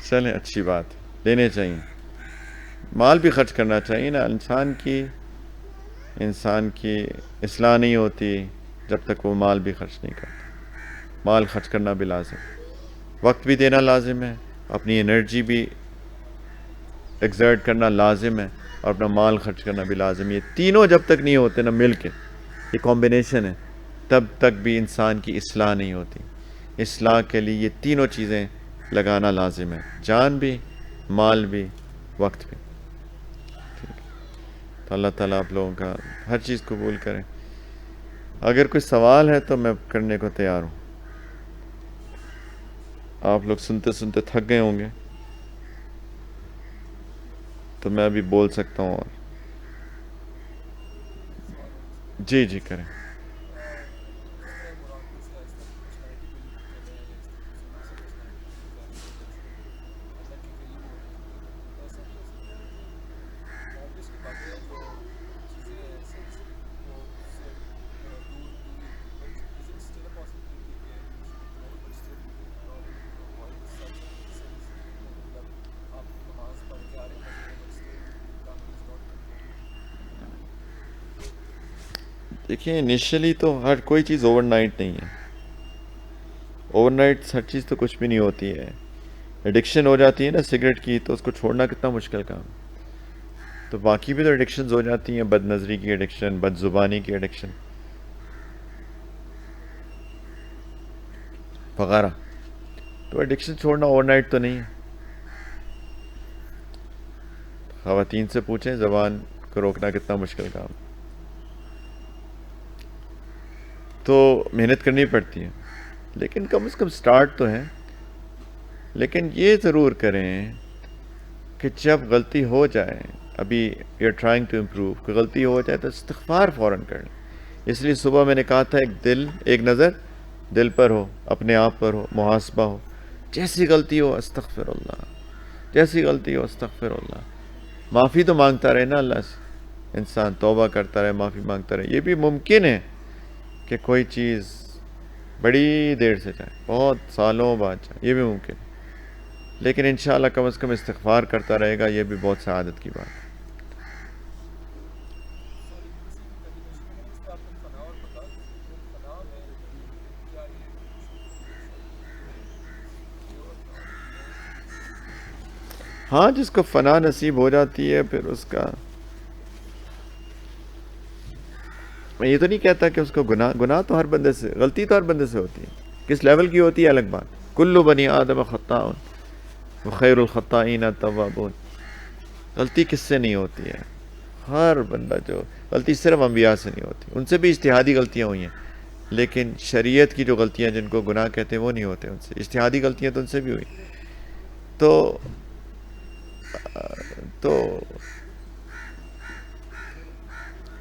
چلیں، اچھی بات، لینے چاہیے. مال بھی خرچ کرنا چاہیے نا. انسان کی اصلاح نہیں ہوتی جب تک وہ مال بھی خرچ نہیں کرتا. مال خرچ کرنا بھی لازم، وقت بھی دینا لازم ہے، اپنی انرجی بھی ایگزرٹ کرنا لازم ہے، اور اپنا مال خرچ کرنا بھی لازم ہے. یہ تینوں جب تک نہیں ہوتے نا مل کے، یہ کمبینیشن ہے، تب تک بھی انسان کی اصلاح نہیں ہوتی. اصلاح کے لیے یہ تینوں چیزیں لگانا لازم ہے، جان بھی، مال بھی، وقت بھی. تو اللہ تعالیٰ آپ لوگوں کا ہر چیز قبول کریں. اگر کوئی سوال ہے تو میں کرنے کو تیار ہوں. آپ لوگ سنتے سنتے تھک گئے ہوں گے تو میں ابھی بول سکتا ہوں. اور جی جی کریں. دیکھیں انیشلی تو ہر کوئی چیز اوور نائٹ نہیں ہے. اوور نائٹ ہر چیز تو کچھ بھی نہیں ہوتی ہے. ایڈکشن ہو جاتی ہے نا سگریٹ کی تو اس کو چھوڑنا کتنا مشکل کام. تو باقی بھی تو ایڈکشنز ہو جاتی ہیں، بد نظری کی ایڈکشن، بد زبانی کی ایڈکشن وغیرہ. تو ایڈکشن چھوڑنا اوور نائٹ تو نہیں ہے. خواتین سے پوچھیں زبان کو روکنا کتنا مشکل کام. تو محنت کرنی پڑتی ہے، لیکن کم از کم سٹارٹ تو ہے. لیکن یہ ضرور کریں کہ جب غلطی ہو جائے، ابھی you are trying to improve, کوئی غلطی ہو جائے تو استغفار فوراً کر لیں. اس لیے صبح میں نے کہا تھا ایک نظر دل پر ہو، اپنے آپ پر ہو، محاسبہ ہو. جیسی غلطی ہو استغفر اللہ، جیسی غلطی ہو استغفر اللہ. معافی تو مانگتا رہے نا اللہ سے. انسان توبہ کرتا رہے، معافی مانگتا رہے. یہ بھی ممکن ہے کہ کوئی چیز بڑی دیر سے جائے، بہت سالوں بعد جائے، یہ بھی ممکن ہے. لیکن انشاءاللہ کم از کم استغفار کرتا رہے گا، یہ بھی بہت سعادت کی بات ہے. ہاں جس کو فنا نصیب ہو جاتی ہے پھر اس کا، میں یہ تو نہیں کہتا کہ اس کو گناہ تو ہر بندے سے، غلطی تو ہر بندے سے ہوتی ہے. کس لیول کی ہوتی ہے الگ بات. کل بنی آدم خطاء وخیر الخطائین التوابون. غلطی کس سے نہیں ہوتی ہے؟ ہر بندہ. جو غلطی صرف انبیاء سے نہیں ہوتی، ان سے بھی اجتہادی غلطیاں ہوئی ہیں، لیکن شریعت کی جو غلطیاں جن کو گناہ کہتے ہیں وہ نہیں ہوتے ان سے. اجتہادی غلطیاں تو ان سے بھی ہوئی. تو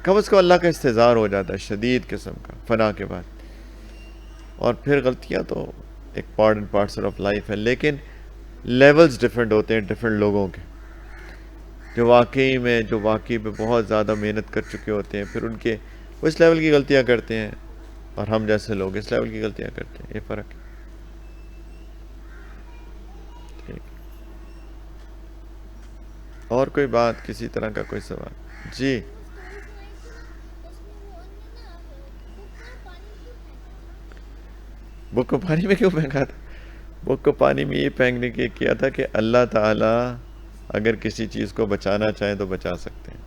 کم از کم اللہ کا استحضار ہو جاتا ہے شدید قسم کا فنا کے بعد. اور پھر غلطیاں تو ایک part and parcel of life ہے، لیکن لیولز ڈیفرنٹ ہوتے ہیں ڈیفرنٹ لوگوں کے. جو واقعی میں بہت زیادہ محنت کر چکے ہوتے ہیں، پھر ان کے وہ اس لیول کی غلطیاں کرتے ہیں، اور ہم جیسے لوگ اس لیول کی غلطیاں کرتے ہیں. یہ فرق ہے. ٹھیک. اور کوئی بات، کسی طرح کا کوئی سوال؟ جی. بک کو پانی میں کیوں پھینکا تھا؟ بک کو پانی میں یہ پھینکنے کے کیا تھا کہ اللہ تعالیٰ اگر کسی چیز کو بچانا چاہیں تو بچا سکتے ہیں.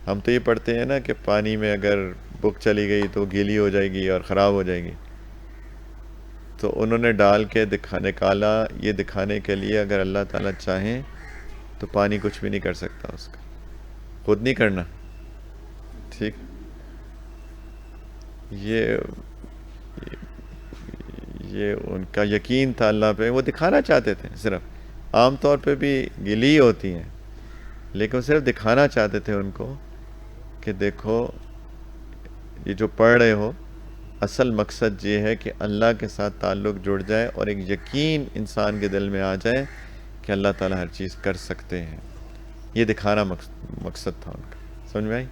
ہم تو یہ پڑھتے ہیں نا کہ پانی میں اگر بک چلی گئی تو گیلی ہو جائے گی اور خراب ہو جائے گی. تو انہوں نے ڈال کے نکالا یہ دکھانے کے لیے اگر اللہ تعالیٰ چاہیں تو پانی کچھ بھی نہیں کر سکتا اس کا. خود نہیں کرنا. ٹھیک. یہ ان کا یقین تھا اللہ پہ، وہ دکھانا چاہتے تھے صرف. عام طور پہ بھی گلی ہوتی ہیں، لیکن صرف دکھانا چاہتے تھے ان کو کہ دیکھو یہ جو پڑھ رہے ہو، اصل مقصد یہ ہے کہ اللہ کے ساتھ تعلق جڑ جائے اور ایک یقین انسان کے دل میں آ جائے کہ اللہ تعالیٰ ہر چیز کر سکتے ہیں. یہ دکھانا مقصد تھا ان کا. سمجھ میں آئی؟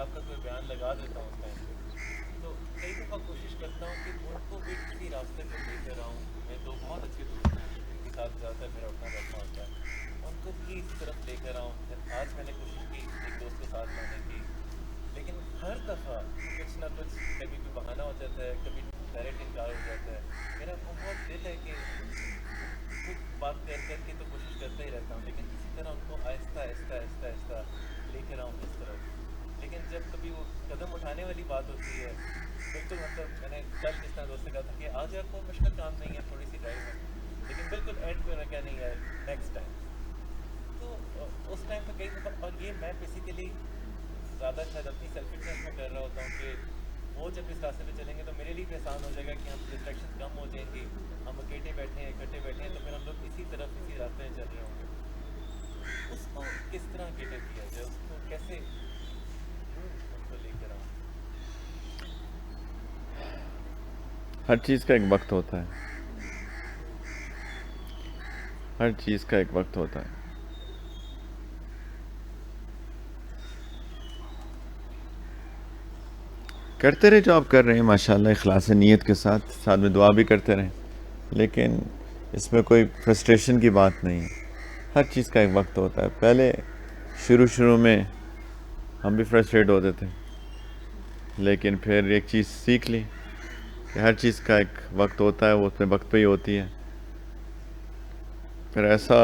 آپ کا کوئی بیان لگا دیتا ہوں اس ٹائم پہ. تو کئی دفعہ کوشش کرتا ہوں کہ ان کو بھی اسی راستے پہ لے کر آؤں کو بھی اس طرف لے کر آؤں. آج میں نے کوشش کی ایک دوست کو ساتھ لانے کی، لیکن ہر دفعہ کچھ نہ کچھ، کبھی کوئی بہانہ ہو جاتا ہے، کبھی ڈائریکٹ انکار ہو جاتا ہے. میرا بہت دل ہے کہ خود بات کر کر کے تو کوشش کرتا ہی رہتا ہوں، لیکن کسی طرح ان کو آہستہ آہستہ آہستہ آہستہ لے کر آؤں اس طرف. لیکن جب کبھی وہ قدم اٹھانے والی بات ہوتی ہے، بالکل مطلب میں نے کل جس طرح دوست سے کہا تھا کہ آج آپ کو مشکل کام نہیں ہے، تھوڑی سی ڈرائیو ہے، لیکن بالکل اینڈ پہ کیا نہیں ہے، نیکسٹ ٹائم. تو اس ٹائم پہ کئی دفعہ، اور یہ میں بیسیکلی زیادہ شاید اپنی سیلفشنس میں کر رہا ہوتا ہوں کہ وہ جب اس راستے پہ چلیں گے تو میرے لیے بھی آسان ہو جائے گا کہ ہم ڈسٹریکشن کم ہو جائیں گی، ہم اکیٹے بیٹھے ہیں اکٹھے بیٹھے ہیں تو پھر ہم لوگ اسی طرف اسی راستے میں چل رہے ہوں گے. اس کو کس طرح کیٹر کیا جائے، اس کو کیسے ان کو لے کر آؤں؟ ہر چیز کا ایک وقت ہوتا ہے، ہر چیز کا ایک وقت ہوتا ہے. کرتے رہے جو آپ کر رہے ہیں ماشاءاللہ، اخلاص نیت کے ساتھ، ساتھ میں دعا بھی کرتے رہیں، لیکن اس میں کوئی فرسٹریشن کی بات نہیں ہے. ہر چیز کا ایک وقت ہوتا ہے. پہلے شروع میں ہم بھی فرسٹریٹ ہوتے تھے، لیکن پھر ایک چیز سیکھ لی کہ ہر چیز کا ایک وقت ہوتا ہے، وہ اپنے وقت پہ ہی ہوتی ہے. پھر ایسا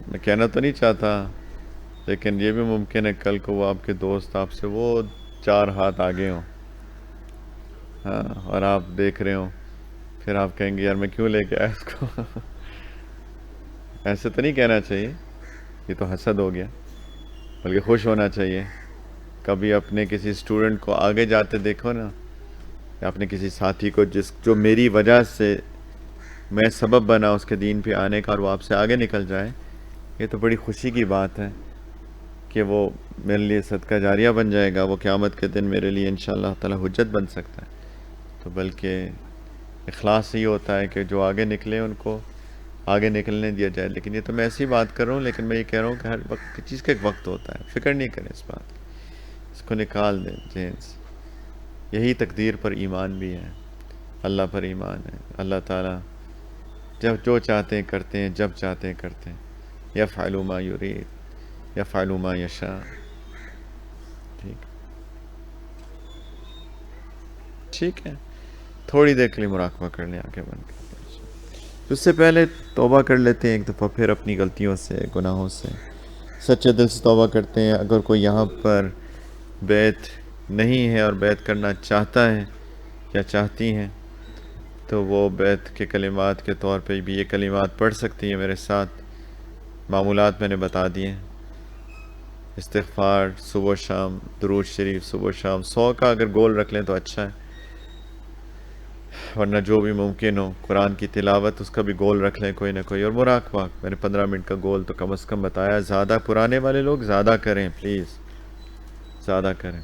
میں کہنا تو نہیں چاہتا، لیکن یہ بھی ممکن ہے کل کو وہ آپ کے دوست آپ سے وہ 4 ہاتھ آگے ہوں، ہاں، اور آپ دیکھ رہے ہوں، پھر آپ کہیں گے یار میں کیوں لے کے آیا اس کو. ایسے تو نہیں کہنا چاہیے، یہ تو حسد ہو گیا، بلکہ خوش ہونا چاہیے. کبھی اپنے کسی اسٹوڈنٹ کو آگے جاتے دیکھو نا، یا اپنے کسی ساتھی کو جو میری وجہ سے میں سبب بنا اس کے دین پہ آنے کا، اور وہ آپ سے آگے نکل جائے، یہ تو بڑی خوشی کی بات ہے کہ وہ میرے لیے صدقہ جاریہ بن جائے گا. وہ قیامت کے دن میرے لیے انشاءاللہ تعالی حجت بن سکتا ہے. تو بلکہ اخلاص ہی ہوتا ہے کہ جو آگے نکلے ان کو آگے نکلنے دیا جائے. لیکن یہ تو میں ایسی بات کر رہا ہوں، لیکن میں یہ کہہ رہا ہوں کہ ہر وقت کی چیز کا ایک وقت ہوتا ہے. فکر نہیں کریں اس بات کی، اس کو نکال دیں ذہن سے. یہی تقدیر پر ایمان بھی ہے، اللہ پر ایمان ہے. اللہ تعالیٰ جب جو چاہتے ہیں کرتے ہیں، جب چاہتے ہیں کرتے ہیں. یفعل ما یرید، یفعل ما یشاء. ٹھیک ٹھیک ہے، تھوڑی دیر کے لیے مراقبہ کر لیں آنکھیں بند کر کے. اس سے پہلے توبہ کر لیتے ہیں ایک دفعہ پھر اپنی غلطیوں سے، گناہوں سے، سچے دل سے توبہ کرتے ہیں. اگر کوئی یہاں پر بیعت نہیں ہے اور بیعت کرنا چاہتا ہے یا چاہتی ہیں، تو وہ بیعت کے کلمات کے طور پہ بھی یہ کلمات پڑھ سکتی ہیں میرے ساتھ. معمولات میں نے بتا دیے ہیں: استغفار صبح و شام، درود شریف صبح و شام. 100 کا اگر گول رکھ لیں تو اچھا ہے، ورنہ جو بھی ممکن ہو. قرآن کی تلاوت، اس کا بھی گول رکھ لیں کوئی نہ کوئی. اور مراقبہ، میں نے 15 منٹ کا گول تو کم از کم بتایا. زیادہ پرانے والے لوگ زیادہ کریں پلیز، زیادہ کریں.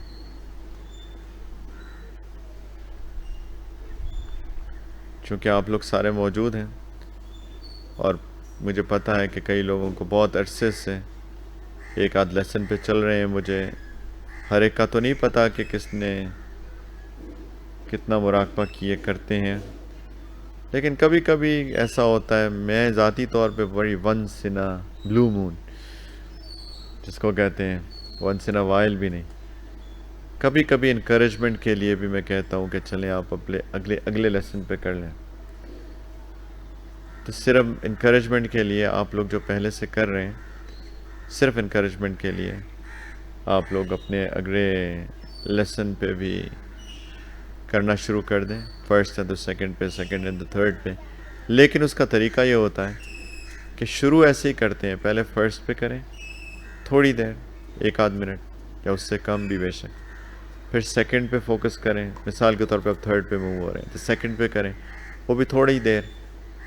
چونکہ آپ لوگ سارے موجود ہیں، اور مجھے پتہ ہے کہ کئی لوگوں کو بہت عرصے سے ایک آدھ لیسن پہ چل رہے ہیں. مجھے ہر ایک کا تو نہیں پتہ کہ کس نے کتنا مراقبہ کیے کرتے ہیں، لیکن کبھی کبھی ایسا ہوتا ہے. میں ذاتی طور پہ بڑی ونس ان بلو مون جس کو کہتے ہیں، ونس ان وائل بھی نہیں، کبھی کبھی انکریجمنٹ کے لیے بھی میں کہتا ہوں کہ چلیں آپ اگلے لیسن پہ کر لیں. تو صرف انکریجمنٹ کے لیے آپ لوگ جو پہلے سے کر رہے ہیں، صرف انکریجمنٹ کے لیے آپ لوگ اپنے اگلے لیسن پہ بھی کرنا شروع کر دیں. فرسٹ اینڈ سیکنڈ پہ، سیکنڈ اینڈ تھرڈ پہ. لیکن اس کا طریقہ یہ ہوتا ہے کہ شروع ایسے ہی کرتے ہیں، پہلے فرسٹ پہ کریں تھوڑی دیر، 1 آدھ منٹ یا اس سے کم بھی بے شک. پھر سیکنڈ پہ فوکس کریں. مثال کے طور پہ اب تھرڈ پہ موو ہو رہے ہیں تو سیکنڈ پہ کریں، وہ بھی تھوڑی دیر.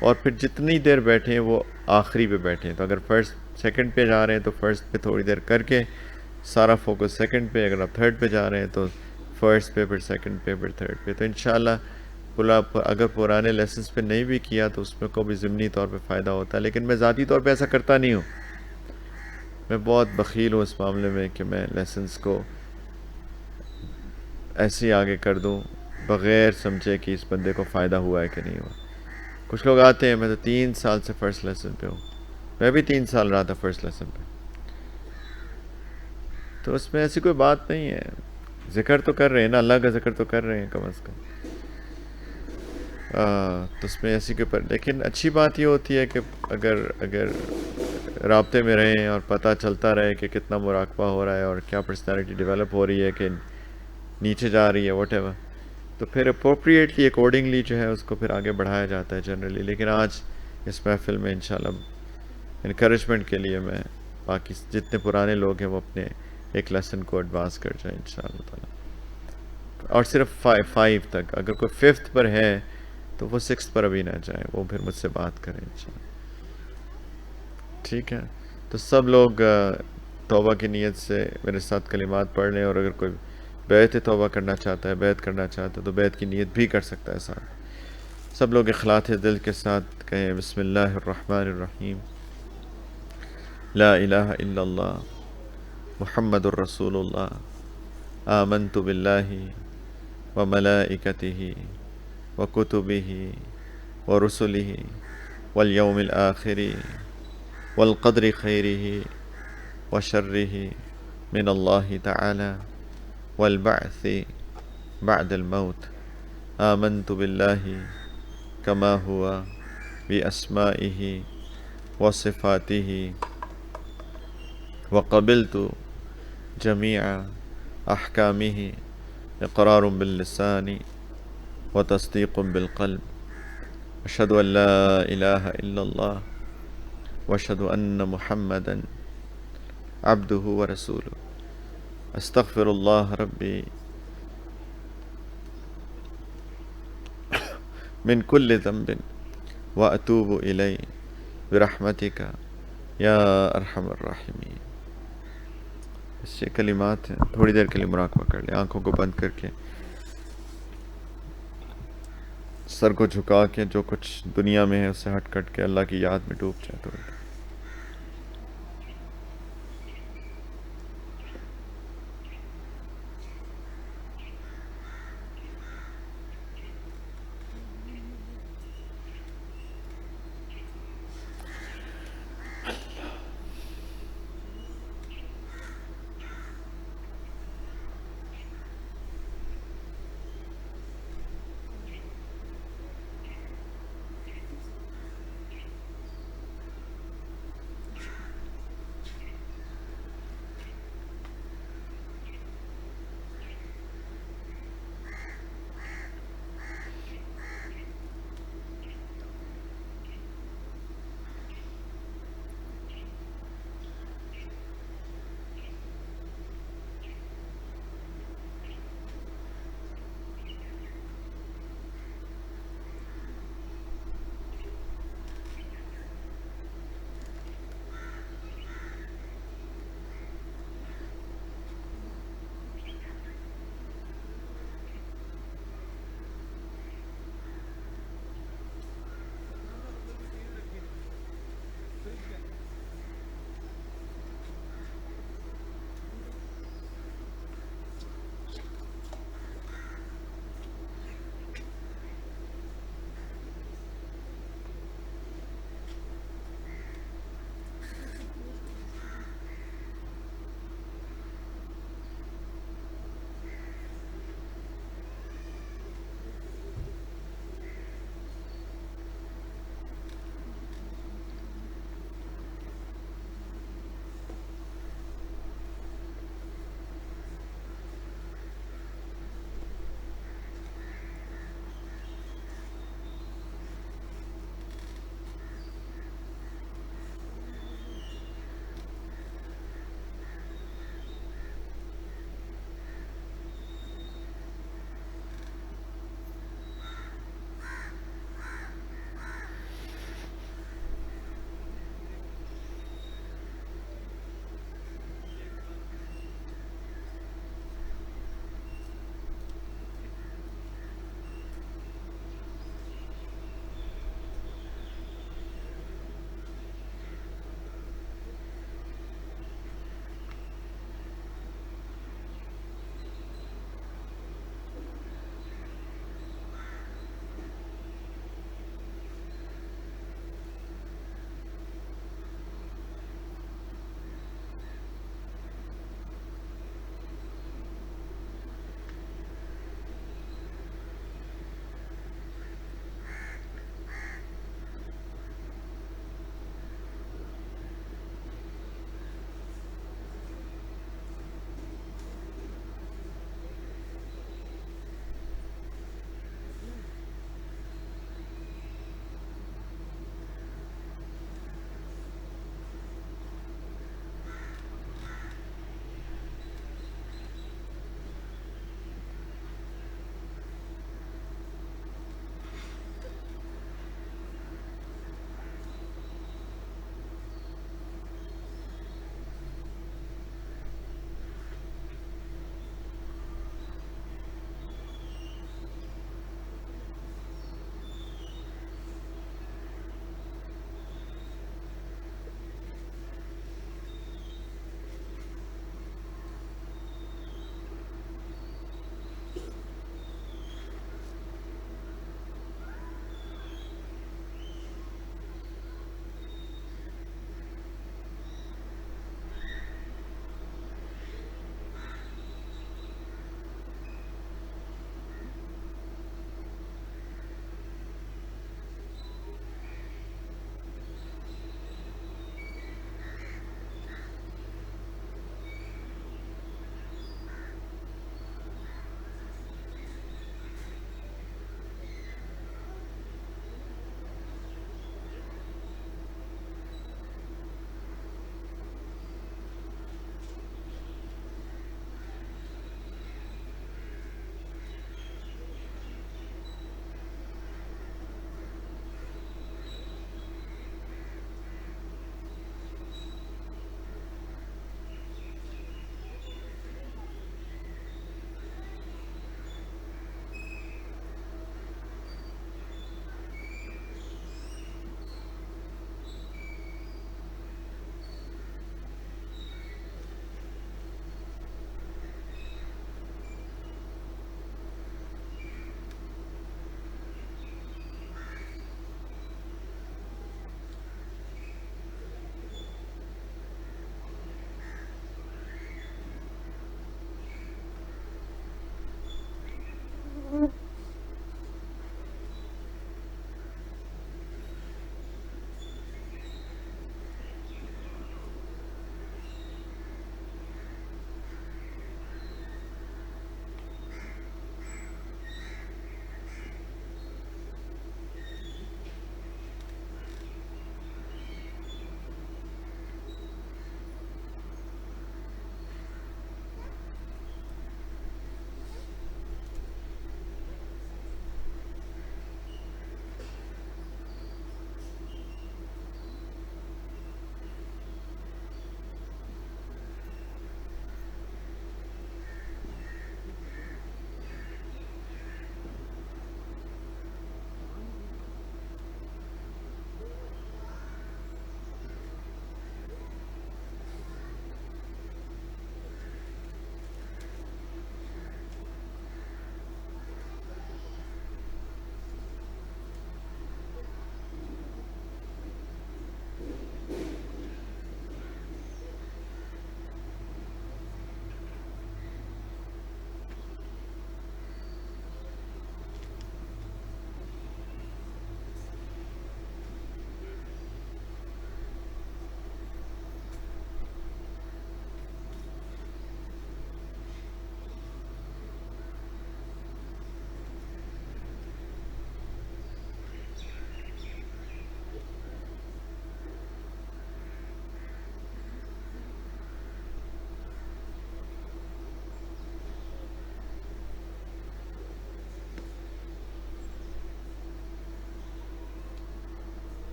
اور پھر جتنی دیر بیٹھیں ہیں وہ آخری پہ بیٹھیں. تو اگر فرسٹ سیکنڈ پہ جا رہے ہیں تو فرسٹ پہ تھوڑی دیر کر کے سارا فوکس سیکنڈ پہ. اگر آپ تھرڈ پہ جا رہے ہیں تو فرسٹ پہ، پھر سیکنڈ پہ، پھر تھرڈ پہ. تو انشاءاللہ اگر پرانے لیسنس پہ نہیں بھی کیا تو اس میں کو بھی ضمنی طور پہ فائدہ ہوتا ہے. لیکن میں ذاتی طور پہ ایسا کرتا نہیں ہوں. میں بہت بخیل ہوں اس معاملے میں کہ میں لیسنس کو ایسے ہی آگے کر دوں بغیر سمجھے کہ اس بندے کو فائدہ ہوا ہے کہ نہیں ہوا. کچھ لوگ آتے ہیں، میں تو 3 سال سے فرسٹ لیسن پہ ہوں، میں بھی 3 سال رہا تھا فرسٹ لیسن پہ. تو اس میں ایسی کوئی بات نہیں ہے. ذکر تو کر رہے ہیں نا, اللہ کا ذکر تو کر رہے ہیں کم از کم. تو اس میں ایسی کوئی لیکن اچھی بات یہ ہوتی ہے کہ اگر رابطے میں رہیں اور پتہ چلتا رہے کہ کتنا مراقبہ ہو رہا ہے اور کیا پرسنالٹی ڈیولپ ہو رہی ہے کہ نیچے جا رہی ہے واٹ ایور, تو پھر اپروپریٹلی اکارڈنگلی جو ہے اس کو پھر آگے بڑھایا جاتا ہے جنرلی. لیکن آج اس محفل میں انشاءاللہ انکریجمنٹ کے لیے میں باقی جتنے پرانے لوگ ہیں وہ اپنے ایک لیسن کو ایڈوانس کر جائیں انشاءاللہ تعالیٰ. اور صرف 5 تک, اگر کوئی 5th پر ہے تو وہ 6th پر ابھی نہ جائیں, وہ پھر مجھ سے بات کریں انشاءاللہ. ٹھیک ہے, تو سب لوگ توبہ کی نیت سے میرے ساتھ کلمات پڑھ لیں, اور اگر کوئی بیعت توبہ کرنا چاہتا ہے, بیعت کرنا چاہتا ہے, تو بیعت کی نیت بھی کر سکتا ہے ساتھ. سب لوگ اخلاص دل کے ساتھ کہیں بسم اللہ الرحمن الرحیم, لا الہ الا اللہ محمد الرسول اللہ, آمنت باللہ وملائکتہ وکتبہ ورسلہ والیوم الآخر والقدر خیرہ وشرہ من اللہ تعالی والبعث بعد الموت. آمنت باللہ کما ہوا باسمائہ وصفاتہ وقبلت جمیع احکامہ اقرار باللسان وتصدیق بالقلب. اشہد ان لا الہ الا اللہ واشہد ان محمدا عبدہ ورسولہ. استغفر اللہ ربی من کل ذنب واتوب الیہ برحمتک یا ارحم الراحمین. اس سے کلمات ہیں, تھوڑی دیر کے لیے مراقبہ کر لیں, آنکھوں کو بند کر کے, سر کو جھکا کے, جو کچھ دنیا میں ہے اس سے ہٹ کٹ کے اللہ کی یاد میں ڈوب جائے. تو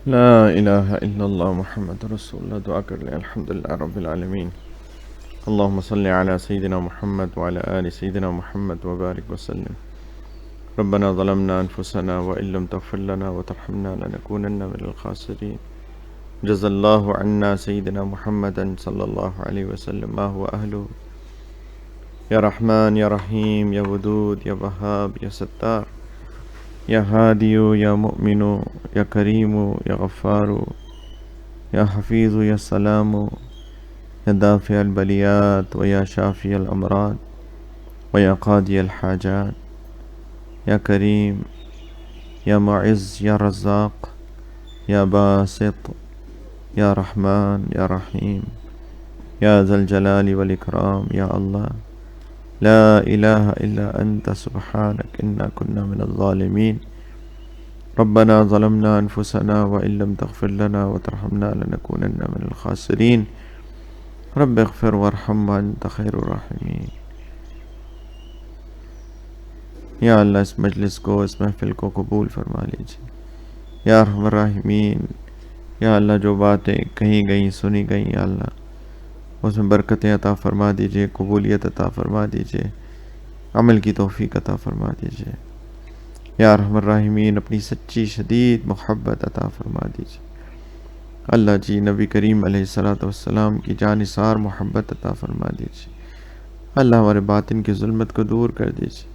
لا الہ الا اللہ محمد رسول اللہ. دعا کر لیں. الحمدللہ رب العالمین. اللہم صلی علی سیدنا محمد وعلی آل سیدنا محمد وبارک وسلم. ربنا ظلمنا انفسنا وان لم تغفر لنا وترحمنا لنکونن من الخاسرین. جزا اللہ عنا سیدنا محمدا صلی اللہ علیہ وسلم ما هو اہلہ. یا رحمن یا رحیم یا ودود یا وہاب یا ستار یا ہادی یا مؤمن یا کریم یا غفار یا حفیظ یا سلام یا دافع البلیات و یا شافی الامراض و یا قاضی الحاجات یا کریم یا معز یا رزاق یا باسط یا رحمن یا رحیم یا ذا الجلال والاکرام. یا اللہ لا الہ الا انت سبحانک انا کنا من الظالمین. ربنا ظلمنا انفسنا وان لم تغفر لنا وترحمنا لنکونن من الخاسرین. رب اغفر وارحم وانت خیر الراحمین. یا اللہ اس مجلس کو، اس محفل کو قبول فرما لیجیے یا ارحم الراحمین. یا اللہ جو باتیں کہیں گئیں سنی گئیں یا اللہ اس میں برکتیں عطا فرما دیجیے، قبولیت عطا فرما دیجیے، عمل کی توفیق عطا فرما دیجیے. یا ارحم الراحمین اپنی سچی شدید محبت عطا فرما دیجیے. اللہ جی نبی کریم علیہ الصلوۃ والسلام کی جانثار محبت عطا فرما دیجیے. اللہ ہمارے باطن کی ظلمت کو دور کر دیجیے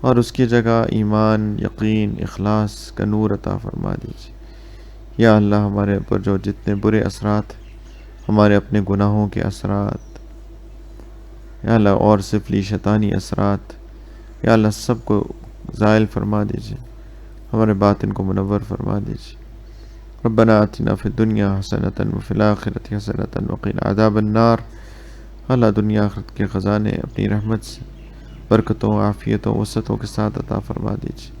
اور اس کی جگہ ایمان، یقین، اخلاص کا نور عطا فرما دیجیے. یا اللہ ہمارے اوپر جو جتنے برے اثرات، ہمارے اپنے گناہوں کے اثرات، یا اللہ اور سفلی شیطانی اثرات، یا اللہ سب کو زائل فرما دیجیے، ہمارے باطن کو منور فرما دیجیے. ربنا آتنا فی الدنیا حسنۃ وفی الآخرۃ حسنۃ وقنا عذاب النار. اللہ دنیا آخرت کے خزانے اپنی رحمت سے برکتوں، عافیتوں، وسعتوں کے ساتھ عطا فرما دیجیے.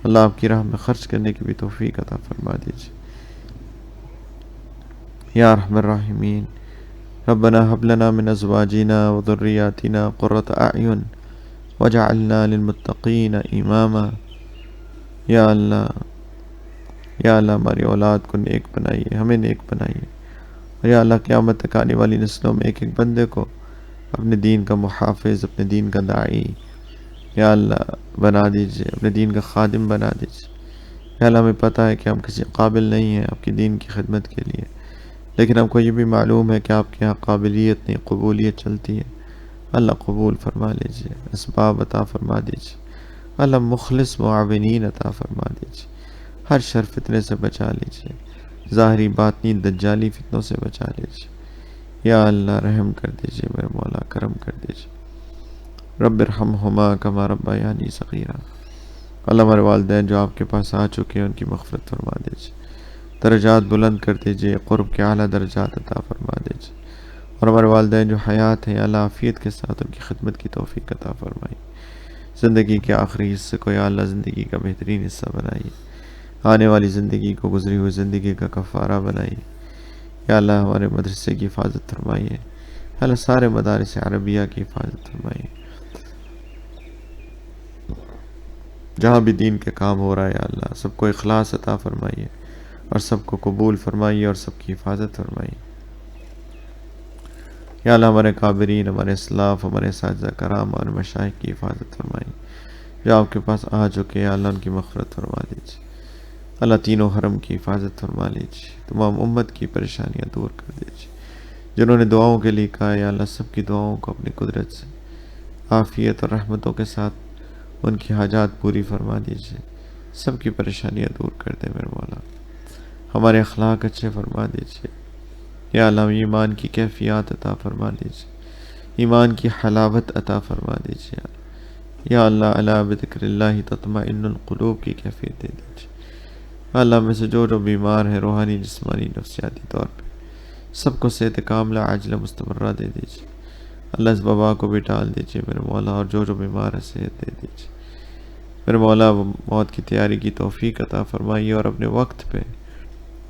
اللہ آپ کی راہ میں خرچ کرنے کی بھی توفیق عطا فرما دیجیے. یا ارحم الراحمین ربنا هب لنا من ازواجنا وذریاتنا قرۃ اعین وجعلنا للمتقین اماما. یا اللہ ہماری اولاد کو نیک بنائیے، ہمیں نیک بنائیے. اور یا اللہ قیامت تک آنے والی نسلوں میں ایک ایک بندے کو اپنے دین کا محافظ، اپنے دین کا داعی یا اللہ بنا دیجیے، اپنے دین کا خادم بنا دیجیے. یا اللہ ہمیں پتہ ہے کہ ہم کسی قابل نہیں ہیں آپ کی دین کی خدمت کے لیے، لیکن ہم کو یہ بھی معلوم ہے کہ آپ کے یہاں قابلیت نہیں، قبولیت چلتی ہے. اللہ قبول فرما لیجیے، اسباب عطا فرما دیجیے. اللہ مخلص معاونین عطا فرما دیجیے. ہر شر فتنے سے بچا لیجیے، ظاہری باطنی دجالی فتنوں سے بچا لیجیے. یا اللہ رحم کر دیجیے میرے مولا، کرم کر دیجیے. رب ارحمہما کما ربیانی صغیرا. اللہ ہمارے والدین جو آپ کے پاس آ چکے ہیں ان کی مغفرت فرما دیجیے، درجات بلند کر دیجیے، قرب کے اعلیٰ درجات عطا فرما دیجیے. اور ہمارے والدین جو حیات ہیں اللہ عافیت کے ساتھ ان کی خدمت کی توفیق عطا فرمائی. زندگی کے آخری حصے کو یا اللہ زندگی کا بہترین حصہ بنائیے، آنے والی زندگی کو گزری ہوئی زندگی کا کفارہ بنائیے. یا اللہ ہمارے مدرسے کی حفاظت فرمائیے، اللہ سارے مدارس عربیہ کی حفاظت فرمائیے. جہاں بھی دین کے کام ہو رہا ہے یا اللہ سب کو اخلاص عطا فرمائیے اور سب کو قبول فرمائیے اور سب کی حفاظت فرمائیے. یا اللہ ہمارے کابرین، ہمارے اسلاف، ہمارے اساتذہ کرام اور مشائخ کی حفاظت فرمائیے جو آپ کے پاس آ چکے ہیں. اللہ ان کی مغفرت فرما دیجیے. اللہ تینوں حرم کی حفاظت فرما لیجیے، تمام امت کی پریشانیاں دور کر دیجیے. جنہوں نے دعاؤں کے لیے کہا یا اللہ سب کی دعاؤں کو اپنی قدرت سے عافیت اور رحمتوں کے ساتھ ان کی حاجات پوری فرما دیجیے. سب کی پریشانیاں دور کر دے میرے مولا. ہمارے اخلاق اچھے فرما دیجیے. یا اللہ ایمان کی کیفیات عطا فرما دیجیے، ایمان کی حلاوت عطا فرما دیجیے. یا اللہ الا بذکر اللہ تطمئن القلوب کی کیفیت دے دیجیے. اللہ میں سے جو بیمار ہے روحانی، جسمانی، نفسیاتی طور پہ سب کو صحت کاملہ عاجلہ مستمرہ دے دیجیے. اللہ اس وبا کو بھی ٹال دیجیے میرے مولا، اور جو بیمار ہے صحت دے دیجیے میرے مولا. موت کی تیاری کی توفیق عطا فرمائیے اور اپنے وقت پہ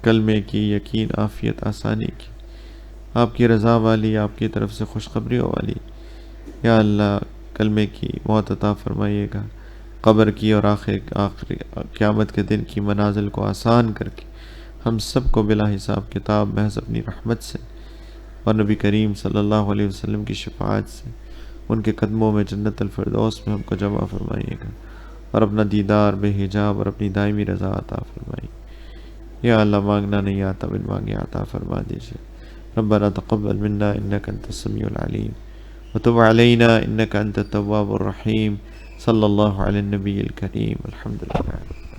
کلمے کی، یقین، عافیت، آسانی کی، آپ کی رضا والی، آپ کی طرف سے خوشخبریوں والی یا اللہ کلمے کی موت عطا فرمائیے گا. قبر کی اور آخری قیامت کے دن کی منازل کو آسان کر کے ہم سب کو بلا حساب کتاب محض اپنی رحمت سے اور نبی کریم صلی اللہ علیہ وسلم کی شفاعت سے ان کے قدموں میں جنت الفردوس میں ہم کو جمع فرمائیے گا، اور اپنا دیدار بے حجاب اور اپنی دائمی رضا عطا فرمائیے۔ یا اللہ، مانگنا نہیں آتا، بن مانگے عطا فرما دیجیے۔ ربنا تقبل منا انك انت السميع العليم وتب علينا انك انت التواب الرحيم۔ صلی اللہ علی النبی الکریم، الحمد للہ۔